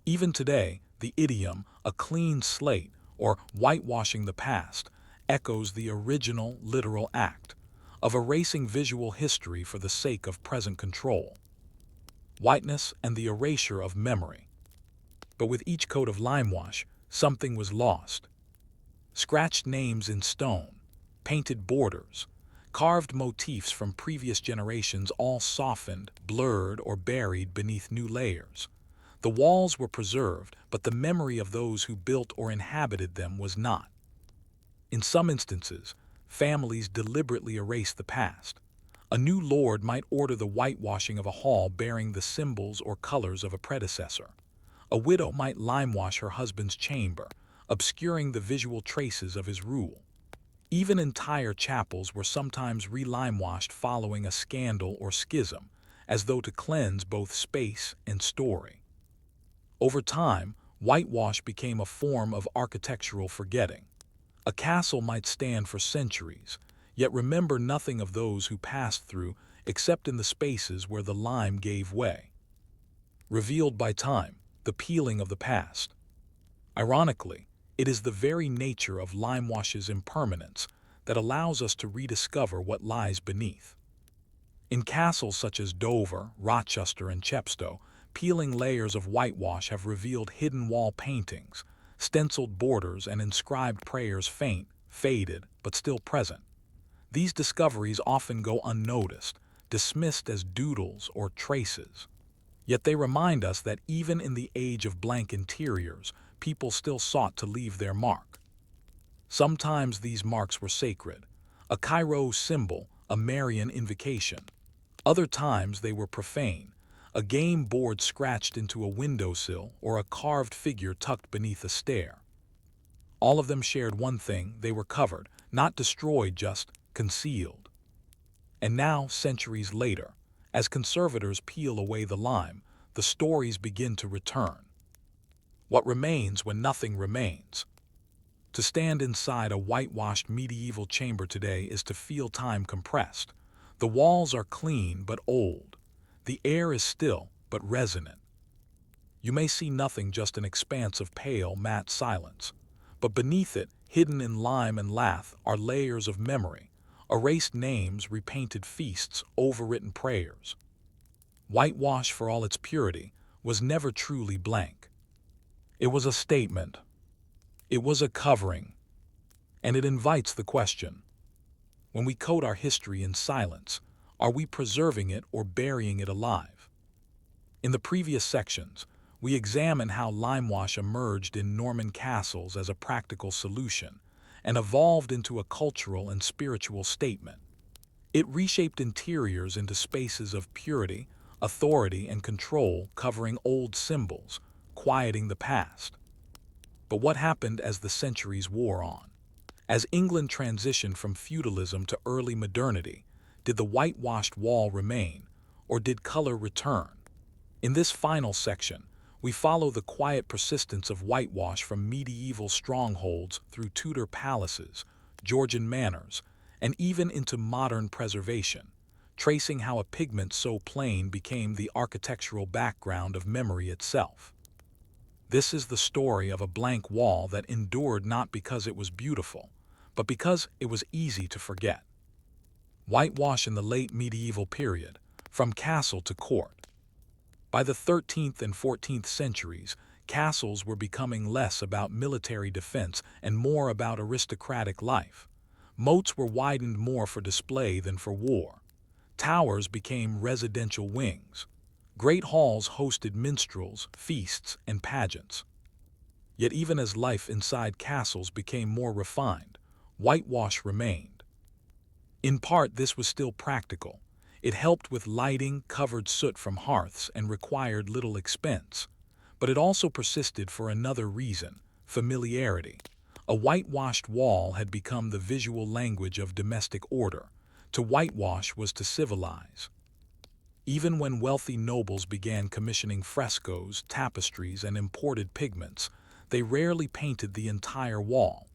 Even today, the idiom, a clean slate, or whitewashing the past, echoes the original literal act of erasing visual history for the sake of present control. Whiteness and the erasure of memory. But with each coat of limewash, something was lost. scratched names in stone, painted borders, carved motifs from previous generations all softened, blurred, or buried beneath new layers. The walls were preserved, but the memory of those who built or inhabited them was not. In some instances, families deliberately erased the past. A new lord might order the whitewashing of a hall bearing the symbols or colors of a predecessor. A widow might limewash her husband's chamber, obscuring the visual traces of his rule. Even entire chapels were sometimes re-limewashed following a scandal or schism, as though to cleanse both space and story. Over time, whitewash became a form of architectural forgetting. A castle might stand for centuries, yet remember nothing of those who passed through except in the spaces where the lime gave way. Revealed by time, the peeling of the past. Ironically, it is the very nature of limewash's impermanence that allows us to rediscover what lies beneath. In castles such as Dover, Rochester, and Chepstow, peeling layers of whitewash have revealed hidden wall paintings, stenciled borders, and inscribed prayers faint, faded, but still present. These discoveries often go unnoticed, dismissed as doodles or traces. Yet they remind us that even in the age of blank interiors, people still sought to leave their mark. Sometimes these marks were sacred, a Kairos symbol, a Marian invocation. Other times they were profane, a game board scratched into a windowsill or a carved figure tucked beneath a stair. All of them shared one thing: they were covered, not destroyed, just concealed. And now, centuries later, as conservators peel away the lime, the stories begin to return. What remains when nothing remains? To stand inside a whitewashed medieval chamber today is to feel time compressed. The walls are clean but old. The air is still but resonant. You may see nothing, just an expanse of pale, matte silence. But beneath it, hidden in lime and lath, are layers of memory, erased names, repainted feasts, overwritten prayers. Whitewash, for all its purity, was never truly blank. It was a statement. It was a covering. And it invites the question: when we coat our history in silence, are we preserving it or burying it alive? In the previous sections, we examine how limewash emerged in Norman castles as a practical solution and evolved into a cultural and spiritual statement. It reshaped interiors into spaces of purity, authority, and control, covering old symbols, quieting the past. But what happened as the centuries wore on? As England transitioned from feudalism to early modernity, did the whitewashed wall remain, or did color return? In this final section, we follow the quiet persistence of whitewash from medieval strongholds through Tudor palaces, Georgian manors, and even into modern preservation, tracing how a pigment so plain became the architectural background of memory itself. This is the story of a blank wall that endured not because it was beautiful, but because it was easy to forget. Whitewash in the late medieval period, from castle to court. By the 13th and 14th centuries, castles were becoming less about military defense and more about aristocratic life. Moats were widened more for display than for war. Towers became residential wings. Great halls hosted minstrels, feasts, and pageants. Yet even as life inside castles became more refined, whitewash remained. In part, this was still practical. It helped with lighting, covered soot from hearths, and required little expense. But it also persisted for another reason: familiarity. A whitewashed wall had become the visual language of domestic order. To whitewash was to civilize. Even when wealthy nobles began commissioning frescoes, tapestries, and imported pigments, they rarely painted the entire wall.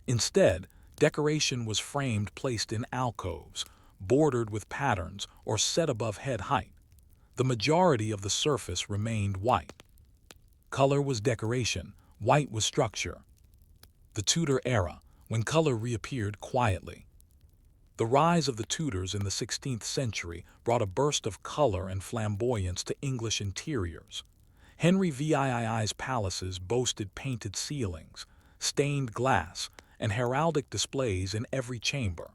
Instead, decoration was framed, placed in alcoves, bordered with patterns, or set above head height. The majority of the surface remained white. Color was decoration, white was structure. The Tudor era, when color reappeared quietly. The rise of the Tudors in the 16th century brought a burst of color and flamboyance to English interiors. Henry VII's palaces boasted painted ceilings, stained glass, and heraldic displays in every chamber.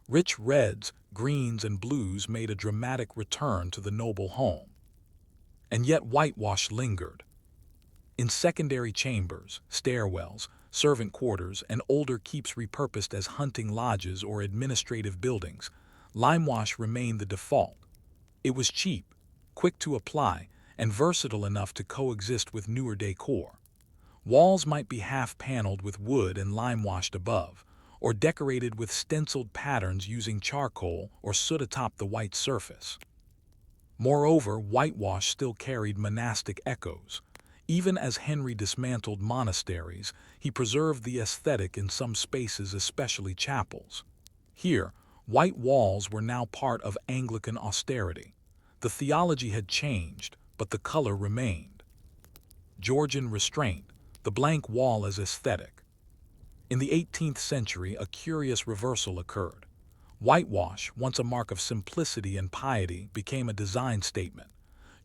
Rich reds, greens, and blues made a dramatic return to the noble home. And yet whitewash lingered. In secondary chambers, stairwells, servant quarters, and older keeps repurposed as hunting lodges or administrative buildings, limewash remained the default. It was cheap, quick to apply, and versatile enough to coexist with newer decor. Walls might be half-paneled with wood and lime-washed above, or decorated with stenciled patterns using charcoal or soot atop the white surface. Moreover, whitewash still carried monastic echoes. Even as Henry dismantled monasteries, he preserved the aesthetic in some spaces, especially chapels. Here, white walls were now part of Anglican austerity. The theology had changed, but the color remained. Georgian restraint, the blank wall as aesthetic. In the 18th century, a curious reversal occurred. Whitewash, once a mark of simplicity and piety, became a design statement.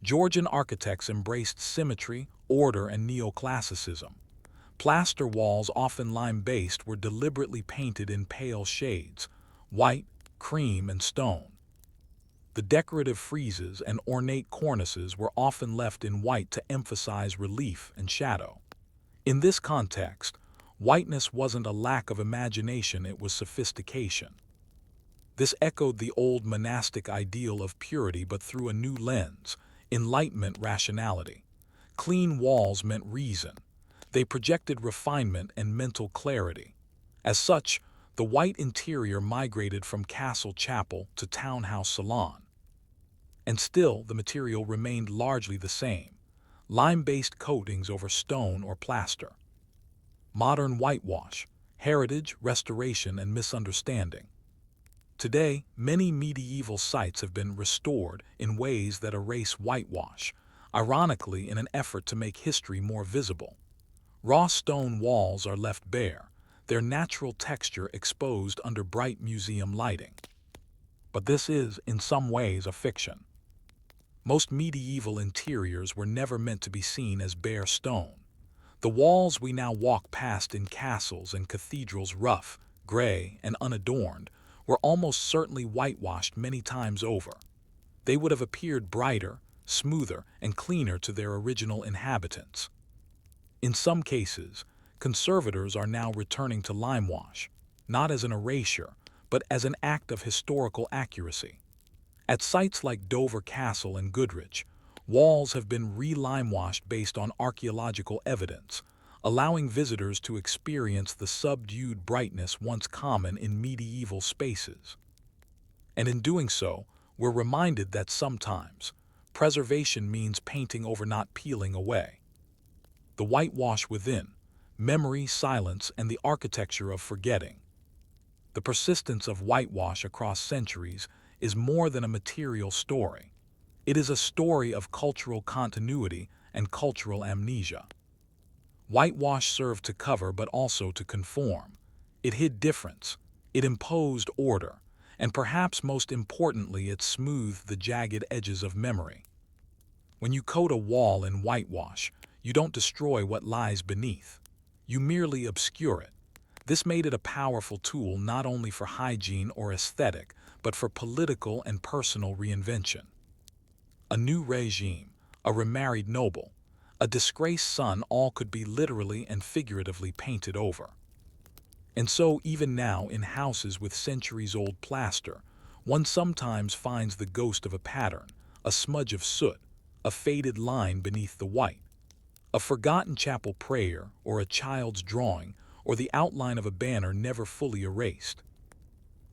Georgian architects embraced symmetry, order, and neoclassicism. Plaster walls, often lime-based, were deliberately painted in pale shades: white, cream, and stone. The decorative friezes and ornate cornices were often left in white to emphasize relief and shadow. In this context, whiteness wasn't a lack of imagination, it was sophistication. This echoed the old monastic ideal of purity, but through a new lens: Enlightenment rationality. Clean walls meant reason. They projected refinement and mental clarity. As such, the white interior migrated from castle chapel to townhouse salon. And still, the material remained largely the same: lime-based coatings over stone or plaster. Modern whitewash: heritage, restoration, and misunderstanding. Today, many medieval sites have been restored in ways that erase whitewash, ironically in an effort to make history more visible. Raw stone walls are left bare, their natural texture exposed under bright museum lighting. But this is, in some ways, a fiction. Most medieval interiors were never meant to be seen as bare stone. The walls we now walk past in castles and cathedrals, rough, gray, and unadorned, were almost certainly whitewashed many times over. They would have appeared brighter, smoother, and cleaner to their original inhabitants. In some cases, conservators are now returning to limewash, not as an erasure, but as an act of historical accuracy. At sites like Dover Castle and Goodrich, walls have been re-limewashed based on archaeological evidence, allowing visitors to experience the subdued brightness once common in medieval spaces. And in doing so, we're reminded that sometimes preservation means painting over, not peeling away. The whitewash within: memory, silence, and the architecture of forgetting. The persistence of whitewash across centuries is more than a material story. It is a story of cultural continuity and cultural amnesia. Whitewash served to cover but also to conform. It hid difference, it imposed order, and perhaps most importantly, it smoothed the jagged edges of memory. When you coat a wall in whitewash, you don't destroy what lies beneath. You merely obscure it. This made it a powerful tool not only for hygiene or aesthetic, but for political and personal reinvention. A new regime, a remarried noble, a disgraced son, all could be literally and figuratively painted over. And so, even now, in houses with centuries-old plaster, one sometimes finds the ghost of a pattern, a smudge of soot, a faded line beneath the white. A forgotten chapel prayer, or a child's drawing, or the outline of a banner never fully erased.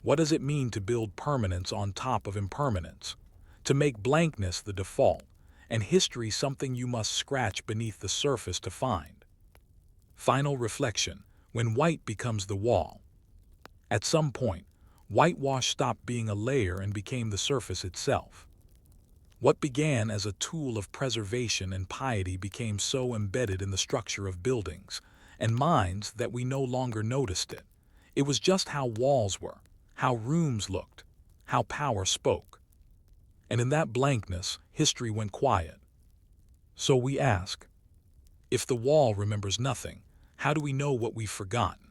What does it mean to build permanence on top of impermanence? To make blankness the default, and history something you must scratch beneath the surface to find. Final reflection: when white becomes the wall. At some point, whitewash stopped being a layer and became the surface itself. What began as a tool of preservation and piety became so embedded in the structure of buildings and minds that we no longer noticed it. It was just how walls were, how rooms looked, how power spoke. And in that blankness, history went quiet. So we ask, if the wall remembers nothing, how do we know what we've forgotten?